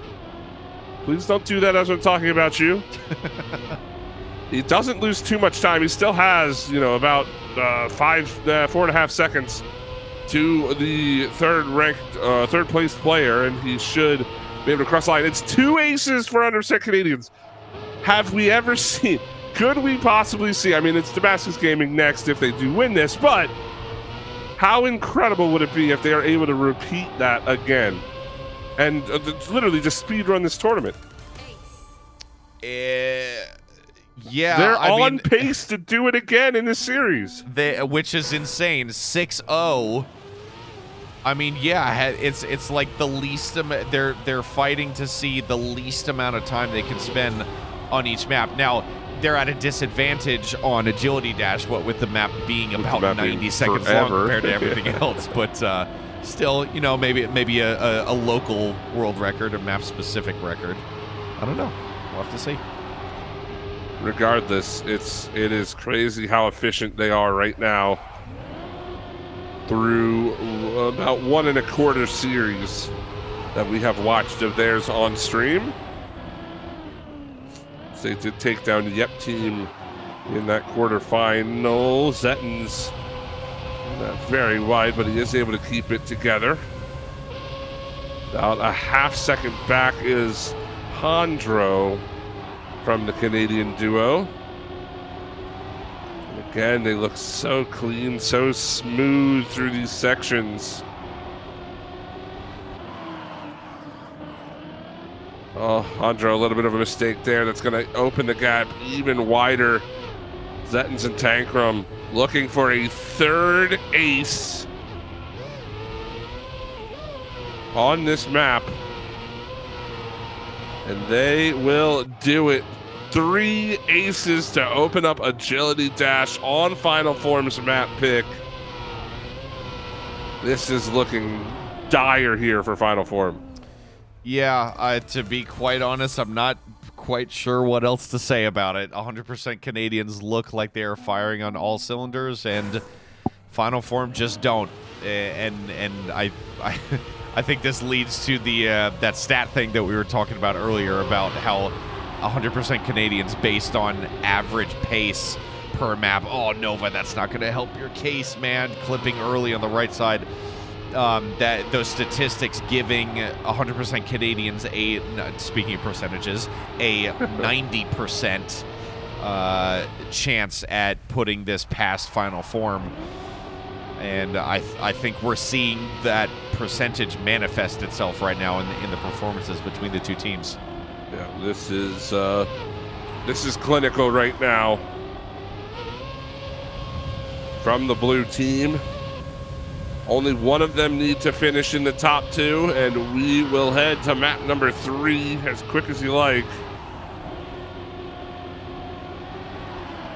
Please don't do that as I'm talking about you. He doesn't lose too much time. He still has, about 4.5 seconds to the third placed player, and he should be able to cross the line. It's 2 aces for 100% Canadians. Have we ever seen? Could we possibly see? I mean, it's Damascus Gaming next if they do win this, but how incredible would it be if they are able to repeat that again and literally just speedrun this tournament? Yeah, they're on pace to do it again in this series, which is insane. 6-0. I mean, yeah, it's like the least they're fighting to see the least amount of time they can spend on each map. Now, they're at a disadvantage on agility dash, what with the map being about map 90 being seconds forever. long compared to everything else. But still, you know, maybe a local world record, a map-specific record. I don't know. We'll have to see. Regardless, it is crazy how efficient they are right now through about 1 1/4 series that we have watched of theirs on stream. So they did take down the Yep team in that quarterfinal. Zetton's not very wide, but he is able to keep it together. About a half second back is Hondro from the Canadian duo. And again, they look so clean, so smooth through these sections. Oh, Hondro, a little bit of a mistake there. That's going to open the gap even wider. Zettons and Tankrum looking for a third ace on this map. And they will do it. 3 aces to open up agility dash on Final Form's map pick. This is looking dire here for Final Form. Yeah, to be quite honest, I'm not quite sure what else to say about it. 100% Canadians look like they are firing on all cylinders, and Final Form just don't. And I think this leads to the that stat thing that we were talking about earlier about how 100% Canadians based on average pace per map. Oh, Nova, that's not going to help your case, man. Clipping early on the right side. That those statistics giving 100% Canadians speaking of percentages, a 90% chance at putting this past Final Form. And I think we're seeing that percentage manifest itself right now in the performances between the two teams. Yeah, this is clinical right now from the blue team. Only one of them need to finish in the top 2, and we will head to map number 3 as quick as you like.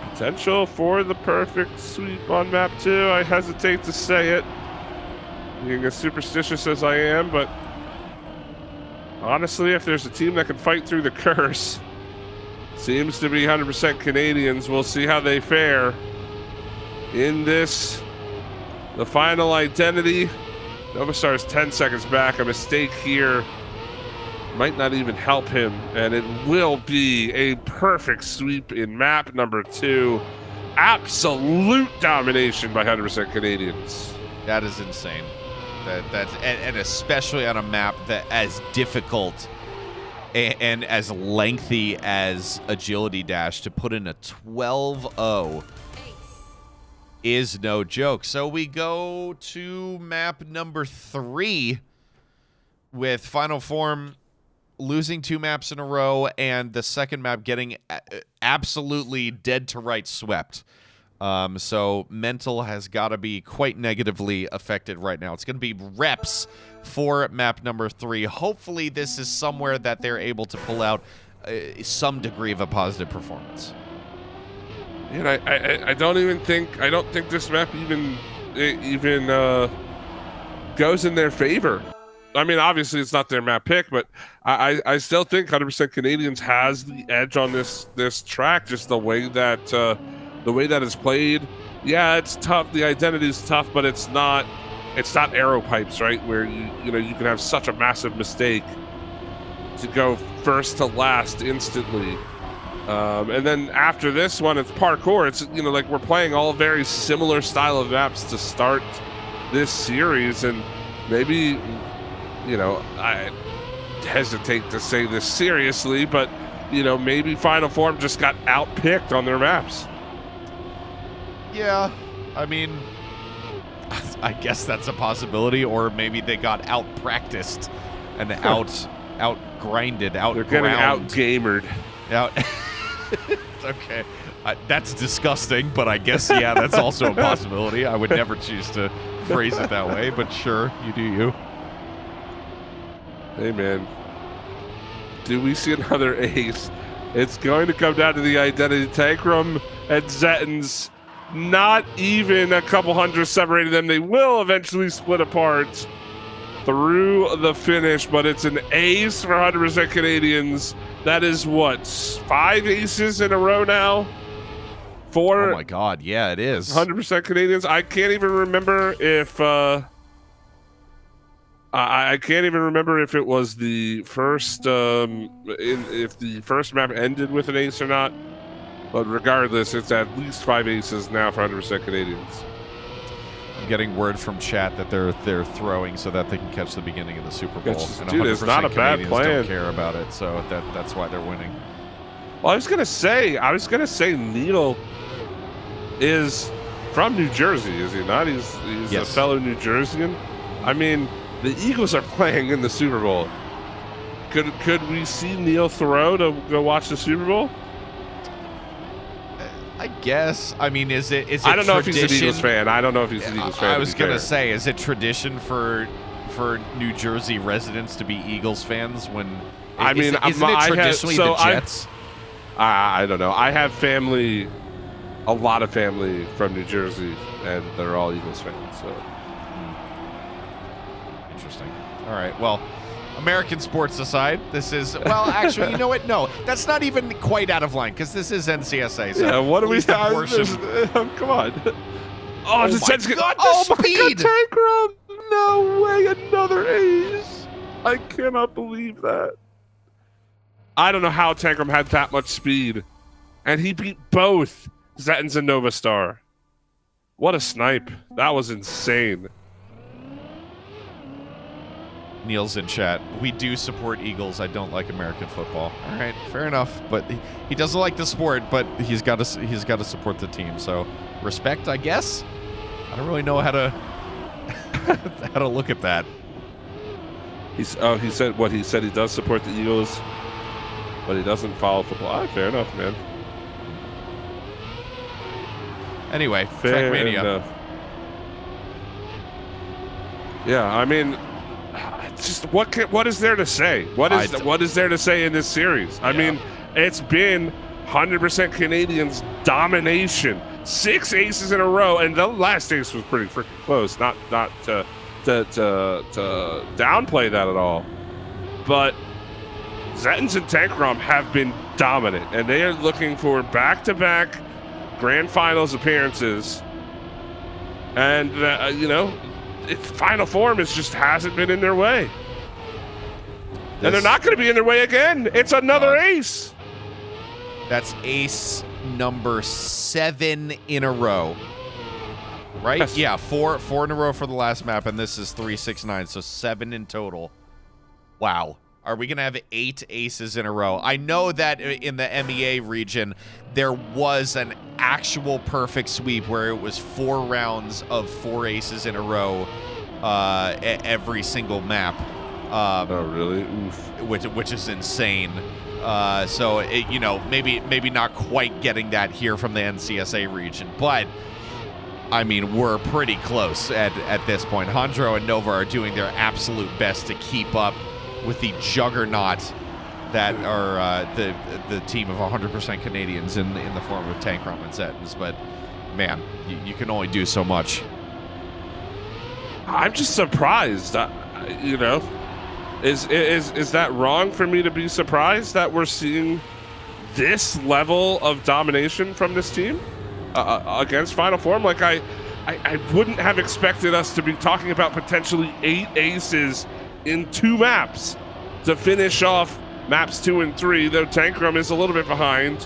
Potential for the perfect sweep on map 2. I hesitate to say it, being as superstitious as I am, but honestly, if there's a team that can fight through the curse, seems to be 100% Canadians. We'll see how they fare in this. The final identity. Novastar's 10 seconds back. A mistake here might not even help him, and it will be a perfect sweep in map number 2. Absolute domination by 100% Canadians. That is insane. And especially on a map that as difficult and as lengthy as agility dash, to put in a 12-0 is no joke. So we go to map number 3 with Final Form losing 2 maps in a row and the second map getting absolutely dead to right swept. So mental has got to be quite negatively affected right now. It's going to be reps for map number 3. Hopefully this is somewhere that they're able to pull out some degree of a positive performance. And I don't think this map even goes in their favor. I mean, obviously it's not their map pick, but I still think 100% Canadians has the edge on this track. Just the way that it's played. Yeah, it's tough. The identity is tough, but it's not arrow pipes, right? Where you can have such a massive mistake to go first to last instantly. And then after this one, it's parkour. It's, like we're playing all very similar style of maps to start this series. And maybe, I hesitate to say this seriously, but, maybe Final Form just got outpicked on their maps. Yeah, I mean, I guess that's a possibility. Or maybe they got out-practiced and out-grinded, out-ground. They're getting out-gamered. Okay, that's disgusting, but I guess, yeah, that's also a possibility. I would never choose to phrase it that way, but sure, you do you. Hey, man. Do we see another ace? It's going to come down to the identity. Tankrum and Zettens, not even a couple hundred separating them. They will eventually split apart through the finish, but it's an ace for 100% Canadians. That is what, 5 aces in a row now? For oh my God, yeah, it is 100% Canadians. I can't even remember if I can't even remember if it was the first if the first map ended with an ace or not. But regardless, it's at least 5 aces now for 100% Canadians. I'm getting word from chat that they're throwing so that they can catch the beginning of the Super Bowl. And dude, it's not a bad Canadians plan. Don't care about it, so that's why they're winning. Well, I was gonna say Neil is from New Jersey, is he not? He's yes. a fellow New Jerseyan. I mean, the Eagles are playing in the Super Bowl. Could we see Neil throw to go watch the Super Bowl? I guess. I mean, is it I don't know if tradition? he's an Eagles fan. I don't know if he's an Eagles fan. I was gonna say, is it tradition for New Jersey residents to be Eagles fans when? I mean, isn't it traditionally the Jets? I don't know. I have family, a lot of family from New Jersey, and they're all Eagles fans. So interesting. All right. Well, American sports aside, this is, well, actually, you know what? No, that's not even quite out of line because this is NCSA. So yeah, what do we have? Come on. Oh, the Jets get. Oh speed! My God, Tankrum! No way, another ace! I cannot believe that. I don't know how Tankrum had that much speed, and he beat both Zettens and Nova Star. What a snipe! That was insane. Neil's in chat. We do support Eagles. I don't like American football. All right, fair enough. But he doesn't like the sport, but he's got to support the team. So respect, I guess. I don't really know how to how to look at that. He said what he said. He does support the Eagles, but he doesn't follow football. Fair enough, man. Anyway, fair Trackmania. Enough. Yeah, I mean, just what is there to say? What is there to say in this series? I mean, it's been 100% Canadians domination. 6 aces in a row, and the last ace was pretty freaking close. Not to downplay that at all, but Zettens and Tankrum have been dominant, and they are looking for back-to-back Grand Finals appearances. And you know, its final form just hasn't been in their way. And they're not going to be in their way again. It's another ace. That's ace number 7 in a row. Right? Yes. Yeah, four in a row for the last map, and this is 3, 6, 9, so 7 in total. Wow. Are we going to have 8 aces in a row? I know that in the MEA region, there was an actual perfect sweep where it was 4 rounds of 4 aces in a row every single map. Oh, really? Oof. Which is insane. So, you know, maybe not quite getting that here from the NCSA region, but I mean, we're pretty close at this point. Hondro and Nova are doing their absolute best to keep up with the juggernaut that are the team of 100% Canadians in the form of Tankrum and Zettens. But man, you can only do so much. I'm just surprised. You know, is that wrong for me to be surprised that we're seeing this level of domination from this team against Final Form? Like I wouldn't have expected us to be talking about potentially 8 aces in 2 maps to finish off maps 2 and 3, though Tankrum is a little bit behind.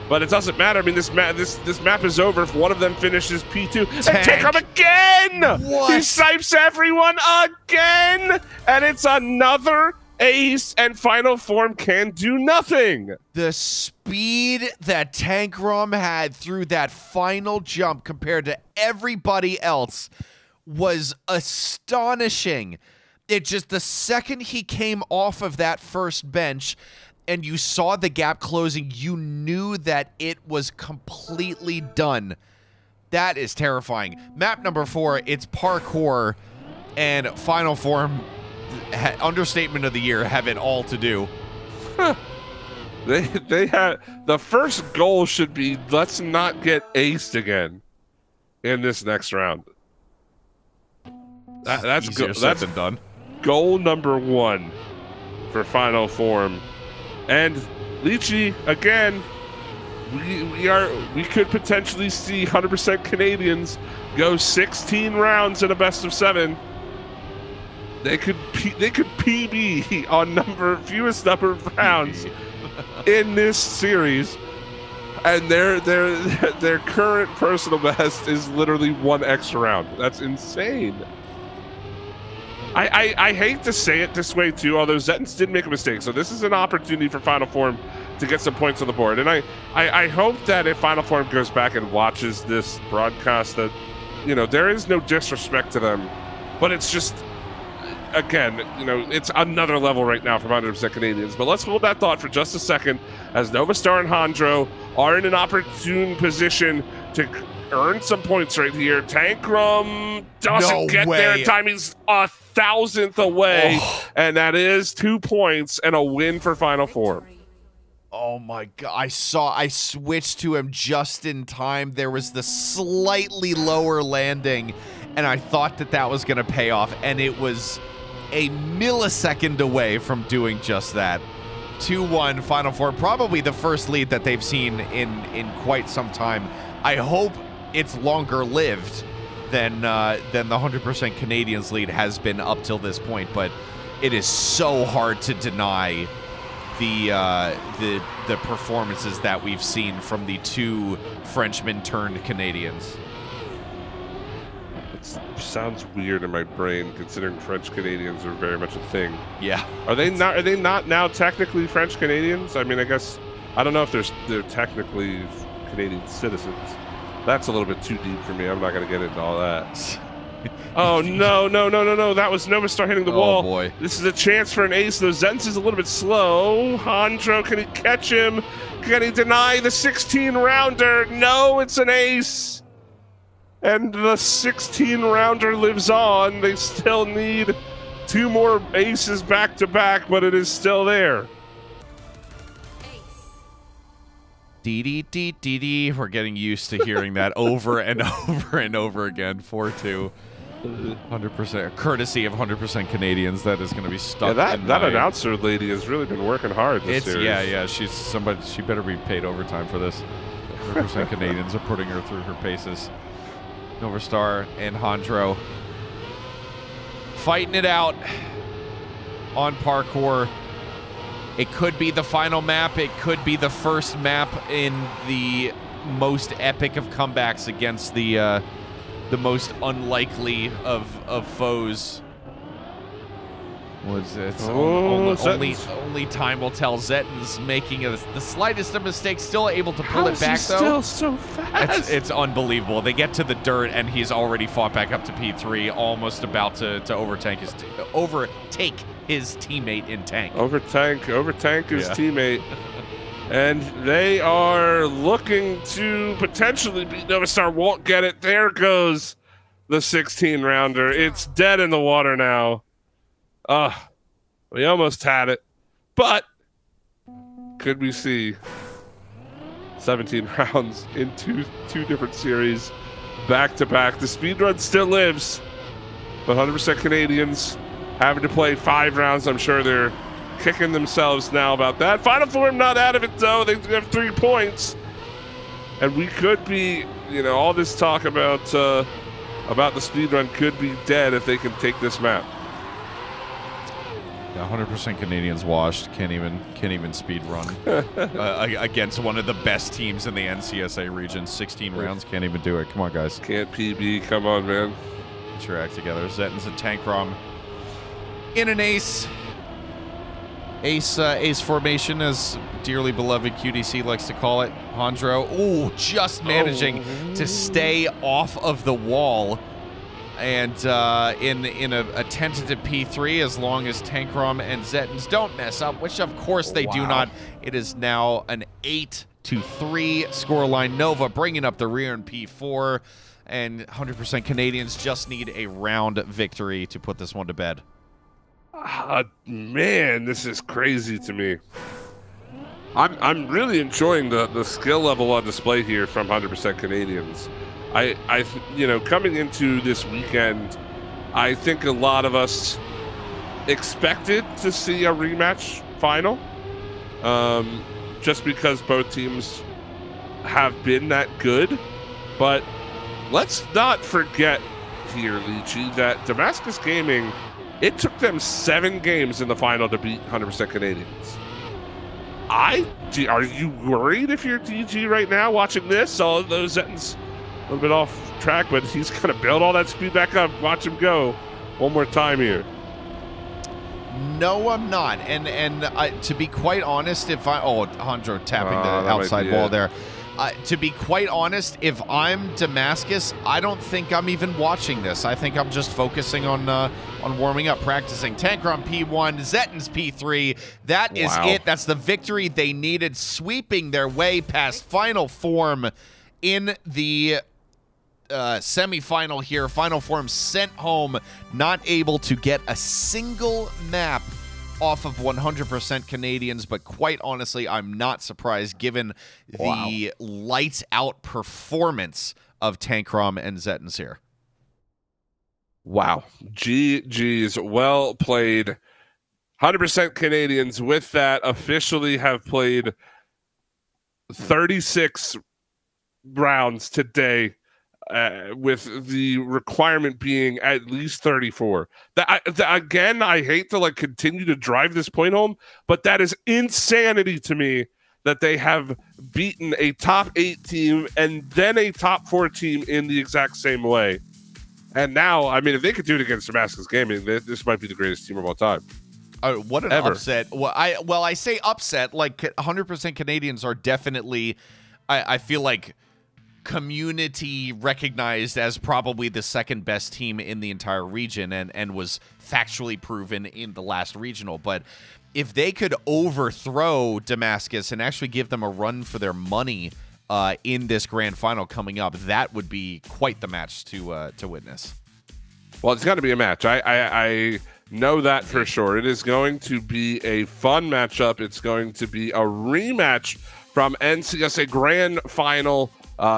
But it doesn't matter. I mean, this map is over if one of them finishes P2. And Tankrum again! What? He snipes everyone again! And it's another ace, and Final Form can do nothing. The speed that Tankrum had through that final jump compared to everybody else was astonishing. It just, the second he came off of that first bench and you saw the gap closing, you knew that it was completely done. That is terrifying. Map number 4, it's parkour, and Final Form, understatement of the year, have it all to do. They had the first goal should be let's not get aced again in this next round. That's easier said than done. Goal number 1 for Final Form. And Leachy, again, we could potentially see 100% Canadians go 16 rounds in a best of 7. They could PB on fewest number of rounds in this series, and their current personal best is literally 1 extra round. That's insane. I hate to say it this way too, although Zettens did make a mistake, so this is an opportunity for Final Form to get some points on the board. And I hope that if Final Form goes back and watches this broadcast, that there is no disrespect to them, but it's just, again, it's another level right now from 100% Canadians. But let's hold that thought for just a second, as Novastar and Hondro are in an opportune position to earn some points right here. Tankrum doesn't get there in time. He's 1,000th away, and that is 2 points and a win for Final Form. Oh my God, I switched to him just in time. There was the slightly lower landing, and I thought that was going to pay off, and it was a millisecond away from doing just that. 2-1 Final Form, probably the first lead that they've seen in quite some time. I hope it's longer lived than the 100% Canadians lead has been up till this point, but it is so hard to deny the performances that we've seen from the 2 Frenchmen turned Canadians. It sounds weird in my brain, considering French Canadians are very much a thing. Yeah. Are they not now technically French Canadians? I mean, I guess I don't know if they're technically Canadian citizens. That's a little bit too deep for me. I'm not going to get into all that. Oh, no. That was Novastar hitting the wall. Oh, boy. This is a chance for an ace, though. Zettens is a little bit slow. Hondro, can he catch him? Can he deny the 16-rounder? No, it's an ace. And the 16-rounder lives on. They still need 2 more aces back-to-back, but it is still there. Dee. We're getting used to hearing that over and over and over again. 4-2. 100%. Courtesy of 100% Canadians, that is going to be stuck. Yeah, that announcer lady has really been working hard this series. Yeah. She's somebody. She better be paid overtime for this. 100% Canadians are putting her through her paces. Novastar and Hondro fighting it out on parkour. It could be the final map. It could be the first map in the most epic of comebacks against the most unlikely of foes. Was it? Only time will tell. Zettens making the slightest of mistakes, still able to pull it back, though. Still so fast. It's unbelievable. They get to the dirt, and he's already fought back up to P3, almost about to overtake his teammate in tank. Overtank his teammate. And they are looking to potentially beat Novastar. Won't get it. There goes the 16-rounder. It's dead in the water now. We almost had it. But could we see 17 rounds in two different series back-to-back? The speedrun still lives, but 100% Canadians having to play 5 rounds. I'm sure they're kicking themselves now about that. Final Form not out of it, though. They have 3 points. And we could be, all this talk about the speedrun could be dead if they can take this map. Yeah, 100% Canadians washed. Can't even speed run against one of the best teams in the NCSA region. 16 rounds, can't even do it. Come on, guys. Can't PB. Come on, man. Get your act together. Zettens and Tankrum in an ace formation, as dearly beloved QDC likes to call it. Hondro, just managing to stay off of the wall. And in a tentative P3, as long as Tankrum and Zettens don't mess up, which of course they do not. It is now an 8-3 scoreline. Nova bringing up the rear in P4, and 100% Canadians just need a round victory to put this one to bed. Man, this is crazy to me. I'm really enjoying the skill level on display here from 100% Canadians. Coming into this weekend, I think a lot of us expected to see a rematch final, just because both teams have been that good. But let's not forget here, Leachy, that Damascus Gaming, it took them 7 games in the final to beat 100% Canadians. Are you worried if you're DG right now watching this? All of those Zetton's a little bit off track, but he's going to build all that speed back up. Watch him go one more time here. No, I'm not. And to be quite honest, Hondro tapping the outside wall there. To be quite honest, if I'm Damascus, I don't think I'm even watching this. I think I'm just focusing on warming up, practicing. Tankron P1, Zetton's P3. That is it. That's the victory they needed, sweeping their way past final form in the semifinal here. Final form sent home, not able to get a single map off of 100% Canadians, but quite honestly, I'm not surprised given the lights-out performance of Tankrom and Zetton's here. Wow. GG's. Well played. 100% Canadians with that officially have played 36 rounds today, with the requirement being at least 34. Again, I hate to continue to drive this point home, but that is insanity to me that they have beaten a top 8 team and then a top 4 team in the exact same way. And now, I mean, if they could do it against Damascus Gaming, this might be the greatest team of all time. What an upset. Well, I say upset, 100% Canadians are definitely, I feel like, community recognized as probably the second best team in the entire region, and was factually proven in the last regional. But if they could overthrow Damascus and actually give them a run for their money in this grand final coming up, that would be quite the match to witness. Well, it's got to be a match. I know that for sure. It is going to be a fun matchup. It's going to be a rematch from NCSA Grand Final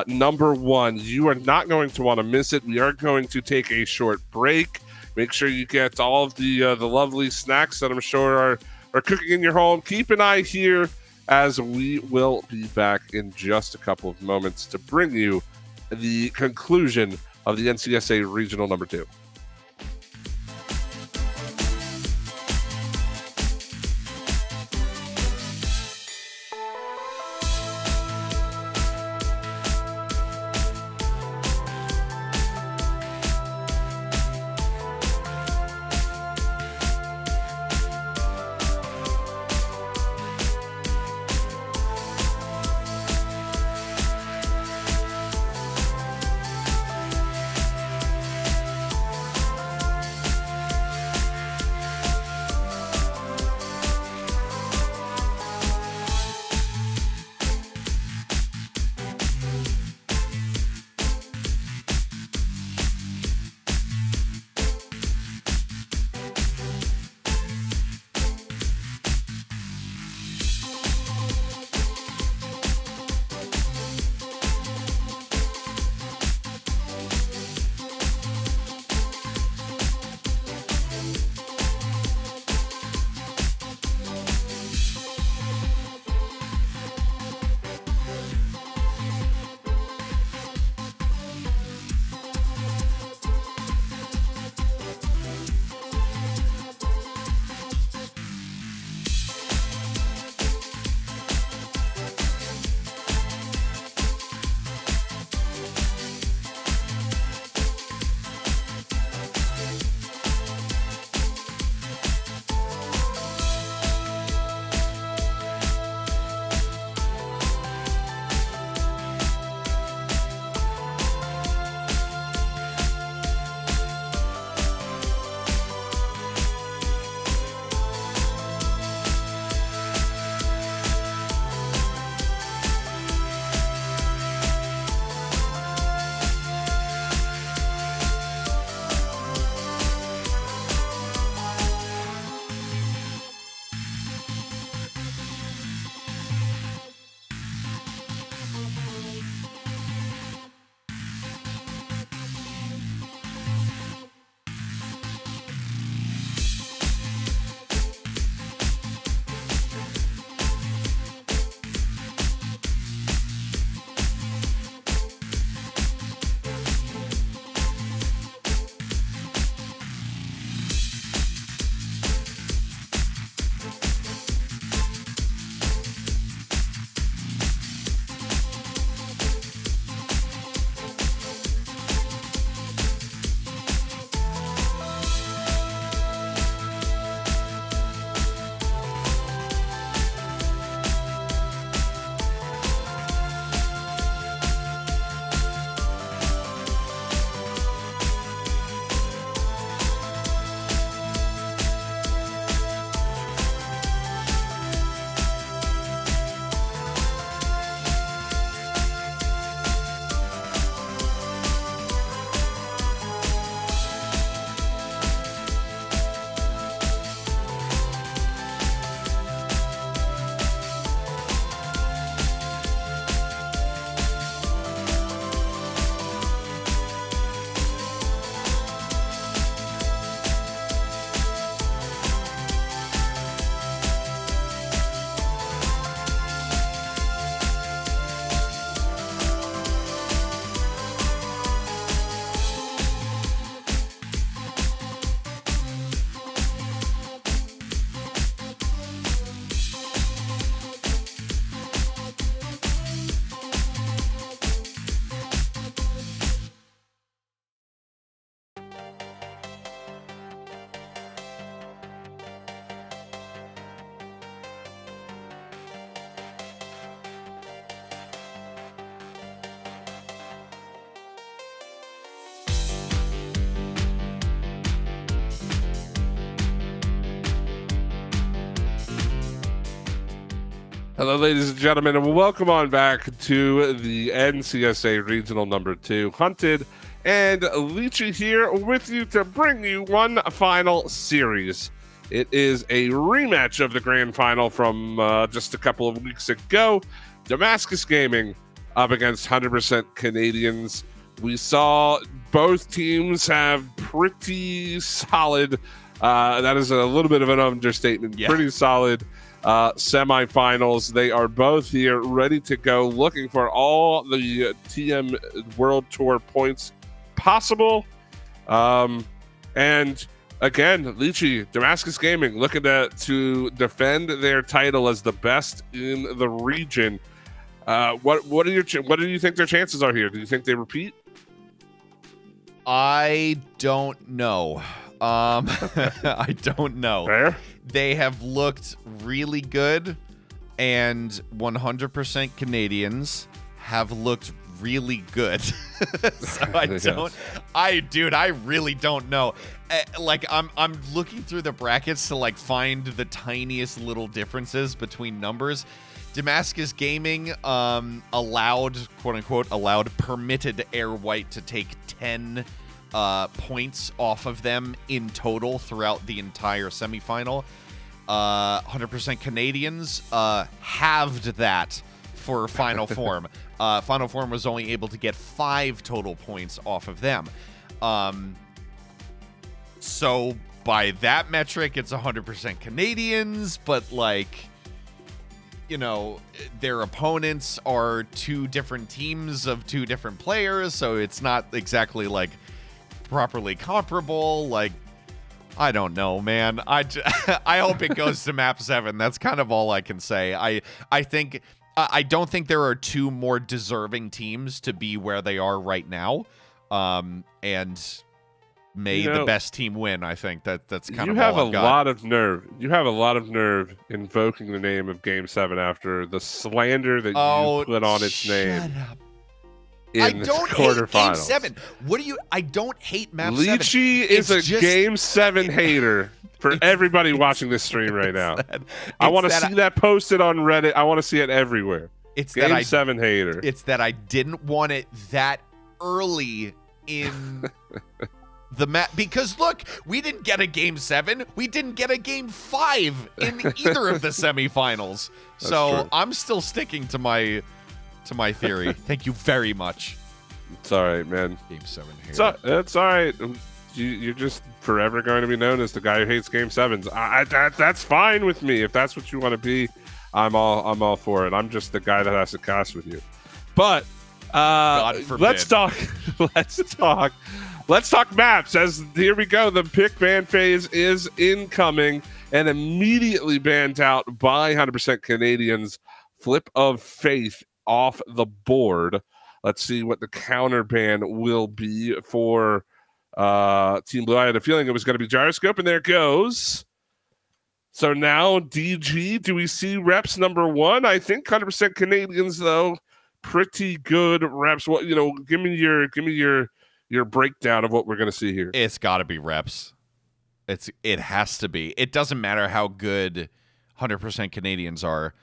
number 1. You are not going to want to miss it. We are going to take a short break. Make sure you get all of the lovely snacks that I'm sure are cooking in your home. Keep an eye here, as we will be back in just a couple of moments to bring you the conclusion of the NCSA Regional number 2. Hello, ladies and gentlemen, and welcome on back to the NCSA Regional Number 2. Hunted and Leachy here with you to bring you one final series. It is a rematch of the grand final from just a couple of weeks ago. Damascus Gaming up against 100% Canadians. We saw both teams have pretty solid, that is a little bit of an understatement, pretty solid semifinals. They are both here ready to go, looking for all the TM World Tour points possible. And again, Leachy, Damascus Gaming looking to defend their title as the best in the region. What do you think their chances are here? Do you think they repeat? I don't know. I don't know. Fair. They have looked really good, and 100% Canadians have looked really good. So I really don't know. Like I'm looking through the brackets to like find the tiniest little differences between numbers. Damascus Gaming allowed, quote unquote, permitted Air White to take 10 points off of them in total throughout the entire semifinal. 100% Canadians halved that for Final Form. Final Form was only able to get 5 total points off of them. So by that metric, it's 100% Canadians, but like, you know, their opponents are 2 different teams of 2 different players, so it's not exactly like properly comparable. Like, I don't know, man. I hope it goes to map 7. That's kind of all I can say. I think I don't think there are 2 more deserving teams to be where they are right now. And may the best team win. I think that's kind of all I've got. You have a lot of nerve invoking the name of Game 7 after the slander that you put on its name. Shut up. I don't hate Game 7. What do you? I don't hate map 7. Leachy is a Game 7 hater for everybody watching this stream right now. I want to see that posted on Reddit. I want to see it everywhere. It's Game 7 hater. It's that I didn't want it that early in the map, because look, we didn't get a Game 7. We didn't get a Game 5 in either of the semifinals. So I'm still sticking to my theory. Thank you very much. It's all right, man. Game 7 here. It's all right. You're just forever going to be known as the guy who hates Game 7s. That's fine with me. If that's what you want to be, I'm all for it. I'm just the guy that has to cast with you. But let's talk maps. As here we go. The pick ban phase is incoming and immediately banned out by 100% Canadians. Flip of Faith off the board. Let's see what the counter ban will be for Team Blue. I had a feeling it was going to be Gyroscope, and there it goes. So now DG, do we see reps number 1? I think 100% Canadians, though, pretty good reps. What, you know, give me your breakdown of what we're going to see here. It's got to be reps. It has to be. It doesn't matter how good 100% Canadians are.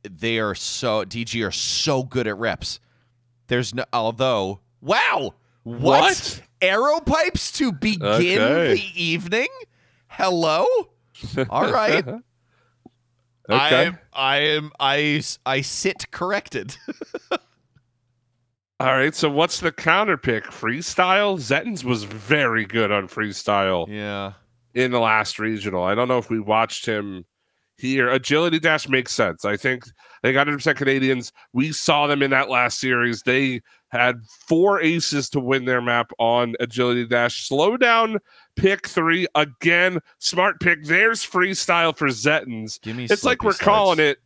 They are DG are so good at reps. There's no, although, wow, what? Arrow pipes to begin the evening? Hello? All right. Okay. I sit corrected. All right, so what's the counter pick? Freestyle? Zettins was very good on freestyle. Yeah. In the last regional. I don't know if we watched him here. Agility Dash makes sense. I think they got 100% Canadians. We saw them in that last series. They had 4 aces to win their map on Agility Dash. Slow down pick 3. Again, smart pick. There's freestyle for Zettins. It's like we're calling it,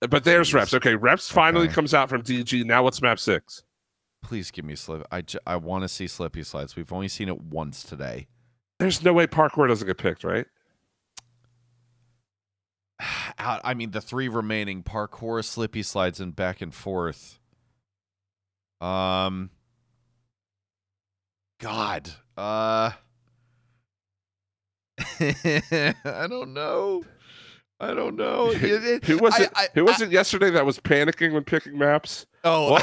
but there's reps. Okay, reps finally comes out from DG. Now what's map 6? Please give me slip. I want to see Slippy Slides. We've only seen it once today. There's no way parkour doesn't get picked, right? I mean, the 3 remaining parkour, Slippy Slides, and back and forth. God. I don't know. I don't know. Who was it yesterday that was panicking when picking maps? Oh, what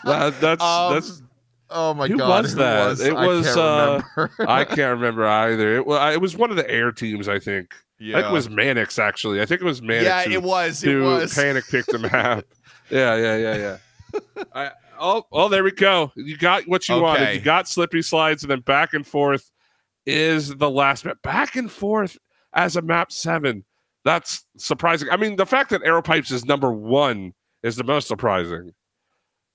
was that's oh my who God, was that? It was I can't remember. I can't remember either. It was one of the air teams, I think. Yeah. I think it was Mannix, actually. I think it was Mannix. Yeah, who, it was. panic picked the map. Yeah. There we go. You got what you wanted. You got slippy slides, and then back and forth is the last map. Back and forth as a map 7. That's surprising. I mean, the fact that Arrow Pipes is number 1 is the most surprising.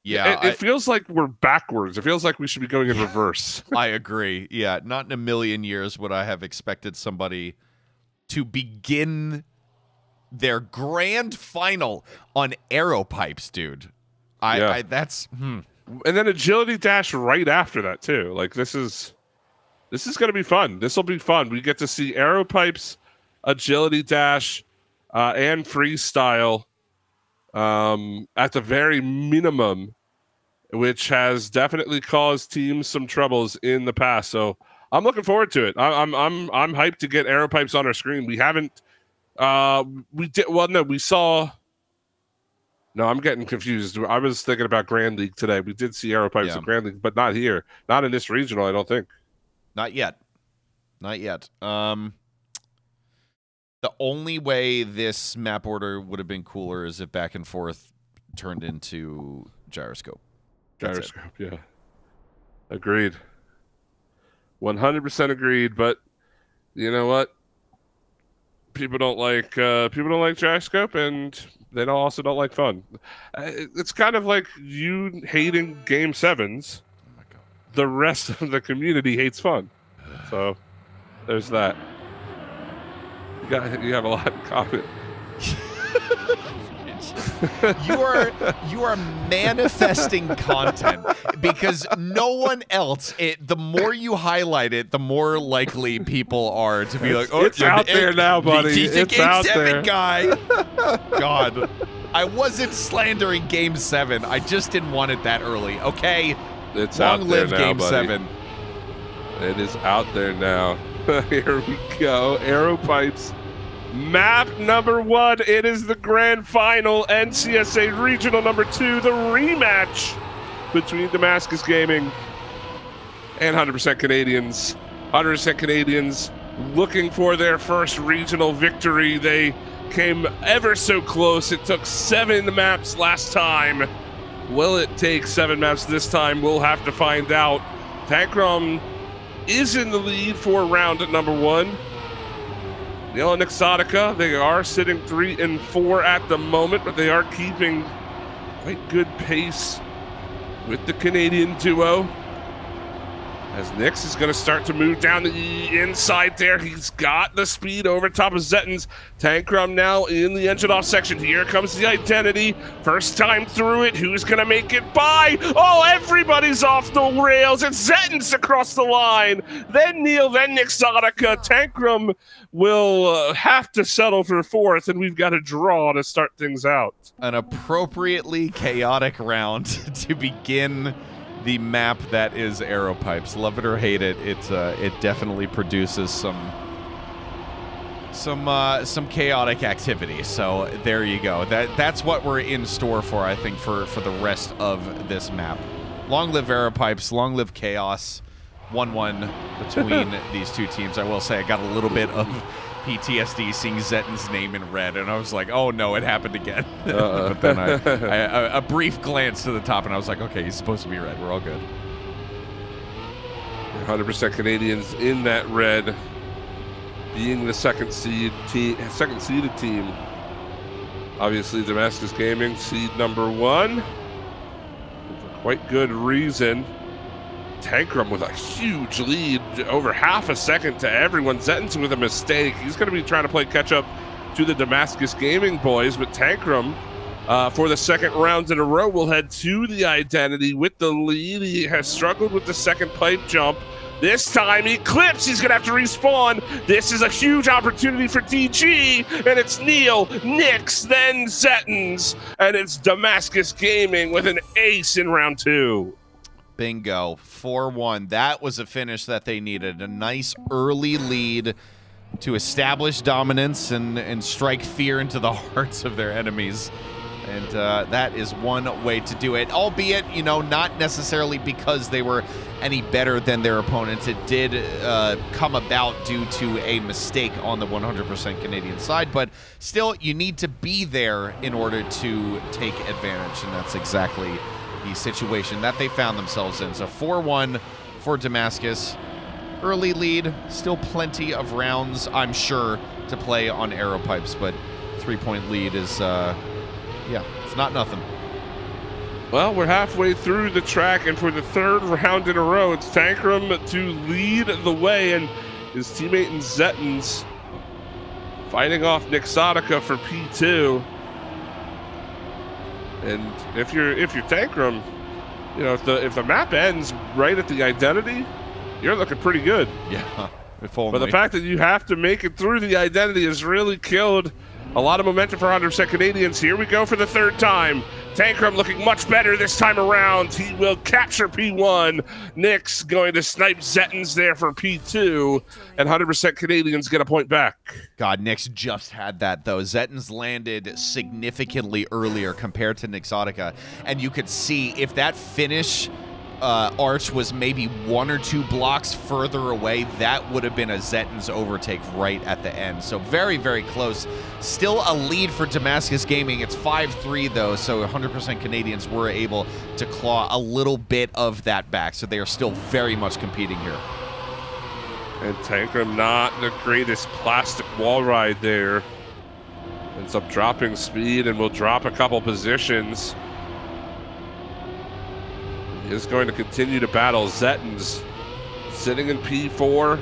Yeah, it feels like we're backwards. It feels like we should be going in reverse. I agree. Yeah, not in a million years would I have expected somebody to begin their grand final on Arrow Pipes, dude. That's and then Agility Dash right after that too. Like this is going to be fun. This will be fun. We get to see Arrow Pipes, Agility Dash, and Freestyle at the very minimum, which has definitely caused teams some troubles in the past. So I'm looking forward to it. I'm hyped to get Arrow Pipes on our screen. We haven't. We did. Well, no, we saw. No, I'm getting confused. I was thinking about Grand League today. We did see Arrow Pipes at Grand League, but not here. Not in this regional, I don't think. Not yet. The only way this map order would have been cooler is if back and forth turned into gyroscope. Gyroscope, yeah. Agreed. 100% agreed, but you know what? People don't like gyroscope, and they also don't like fun. It's kind of like you hating Game 7s. Oh my God. The rest of the community hates fun. So there's that. You have a lot in common. You are manifesting content because no one else. The more you highlight it, the more likely people are to be like, "Oh, it's out there now, buddy. It's out there, guy." God, I wasn't slandering Game 7. I just didn't want it that early. Okay, it's long out there live now, Game buddy. 7. It is out there now. Here we go. Arrow Pipes. Map number 1. It is the grand final. NCSA Regional number 2. The rematch between Damascus Gaming and 100% Canadians. 100% Canadians looking for their first regional victory. They came ever so close. It took 7 maps last time. Will it take 7 maps this time? We'll have to find out. Tankrom is in the lead for round number 1. Neil and Exotica, they are sitting 3 and 4 at the moment, but they are keeping quite good pace with the Canadian duo. As Nix is going to start to move down the inside there. He's got the speed over top of Zettens. Tankrum now in the engine off section. Here comes the identity. First time through it. Who's going to make it by? Oh, everybody's off the rails. It's Zettens across the line. Then Neil, then Nixotica. Tankrum will have to settle for 4th, and we've got a draw to start things out. An appropriately chaotic round to begin the map that is Arrow Pipes. Love it or hate it, it definitely produces some chaotic activity. So there you go. That's what we're in store for, I think, for the rest of this map. Long live Arrow Pipes. Long live chaos. 1-1 between these two teams. I will say I got a little bit of PTSD seeing Zetten's name in red, and I was like, oh no, it happened again. But then I a brief glance to the top, and I was like, okay, he's supposed to be red. We're all good. 100% Canadians in that red, being the second seeded team. Obviously, Damascus Gaming, seed number 1. For quite good reason. Tankrum with a huge lead, over half a second to everyone. Zettens with a mistake. He's going to be trying to play catch up to the Damascus Gaming boys, but Tankrum for the second round in a row will head to the identity with the lead. He has struggled with the second pipe jump. This time he clips. He's going to have to respawn. This is a huge opportunity for DG, and it's Neil, Nix, then Zettens, and it's Damascus Gaming with an ace in round 2. Bingo. 4-1. That was a finish that they needed. A nice early lead to establish dominance and strike fear into the hearts of their enemies. And that is one way to do it, albeit, you know, not necessarily because they were any better than their opponents. It did come about due to a mistake on the 100% Canadian side, but still, you need to be there in order to take advantage, and that's exactly the situation that they found themselves in. So 4-1 for Damascus. Early lead, still plenty of rounds, I'm sure, to play on arrow pipes, but 3-point lead is... yeah, it's not nothing. Well, we're halfway through the track, and for the third round in a row, it's Tankrum to lead the way, and his teammate in Zettens fighting off Nixotica for P2. And if you're Tankrum, you know, if the map ends right at the identity, you're looking pretty good. Yeah, if only. But the fact that you have to make it through the identity has really killed a lot of momentum for 100% Canadians. Here we go for the third time. Tankrum looking much better this time around. He will capture P1. Nyx going to snipe Zettens there for P2. And 100% Canadians get a point back. God, Nyx just had that, though. Zettens landed significantly earlier compared to Nixotica. And you could see if that finish... Arch was maybe 1 or 2 blocks further away, that would have been a Zettens overtake right at the end. So very, very close. Still a lead for Damascus Gaming. It's 5-3, though, so 100% Canadians were able to claw a little bit of that back. So they are still very much competing here. And Tankrum not the greatest plastic wall ride there. Ends up dropping speed and will drop a couple positions. Is going to continue to battle. Zettens sitting in P4,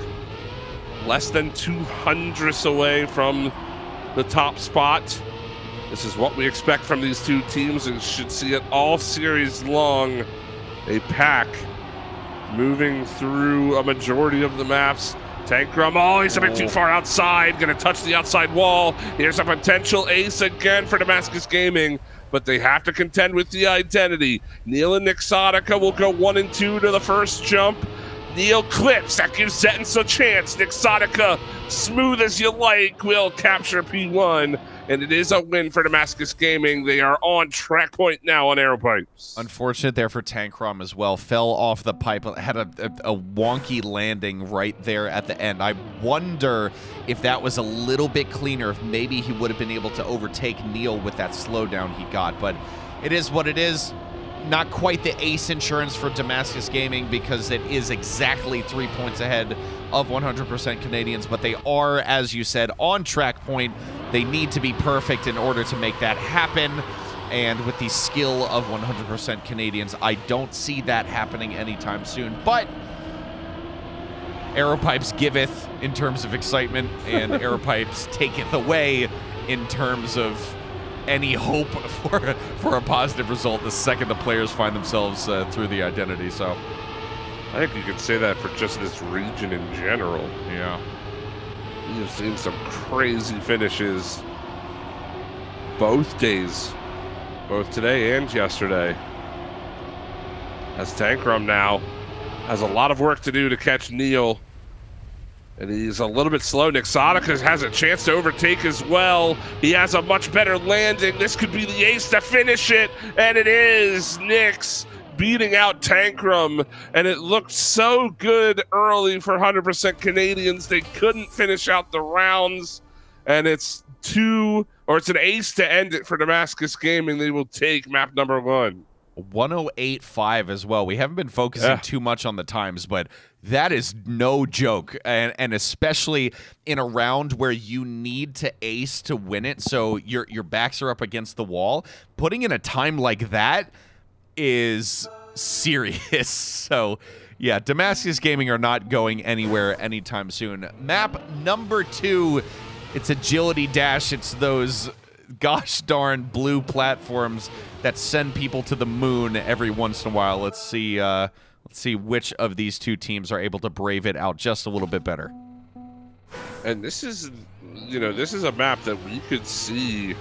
less than 200ths away from the top spot. This is what we expect from these two teams, and should see it all series long. A pack moving through a majority of the maps. Tankrum, oh, he's a bit too far outside, gonna touch the outside wall. Here's a potential ace again for Damascus Gaming, but they have to contend with the identity. Neil and Nixotica will go 1 and 2 to the first jump. Neil clips, that gives Zettens a chance. Nixotica, smooth as you like, will capture P1, and it is a win for Damascus Gaming. They are on track point now on arrow pipes. Unfortunate there for Tankrum as well. Fell off the pipe, had a wonky landing right there at the end. I wonder if that was a little bit cleaner, if maybe he would have been able to overtake Neil with that slowdown he got. But it is what it is. Not quite the ace insurance for Damascus Gaming, because it is exactly 3 points ahead of 100% Canadians, but they are, as you said, on track point. They need to be perfect in order to make that happen, and with the skill of 100% Canadians, I don't see that happening anytime soon. But arrow pipes giveth in terms of excitement, and arrow pipes taketh away in terms of any hope for a positive result the second the players find themselves through the identity. So I think you could say that for just this region in general. yeah, You've seen some crazy finishes both days, both today and yesterday. As Tankrum now has a lot of work to do to catch Neil, and he's a little bit slow. Nixotica has a chance to overtake as well. He has a much better landing. This could be the ace to finish it, and it is. Nyx beating out Tankrum, and it looked so good early for 100% Canadians. They couldn't finish out the rounds, and it's an ace to end it for Damascus Gaming. They will take map number 1. 108.5 as well. We haven't been focusing too much on the times, but that is no joke, and especially in a round where you need to ace to win it, so your backs are up against the wall. Putting in a time like that is serious. So yeah, Damascus Gaming are not going anywhere anytime soon. Map number 2, it's Agility Dash. It's those gosh darn blue platforms that send people to the moon every once in a while. Let's see which of these two teams are able to brave it out just a little bit better. And this is, this is a map that we could see.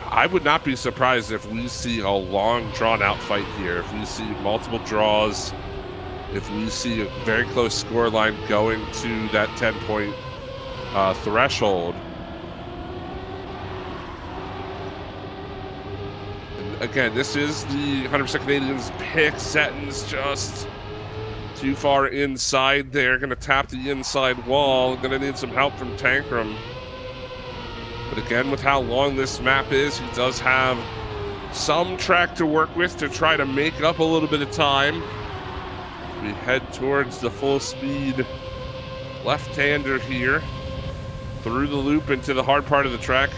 I would not be surprised if we see a long, drawn-out fight here. If we see multiple draws, if we see a very close score line going to that 10-point threshold. And again, this is the 100% Canadians pick. Zetton's just too far inside there. Going to tap the inside wall. Going to need some help from Tankrum. But again, with how long this map is, he does have some track to work with to try to make up a little bit of time. We head towards the full speed left-hander here. Through the loop into the hard part of the track.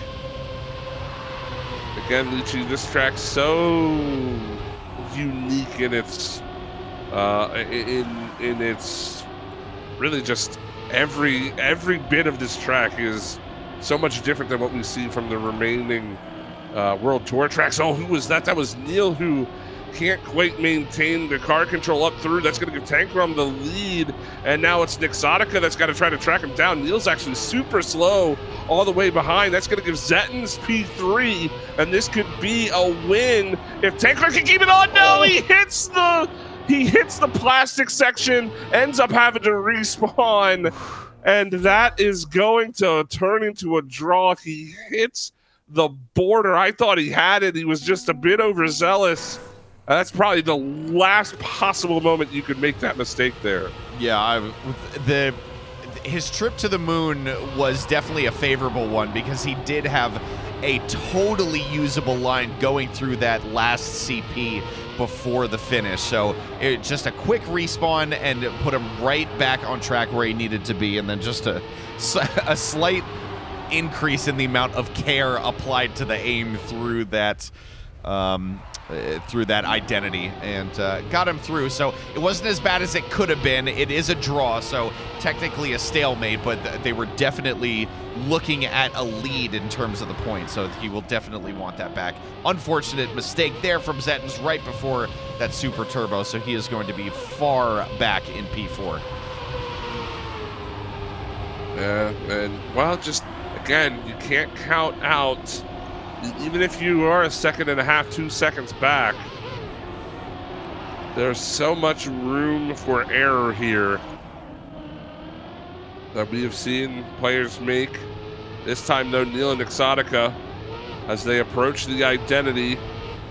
Again, Lucci, this track's so unique in its in its really just every bit of this track is so much different than what we see from the remaining World Tour tracks. Oh, who was that? That was Neil, who can't quite maintain the car control up through. That's going to give Tankrum the lead, and now it's Nick Sotica that's got to try to track him down. Neil's actually super slow all the way behind. That's going to give Zetton's P3, and this could be a win if Tankrum can keep it on. No, he hits the plastic section, ends up having to respawn, and that is going to turn into a draw. He hits the border. I thought he had it. He was just a bit overzealous. That's probably the last possible moment you could make that mistake there. Yeah, his trip to the moon was definitely a favorable one because he did have a totally usable line going through that last CP before the finish. So it just a quick respawn and put him right back on track where he needed to be, and then just a slight increase in the amount of care applied to the aim through that identity, and got him through. So it wasn't as bad as it could have been. It is a draw, so technically a stalemate, but they were definitely looking at a lead in terms of the points, so he will definitely want that back. Unfortunate mistake there from Zetton's right before that super turbo, so he is going to be far back in P4. Yeah, and well, just again, you can't count out. Even if you are a second and a half, 2 seconds back, there's so much room for error here that we have seen players make. This time, though, Neil and Exotica, as they approach the identity,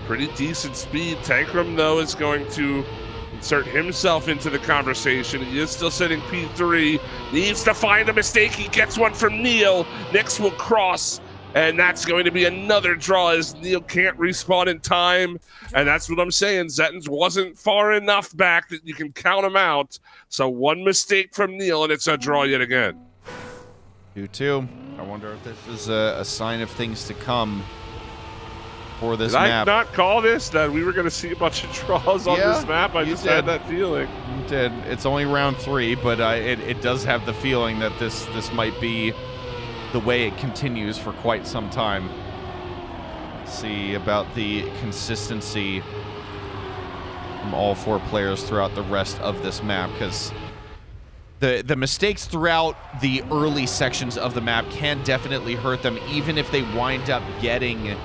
pretty decent speed. Tankrum, though, is going to insert himself into the conversation. He is still sitting P3, needs to find a mistake. He gets one from Neil. Nix will cross. And that's going to be another draw as Neil can't respawn in time. And that's what I'm saying. Zetton's wasn't far enough back that you can count him out. So one mistake from Neil, and it's a draw yet again. 2-2. I wonder if this is a sign of things to come for this map. Did I map. not call this that we were going to see a bunch of draws on this map? I just had that feeling. You did. It's only round 3, but it does have the feeling that this might be the way it continues for quite some time. Let's see about the consistency from all 4 players throughout the rest of this map, because the mistakes throughout the early sections of the map can definitely hurt them, even if they wind up getting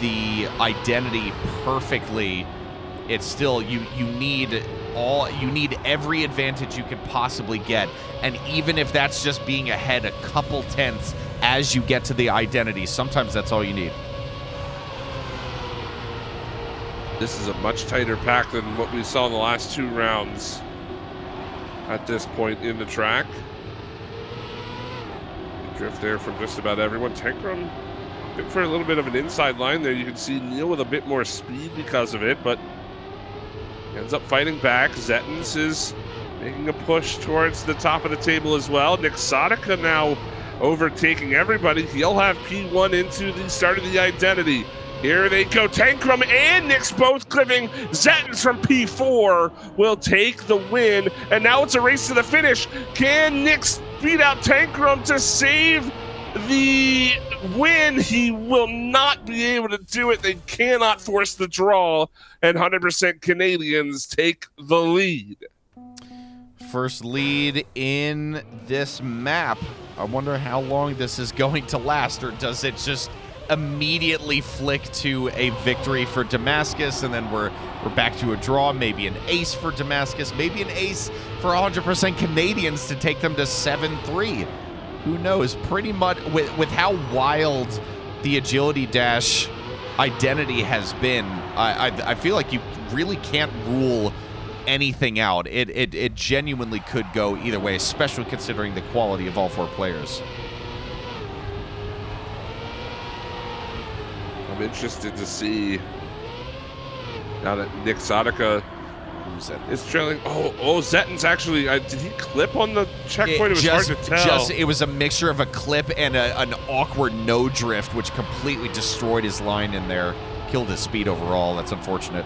the identity perfectly. It's still, you need every advantage you can possibly get, and even if that's just being ahead a couple tenths as you get to the identity, sometimes that's all you need. This is a much tighter pack than what we saw in the last 2 rounds at this point in the track. Drift there from just about everyone. Tankrum looking for a little bit of an inside line there. You can see Neil with a bit more speed because of it, but ends up fighting back. Zetton's is making a push towards the top of the table as well. Nick Sotica now overtaking everybody. He'll have P1 into the start of the identity. Here they go. Tankrum and Nick's both clipping. Zetton's from P4 will take the win. And now it's a race to the finish. Can Nick beat out Tankrum to save the win? He will not be able to do it. They cannot force the draw. And 100% Canadians take the lead. First lead in this map. I wonder how long this is going to last, or does it just immediately flick to a victory for Damascus, and then we're back to a draw, maybe an ace for Damascus, maybe an ace for 100% Canadians to take them to 7-3. Who knows? Pretty much with how wild the Agility Dash identity has been, I feel like you really can't rule anything out. It genuinely could go either way, especially considering the quality of all 4 players. I'm interested to see now that Nick Exotica is trailing. Oh, Zetton's actually, did he clip on the checkpoint? It was hard to tell. It was a mixture of a clip and an awkward no drift, which completely destroyed his line in there. Killed his speed overall. That's unfortunate.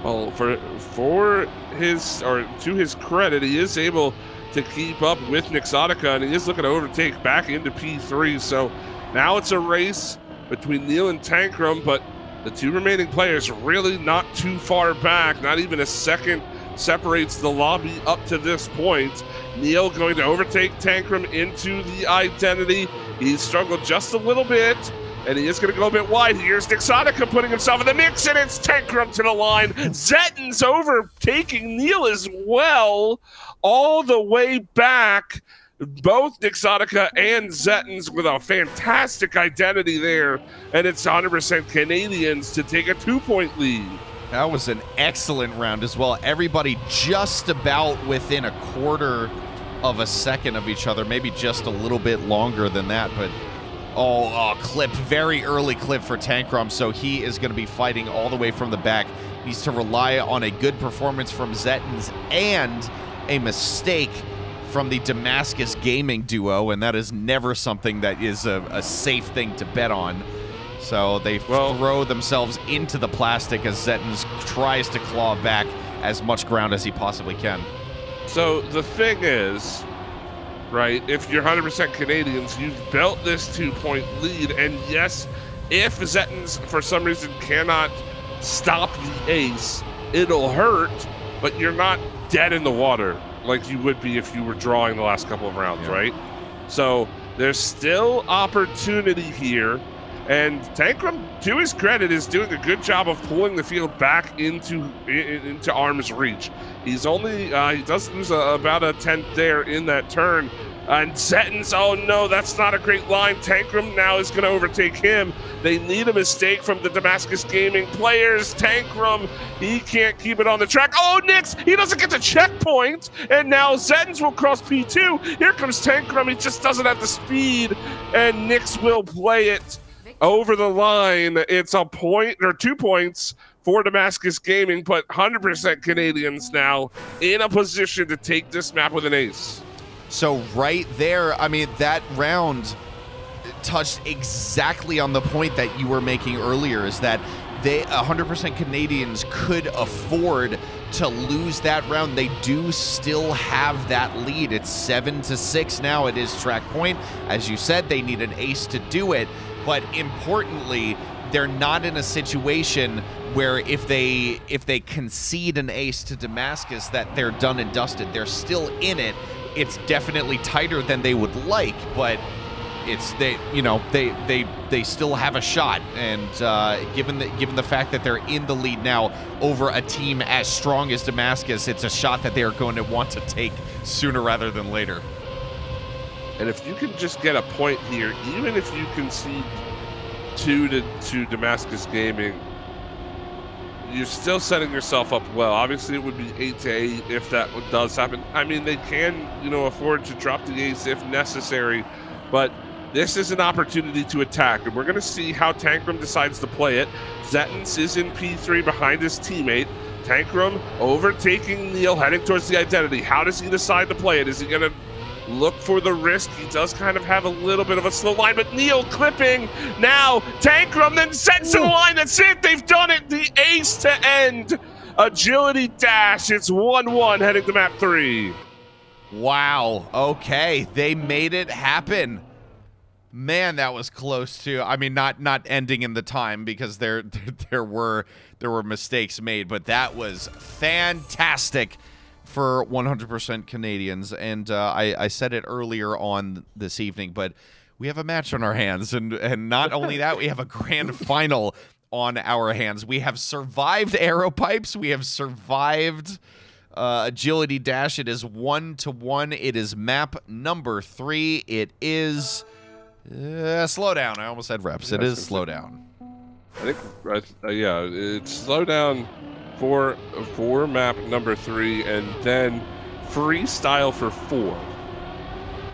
Well, for his, or to his credit, he is able to keep up with Nick Exotica, and he is looking to overtake back into P3. So now it's a race between Neil and Tankrum, but the 2 remaining players really not too far back. Not even a second separates the lobby up to this point. Neil going to overtake Tankrum into the identity. He's struggled just a little bit, and he is going to go a bit wide. Here's Nick Exotica putting himself in the mix, and it's Tankrum to the line. Zetton's overtaking Neil as well, all the way back. Both Nick Exotica and Zetton's with a fantastic identity there, and it's 100% Canadians to take a 2-point lead. That was an excellent round as well. Everybody just about within a quarter of a second of each other, maybe just a little bit longer than that, but clip, very early clip for Tankrum, so he is going to be fighting all the way from the back. Needs to rely on a good performance from Zetton's and a mistake from the Damascus Gaming duo, and that is never something that is a safe thing to bet on. So they throw themselves into the plastic as Zetton's tries to claw back as much ground as he possibly can. So the thing is, right, if you're 100% Canadians, you've built this 2-point lead, and yes, if Zetton's for some reason cannot stop the ace, it'll hurt, but you're not dead in the water like you would be if you were drawing the last couple of rounds, right? So there's still opportunity here, and Tankrum, to his credit, is doing a good job of pulling the field back into arm's reach. He's only, he does lose about a tenth there in that turn. And Zetton's, oh no, that's not a great line. Tankrum now is going to overtake him. They need a mistake from the Damascus Gaming players. Tankrum, he can't keep it on the track. Oh, Nix, he doesn't get the checkpoint. And now Zetton's will cross P2. Here comes Tankrum, he just doesn't have the speed. And Nix will play it over the line. It's a point, or 2 points for Damascus Gaming, but 100% Canadians now in a position to take this map with an ace. So right there, I mean, that round touched exactly on the point that you were making earlier, is that they 100% Canadians could afford to lose that round. They do still have that lead. It's 7-6 now. It is track point. As you said, they need an ace to do it, but importantly, they're not in a situation where if they concede an ace to Damascus that they're done and dusted. They're still in it. It's definitely tighter than they would like, but it's they still have a shot. And given the fact that they're in the lead now over a team as strong as Damascus, it's a shot that they are going to want to take sooner rather than later. And if you can just get a point here, even if you concede 2 to Damascus Gaming, you're still setting yourself up well. Obviously, it would be 8-8 if that does happen. I mean, they can, afford to drop the ace if necessary, but this is an opportunity to attack, and we're going to see how Tankrum decides to play it. Zetton's is in P3 behind his teammate. Tankrum overtaking Neil, heading towards the identity. How does he decide to play it? Is he going to look for the risk? He does kind of have a little bit of a slow line, but Neil clipping. Now Tankrum then sets in the line. That's it. They've done it. The ace to end. Agility Dash. It's 1-1 heading to map 3. Wow. Okay. They made it happen. Man, that was close to. I mean, not ending in the time because there were mistakes made, but that was fantastic for 100% Canadians. And I said it earlier on this evening, but we have a match on our hands, and not only that, we have a grand final on our hands. We have survived Aero Pipes. We have survived Agility Dash. It is 1-1. It is map number 3. It is Slowdown. I almost said reps. It is Slowdown. I think, yeah, it's Slowdown for map number 3, and then Freestyle for 4.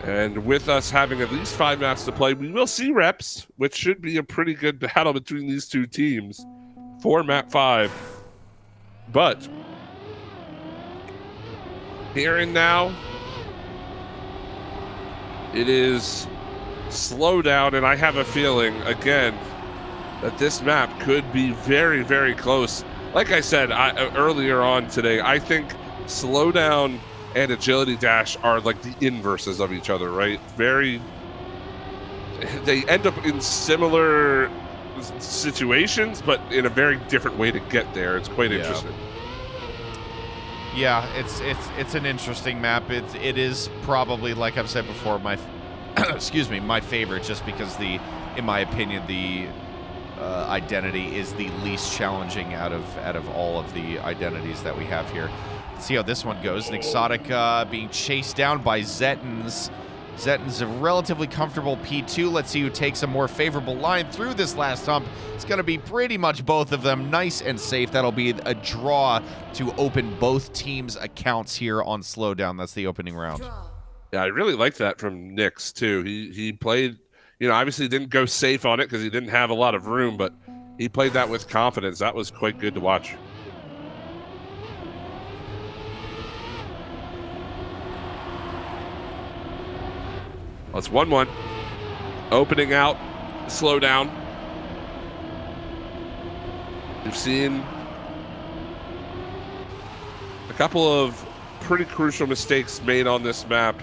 And with us having at least 5 maps to play, we will see reps, which should be a pretty good battle between these two teams for map 5. But here and now, it is Slowdown, and I have a feeling, again, that this map could be very, very close. Like I said earlier on today, I think Slowdown and Agility Dash are like the inverses of each other, right? They end up in similar situations, but in a very different way to get there. It's quite interesting. Yeah, it's an interesting map. It is probably, like I've said before, my excuse me, my favorite, just because in my opinion, the identity is the least challenging out of all of the identities that we have here. Let's see how this one goes. Nixotic being chased down by Zettens. Zettens a relatively comfortable P2. Let's see who takes a more favorable line through this last hump. It's going to be pretty much both of them. Nice and safe. That'll be a draw to open both teams' accounts here on Slowdown. That's the opening round. Yeah, I really like that from Nix, too. He played, obviously didn't go safe on it because he didn't have a lot of room, but he played that with confidence. That was quite good to watch. Well, it's 1-1. Opening out, Slowdown. We've seen a couple of pretty crucial mistakes made on this map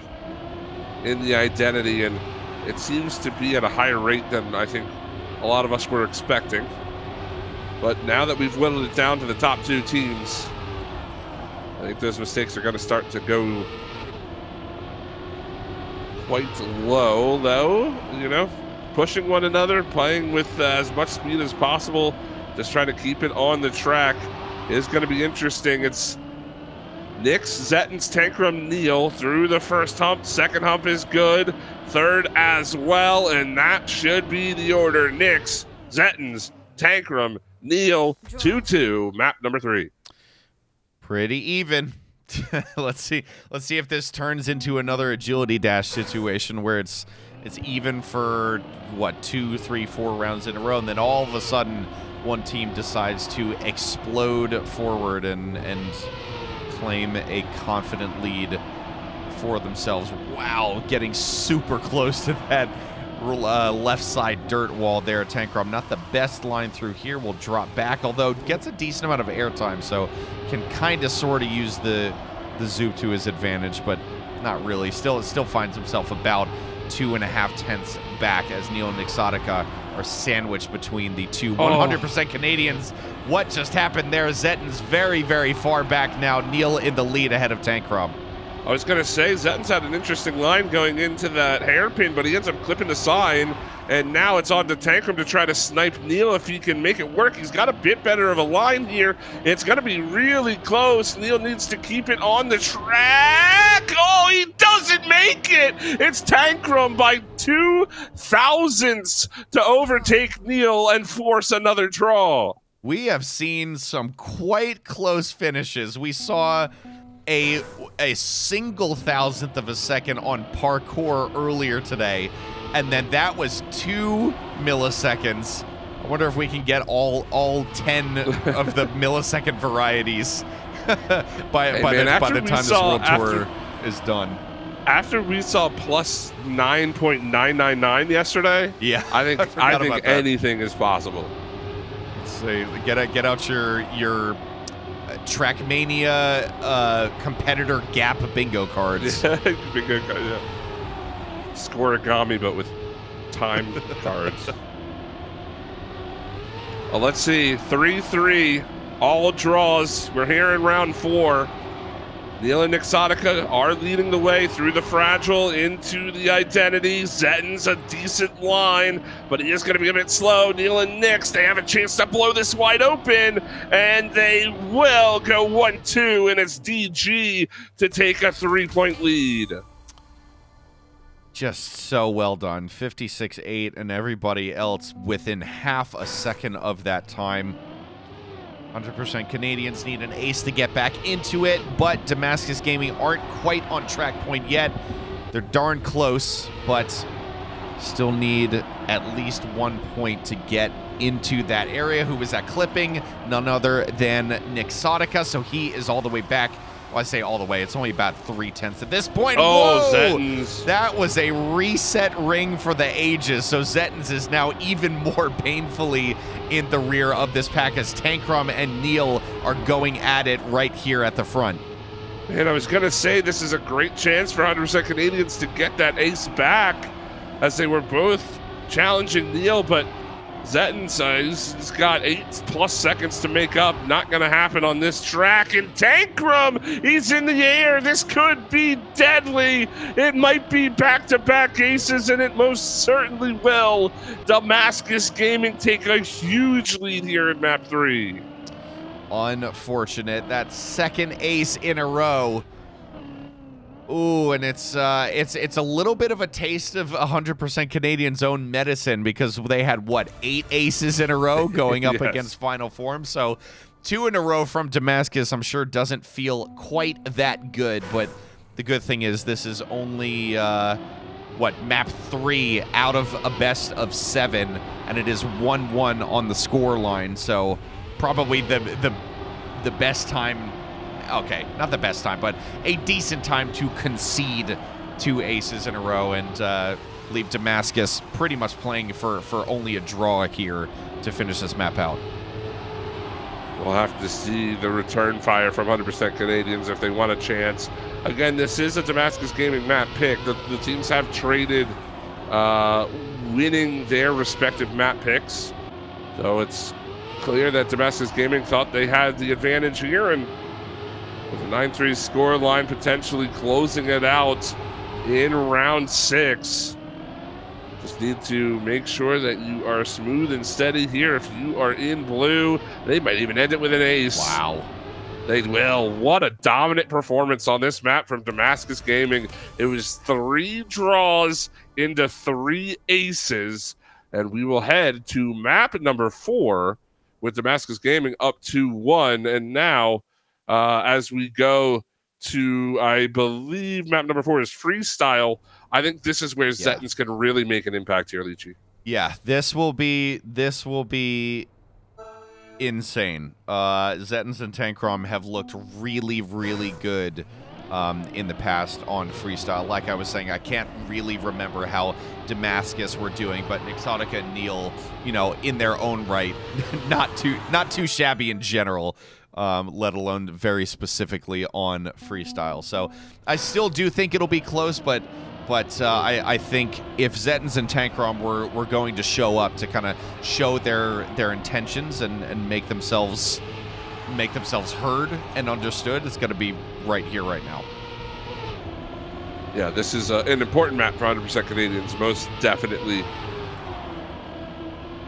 in the identity, and it seems to be at a higher rate than I think a lot of us were expecting. But now that we've whittled it down to the top 2 teams, I think those mistakes are going to start to go quite low, though, pushing one another, playing with as much speed as possible, just trying to keep it on the track is going to be interesting. It's Nix, Zettens, Tankrum, Neil through the first hump. Second hump is good. Third as well, and that should be the order. Nix, Zettens, Tankrum, Neil, 2-2, map number 3. Pretty even. Let's see if this turns into another Agility Dash situation where it's even for what, 2, 3, 4 rounds in a row, and then all of a sudden one team decides to explode forward and claim a confident lead for themselves. Wow, getting super close to that left side dirt wall there. Tankrum, not the best line through here, will drop back, although gets a decent amount of airtime, so can kind of sort of use the zoop to his advantage, but not really. Still finds himself about 2.5 tenths back as Neil and Nixotica are sandwiched between the two 100% Canadians. What just happened there? Zettens very, very far back now. Neil in the lead ahead of Tankrum. I was going to say, Zettens had an interesting line going into that hairpin, but he ends up clipping the sign, and now it's on to Tankrum to try to snipe Neil if he can make it work. He's got a bit better of a line here. It's going to be really close. Neil needs to keep it on the track. Oh, he doesn't make it. It's Tankrum by 2 thousandths to overtake Neil and force another draw. We have seen some quite close finishes. We saw a single thousandth of a second on parkour earlier today, and then that was 2 milliseconds. I wonder if we can get all 10 of the millisecond varieties by the time this world tour is done. After we saw plus 9.999 yesterday, yeah, I think anything is possible. So get out your Trackmania competitor gap bingo cards. Bingo cards, yeah. Scoregami, but with time cards. Well, let's see. 3-3, all draws. We're here in round 4. Neil and Nixotica are leading the way through the fragile into the identity. Zetton's a decent line, but he is going to be a bit slow. Neil and Nix, they have a chance to blow this wide open, and they will go 1-2, and it's DG to take a 3-point lead. Just so well done. 56-8, and everybody else within half a second of that time. 100% Canadians need an ace to get back into it, but Damascus Gaming aren't quite on track point yet. They're darn close, but still need at least 1 point to get into that area. Who was that clipping? None other than Nixotica, so he is all the way back. Well, I say all the way. It's only about 3/10 at this point. Oh, Zettons. That was a reset ring for the ages. So Zettons is now even more painfully in the rear of this pack as Tankrum and Neil are going at it right here at the front. And I was going to say this is a great chance for 100% Canadians to get that ace back as they were both challenging Neil, but Zettons, he's got 8+ seconds to make up. Not going to happen on this track. And Tankrum, he's in the air. This could be deadly. It might be back-to-back aces, and it most certainly will. Damascus Gaming take a huge lead here in map 3. Unfortunate. That second ace in a row. Ooh, and it's a little bit of a taste of 100% Canadians' own medicine because they had, what, 8 aces in a row going up Yes. against Final Form. So 2 in a row from Damascus, I'm sure, doesn't feel quite that good. But the good thing is this is only, map 3 out of a best of 7, and it is 1-1 on the score line. So probably the best time. Okay, not the best time, but a decent time to concede 2 aces in a row and leave Damascus pretty much playing for only a draw here to finish this map out. We'll have to see the return fire from 100% Canadians if they want a chance. Again, this is a Damascus Gaming map pick. The teams have traded winning their respective map picks. So it's clear that Damascus Gaming thought they had the advantage here, and with a 9-3 score line potentially closing it out in round 6. Just need to make sure that you are smooth and steady here. If you are in blue, they might even end it with an ace. Wow. They will. What a dominant performance on this map from Damascus Gaming. It was 3 draws into 3 aces, and we will head to map number 4 with Damascus Gaming up 2-1, and now as we go to, I believe map number 4 is freestyle. I think this is where Zettons can really make an impact here, Lychee. Yeah, this will be insane. Zettons and Tankrum have looked really, really good in the past on freestyle. Like I was saying, I can't really remember how Damascus were doing, but Nixotica and Neil, you know, in their own right, not too shabby in general. Let alone very specifically on freestyle. So I still do think it'll be close, but I think if Zettons and Tankrum were going to show up to kind of show their intentions and make themselves heard and understood, it's going to be right here, right now. Yeah, this is an important map for 100% Canadians, most definitely.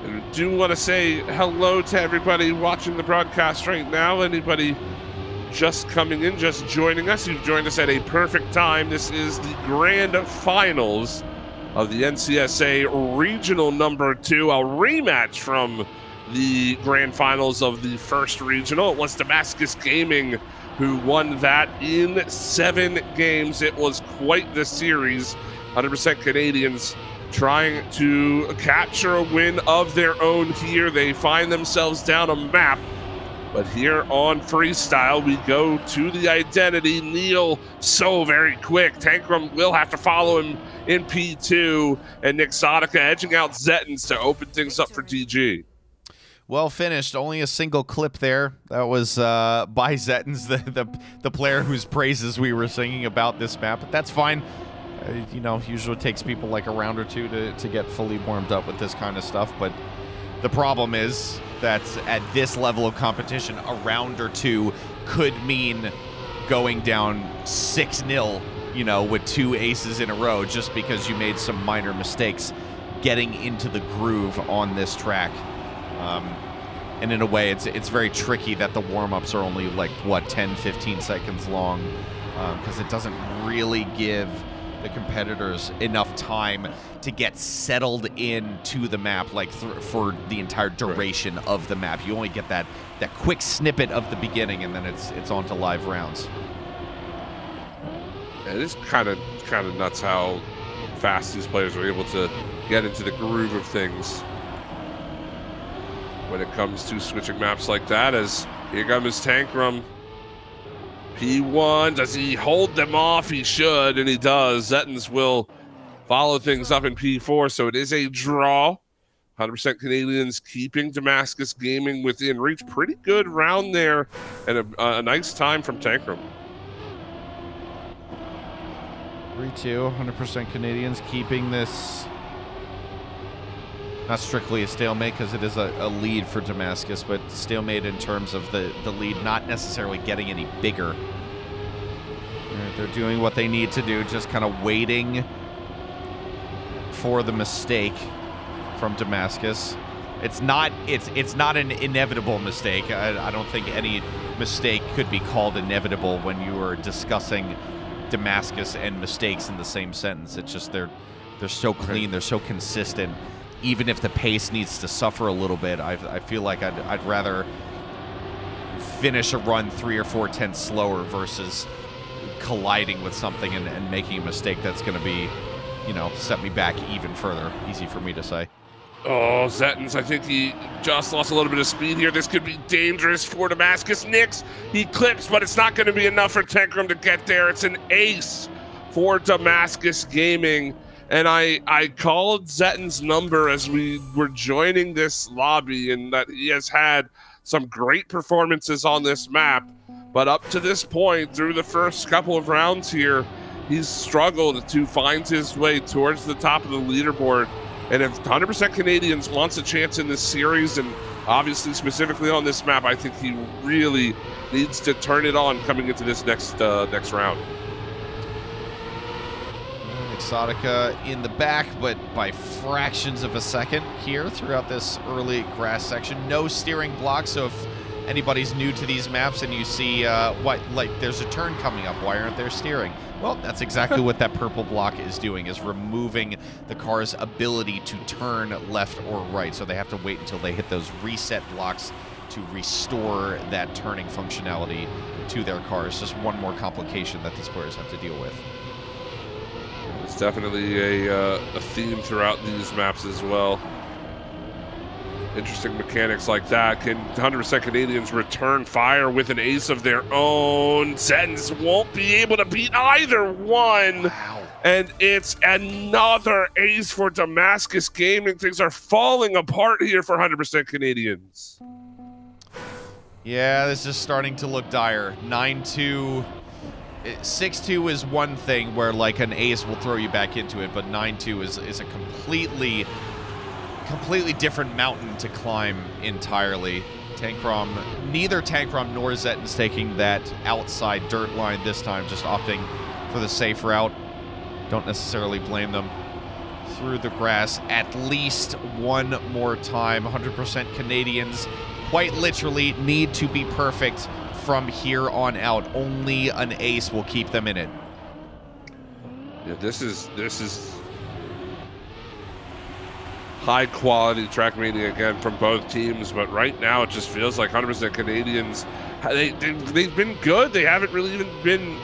And I do want to say hello to everybody watching the broadcast right now. Anybody just coming in, just joining us, you've joined us at a perfect time. This is the grand finals of the NCSA Regional number 2, a rematch from the grand finals of the first regional. It was Damascus Gaming who won that in 7 games. It was quite the series. 100% Canadians trying to capture a win of their own here. They find themselves down a map, but here on freestyle, we go to the identity. Neil, so very quick. Tankrum will have to follow him in P2, and Nixotica edging out Zettons to open things up for DG. Well finished. Only a single clip there. That was by Zettons, the player whose praises we were singing about this map, but that's fine. You know, usually it takes people like a round or two to get fully warmed up with this kind of stuff, but the problem is that at this level of competition, a round or two could mean going down 6-0, you know, with 2 aces in a row just because you made some minor mistakes getting into the groove on this track. And in a way, it's very tricky that the warm-ups are only, like, what, 10, 15 seconds long, because it doesn't really give the competitors enough time to get settled into the map, like, for the entire duration of the map. You only get that quick snippet of the beginning, and then it's on to live rounds. It is kind of nuts how fast these players are able to get into the groove of things when it comes to switching maps like that. As here comes Tankrum. P1, does he hold them off? He should, and he does. Zettens will follow things up in P4, so it is a draw. 100% Canadians keeping Damascus Gaming within reach. Pretty good round there, and a nice time from Tankrum. 3-2, 100% Canadians keeping this. Not strictly a stalemate because it is a lead for Damascus, but stalemate in terms of the lead not necessarily getting any bigger. They're doing what they need to do, just kind of waiting for the mistake from Damascus. It's not an inevitable mistake. I don't think any mistake could be called inevitable when you are discussing Damascus and mistakes in the same sentence. It's just they're so clean, they're so consistent. Even if the pace needs to suffer a little bit, I feel like I'd rather finish a run 3 or 4 tenths slower versus colliding with something and making a mistake that's going to be, you know, set me back even further. Easy for me to say. Oh, Zettens, I think he just lost a little bit of speed here. This could be dangerous for Damascus. Nix, he clips, but it's not going to be enough for Tankrum to get there. It's an ace for Damascus Gaming. And I called Zetten's number as we were joining this lobby, and that he has had some great performances on this map. But up to this point, through the first couple of rounds here, he's struggled to find his way towards the top of the leaderboard. And if 100% Canadians wants a chance in this series, and obviously specifically on this map, I think he really needs to turn it on coming into this next round. Exotica in the back, but by fractions of a second here throughout this early grass section. No steering block, so if anybody's new to these maps and you see there's a turn coming up, why aren't there steering? Well, that's exactly what that purple block is doing, is removing the car's ability to turn left or right. So they have to wait until they hit those reset blocks to restore that turning functionality to their cars. Just one more complication that these players have to deal with. It's definitely a theme throughout these maps as well. Interesting mechanics like that. Can 100% Canadians return fire with an ace of their own? Zettens won't be able to beat either one. Wow. And it's another ace for Damascus Gaming. Things are falling apart here for 100% Canadians. Yeah, this is starting to look dire. 9-2. 6-2 is one thing where, like, an ace will throw you back into it, but 9-2 is a completely different mountain to climb entirely. Neither Tankrum nor Zetten's taking that outside dirt line this time, just opting for the safe route. Don't necessarily blame them. Through the grass at least one more time. 100% Canadians quite literally need to be perfect from here on out. Only an ace will keep them in it. Yeah, this is high quality Trackmania again from both teams, but right now it just feels like 100% Canadians, they've been good. They haven't really even been,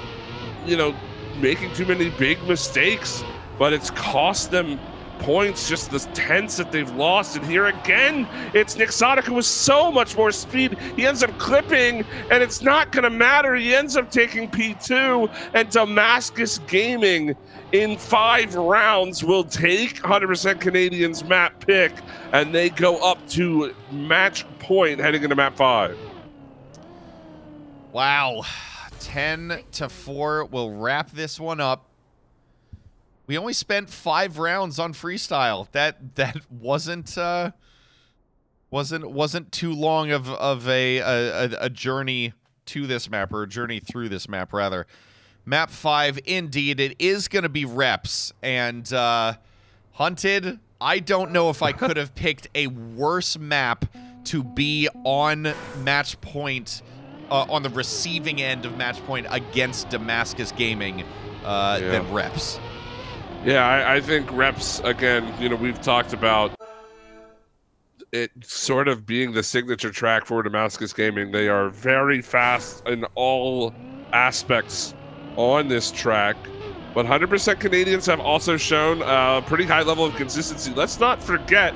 you know, making too many big mistakes, but it's cost them points, just the tenths that they've lost. And here again, it's Nixotica with so much more speed. He ends up clipping, and it's not going to matter. He ends up taking P2, and Damascus Gaming in 5 rounds will take 100% Canadians map pick, and they go up to match point heading into map 5. Wow. 10-4 will wrap this one up. We only spent 5 rounds on freestyle. That wasn't too long of a journey to this map, or a journey through this map, rather. Map 5, indeed, it is going to be reps. And, Hunted, I don't know if I could have picked a worse map to be on match point, on the receiving end of match point against Damascus Gaming than reps. Yeah, I think reps, again, you know, we've talked about it sort of being the signature track for Damascus Gaming. They are very fast in all aspects on this track, but 100% Canadians have also shown a pretty high level of consistency. Let's not forget,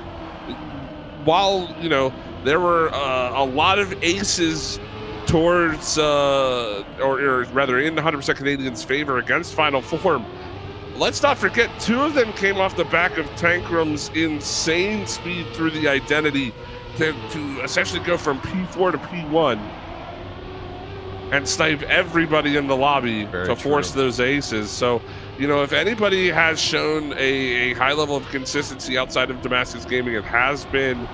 while, you know, there were a lot of aces towards, or rather in 100% Canadians' favor against Final Form, let's not forget 2 of them came off the back of Tankrum's insane speed through the identity to essentially go from P4 to P1 and snipe everybody in the lobby to force those aces. So, you know, if anybody has shown a high level of consistency outside of Damascus Gaming, it has been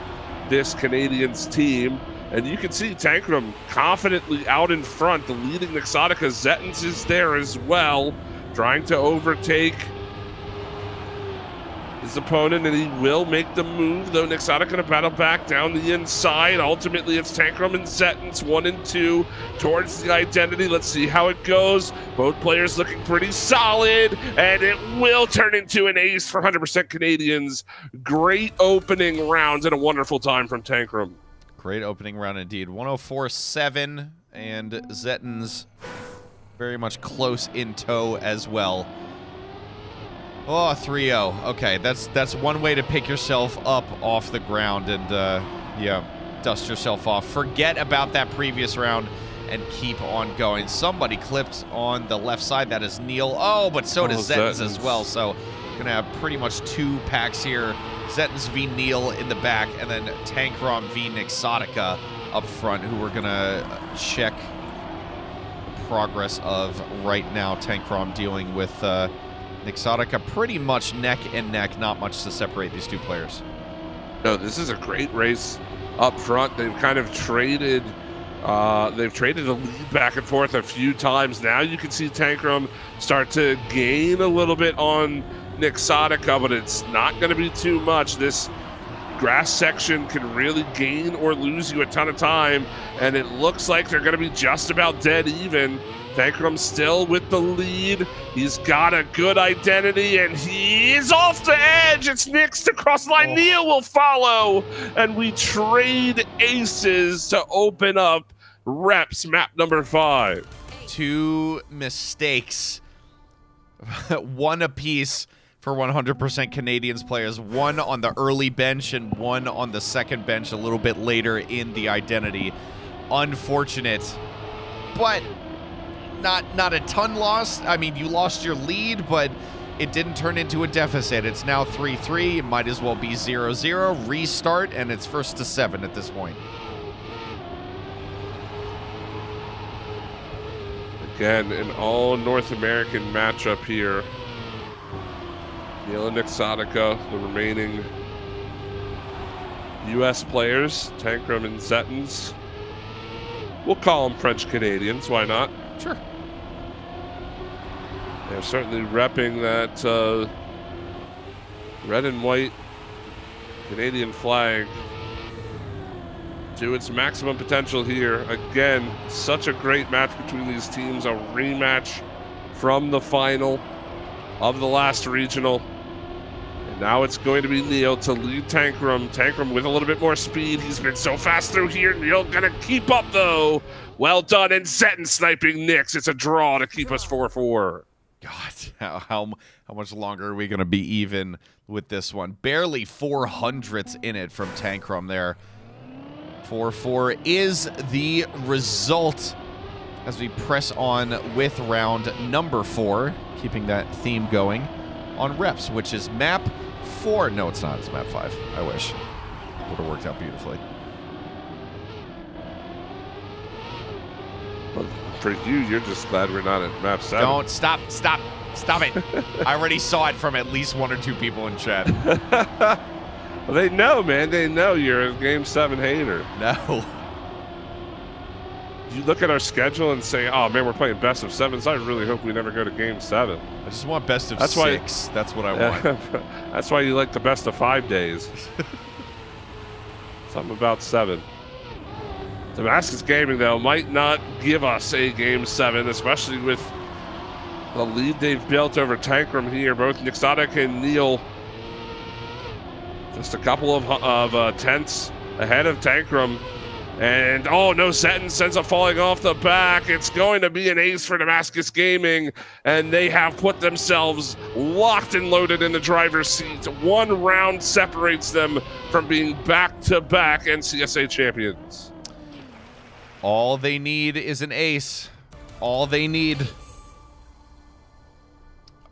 this Canadians team. And you can see Tankrum confidently out in front. The leading Nexotica Zettins is there as well, trying to overtake his opponent, and he will make the move, though Nexotica gonna battle back down the inside. Ultimately, it's Tankrum and Zettins, 1 and 2, towards the identity. Let's see how it goes. Both players looking pretty solid, and it will turn into an ace for 100% Canadians. Great opening rounds and a wonderful time from Tankrum. Great opening round indeed. 104.7, and Zettins very much close in tow as well. Oh, 3-0. Okay, that's one way to pick yourself up off the ground and, yeah, dust yourself off. Forget about that previous round and keep on going. Somebody clipped on the left side. That is Neil. Oh, but so does Zettins as well. So gonna have pretty much 2 packs here. Zettins v. Neil in the back, and then Tankrum v. Nexotica up front, who we're gonna check the progress of right now. Tankrum dealing with Nexotica pretty much neck and neck, not much to separate these 2 players. No, this is a great race up front. They've kind of traded they've traded a lead back and forth a few times. Now you can see Tankrum start to gain a little bit on Nexotica, but it's not going to be too much. This grass section can really gain or lose you a ton of time, and it looks like they're going to be just about dead even. Tankrum still with the lead. He's got a good identity, and he's off the edge. It's Nix to cross the line. Neil will follow, and we trade aces to open up reps map number 5. 2 mistakes, 1 apiece for 100% Canadians players. 1 on the early bench and 1 on the second bench a little bit later in the identity. Unfortunate, but not a ton lost. I mean, you lost your lead, but it didn't turn into a deficit. It's now 3-3. It might as well be 0-0. Restart, and it's 1st to 7 at this point. Again, an all North American matchup here. Neil and Nexotica, the remaining U.S. players, Tankrum and Zettins. We'll call them French Canadians, why not? Sure. They're certainly repping that red and white Canadian flag to its maximum potential here. Again, such a great match between these teams, a rematch from the final of the last regional. And now it's going to be Neil to lead Tankrum. Tankrum with a little bit more speed. He's been so fast through here. Neil gonna keep up though. Well done, and Zettin sniping Nix. It's a draw to keep us 4-4. God, how much longer are we gonna be even with this one? Barely 400s in it from Tankrum there. 4-4 is the result as we press on with round number 4, keeping that theme going on reps, which is map 4. No, it's not. It's map 5. I wish. Would have worked out beautifully. Well, for you, you're just glad we're not at map 7. Don't. Stop it. I already saw it from at least 1 or 2 people in chat. Well, they know, man. They know you're a Game 7 hater. No. you look at our schedule and say, oh man, we're playing best of sevens. I really hope we never go to game 7. I just want best of That's 6. That's what I want. That's why you like the best of 5 days. Something about 7. Damascus Gaming, though, might not give us a game 7, especially with the lead they've built over Tankrum here. Both Nixotic and Neil just a couple of tenths ahead of Tankrum. And, oh, no, sentence ends up falling off the back. It's going to be an ace for Damascus Gaming, and they have put themselves locked and loaded in the driver's seat. 1 round separates them from being back-to-back NCSA champions. All they need is an ace. All they need.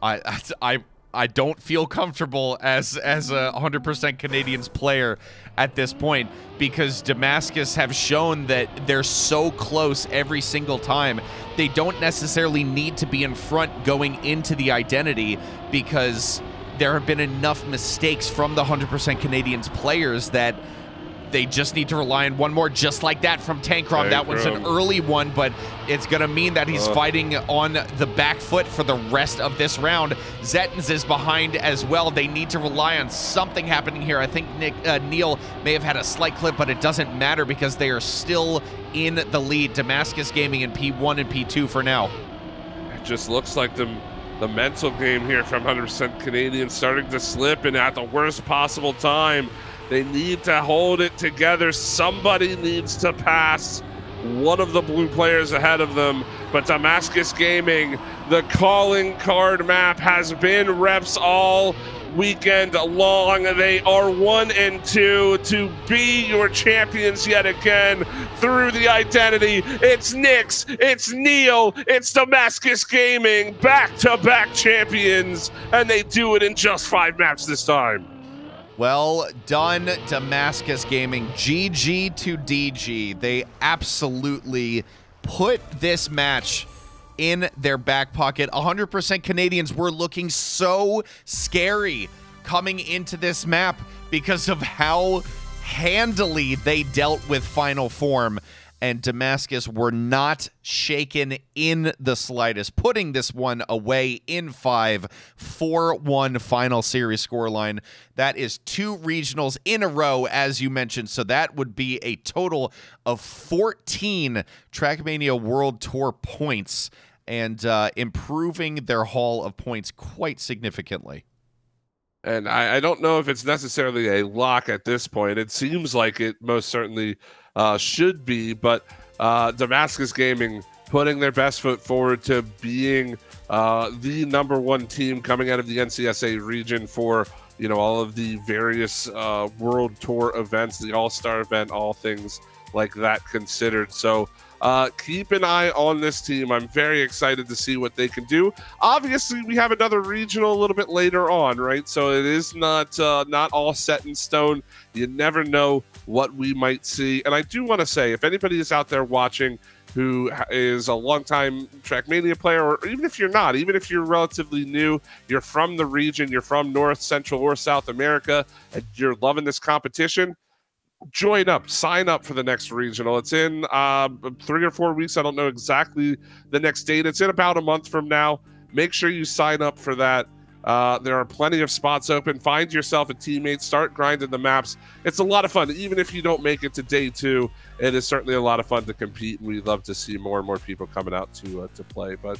I don't feel comfortable as a 100% Canadians player at this point, because Damascus have shown that they're so close every single time. They don't necessarily need to be in front going into the identity, because there have been enough mistakes from the 100% Canadians players that they just need to rely on one more, just like that from Tankrum. That one's an early one, but it's going to mean that he's fighting on the back foot for the rest of this round. Zettens is behind as well. They need to rely on something happening here. I think Neil may have had a slight clip, but it doesn't matter because they are still in the lead. Damascus Gaming in P1 and P2 for now. It just looks like the mental game here from 100% Canadians starting to slip, and at the worst possible time. They need to hold it together. Somebody needs to pass one of the blue players ahead of them. But Damascus Gaming, the calling card map has been reps all weekend long. They are 1 and 2 to be your champions yet again through the identity. It's Nix, it's Neil, it's Damascus Gaming, back-to-back champions, and they do it in just 5 maps this time. Well done, Damascus Gaming. GG to DG. They absolutely put this match in their back pocket. 100% Canadians were looking so scary coming into this map because of how handily they dealt with Final Form. And Damascus were not shaken in the slightest, putting this one away in 5, 4-1 final series scoreline. That is 2 regionals in a row, as you mentioned. So that would be a total of 14 Trackmania World Tour points, and improving their haul of points quite significantly. And I don't know if it's necessarily a lock at this point. It seems like it most certainly should be, but Damascus Gaming putting their best foot forward to being the #1 team coming out of the NCSA region for, you know, all of the various World Tour events, the All-Star event, all things like that considered. So keep an eye on this team. I'm very excited to see what they can do. Obviously, we have another regional a little bit later on, right? So it is not all set in stone. You never know what we might see. And I do want to say, if anybody is out there watching who is a longtime Trackmania player, or even if you're not, even if you're relatively new, you're from the region, you're from North, Central, or South America, and you're loving this competition, join up, sign up for the next regional. It's in 3 or 4 weeks. I don't know exactly the next date. It's in about a month from now. Make sure you sign up for that. There are plenty of spots open. Find yourself a teammate, start grinding the maps. It's a lot of fun. Even if you don't make it to day 2, it is certainly a lot of fun to compete, and we'd love to see more and more people coming out to play. But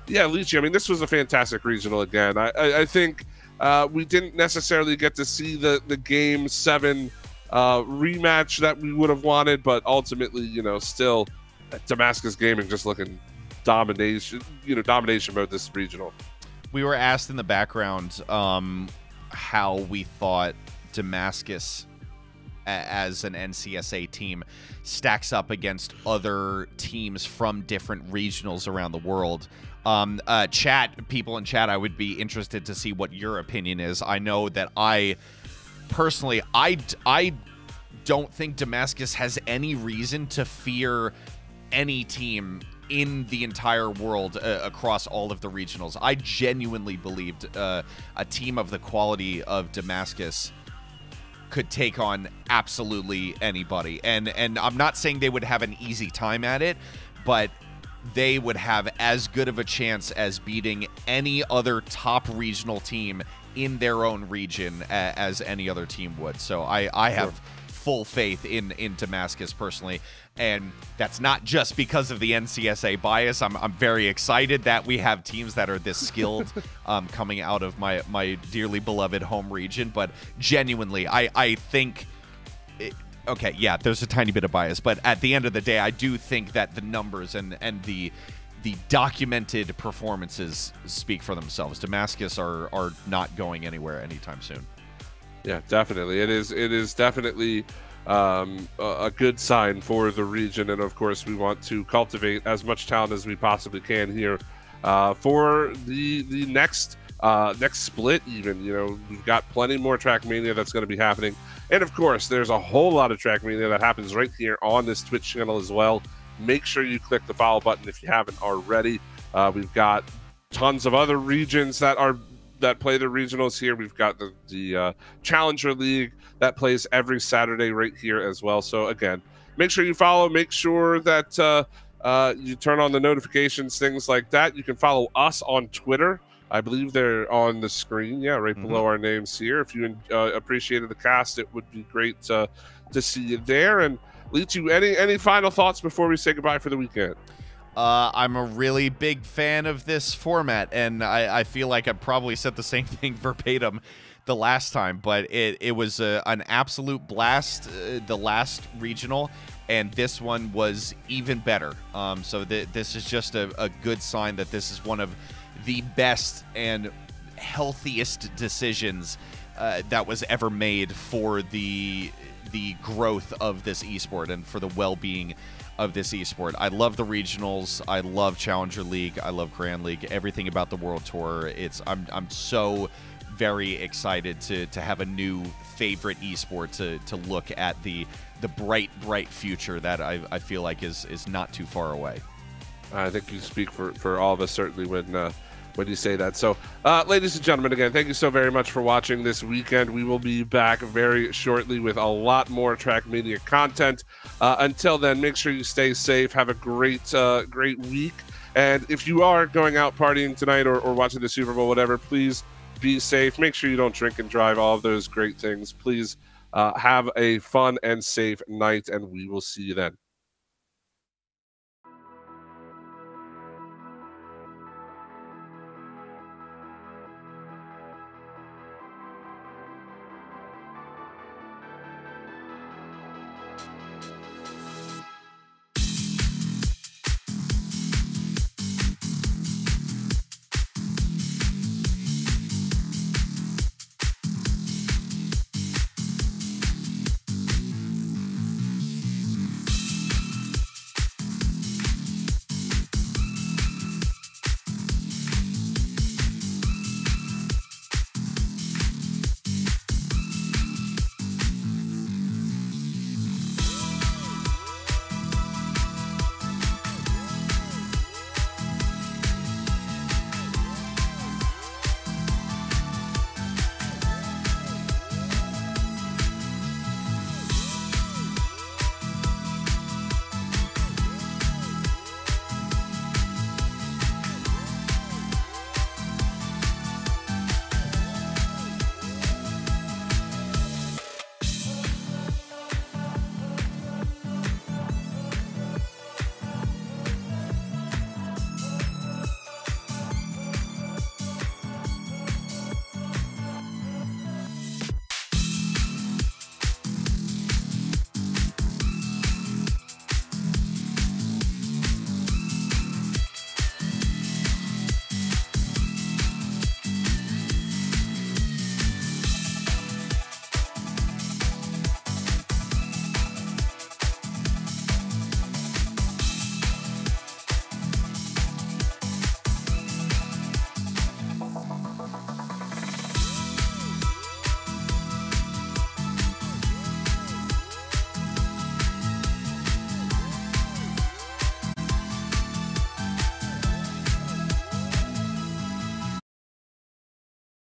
yeah, Lychee, I mean, this was a fantastic regional again. I think we didn't necessarily get to see the game 7 rematch that we would have wanted, but ultimately, you know, still Damascus Gaming just looking domination mode this regional. We were asked in the background how we thought Damascus as an NCSA team stacks up against other teams from different regionals around the world. People in chat, I would be interested to see what your opinion is. I know that personally, I don't think Damascus has any reason to fear any team in the entire world across all of the regionals. I genuinely believed a team of the quality of Damascus could take on absolutely anybody. And I'm not saying they would have an easy time at it, but they would have as good of a chance as beating any other top regional team in their own region as any other team would. So I have full faith in Damascus personally, and that's not just because of the NCSA bias. I'm very excited that we have teams that are this skilled coming out of my dearly beloved home region, but genuinely, I think okay, yeah, there's a tiny bit of bias, but at the end of the day, I do think that the numbers and the documented performances speak for themselves. Damascus are not going anywhere anytime soon. Yeah, definitely. It is definitely a good sign for the region, and of course, we want to cultivate as much talent as we possibly can here for the next split. Even, you know, we've got plenty more Trackmania that's going to be happening, and of course, there's a whole lot of Trackmania that happens right here on this Twitch channel as well. Make sure you click the follow button if you haven't already. We've got tons of other regions that play the regionals here. We've got the Challenger League that plays every Saturday right here as well. So again, make sure you follow. Make sure that you turn on the notifications, things like that. You can follow us on Twitter. I believe they're on the screen, yeah, right below our names here. If you appreciated the cast, it would be great to see you there. And Leechy, any final thoughts before we say goodbye for the weekend? I'm a really big fan of this format, and I feel like I probably said the same thing verbatim the last time, but it was an absolute blast, the last regional, and this one was even better. So this is just a good sign that this is one of the best and healthiest decisions that was ever made for the growth of this esport and for the well-being of this esport. I love the regionals. I love Challenger League. I love Grand League. Everything about the World Tour. I'm so very excited to have a new favorite esport to look at the bright future that I feel like is not too far away. I think you speak for all of us, certainly, when you say that. So, ladies and gentlemen, again, thank you so very much for watching this weekend. We will be back very shortly with a lot more Trackmania content. Until then, make sure you stay safe. Have a great week. And if you are going out partying tonight or watching the Super Bowl, whatever, please be safe. Make sure you don't drink and drive, all of those great things. Please have a fun and safe night, and we will see you then.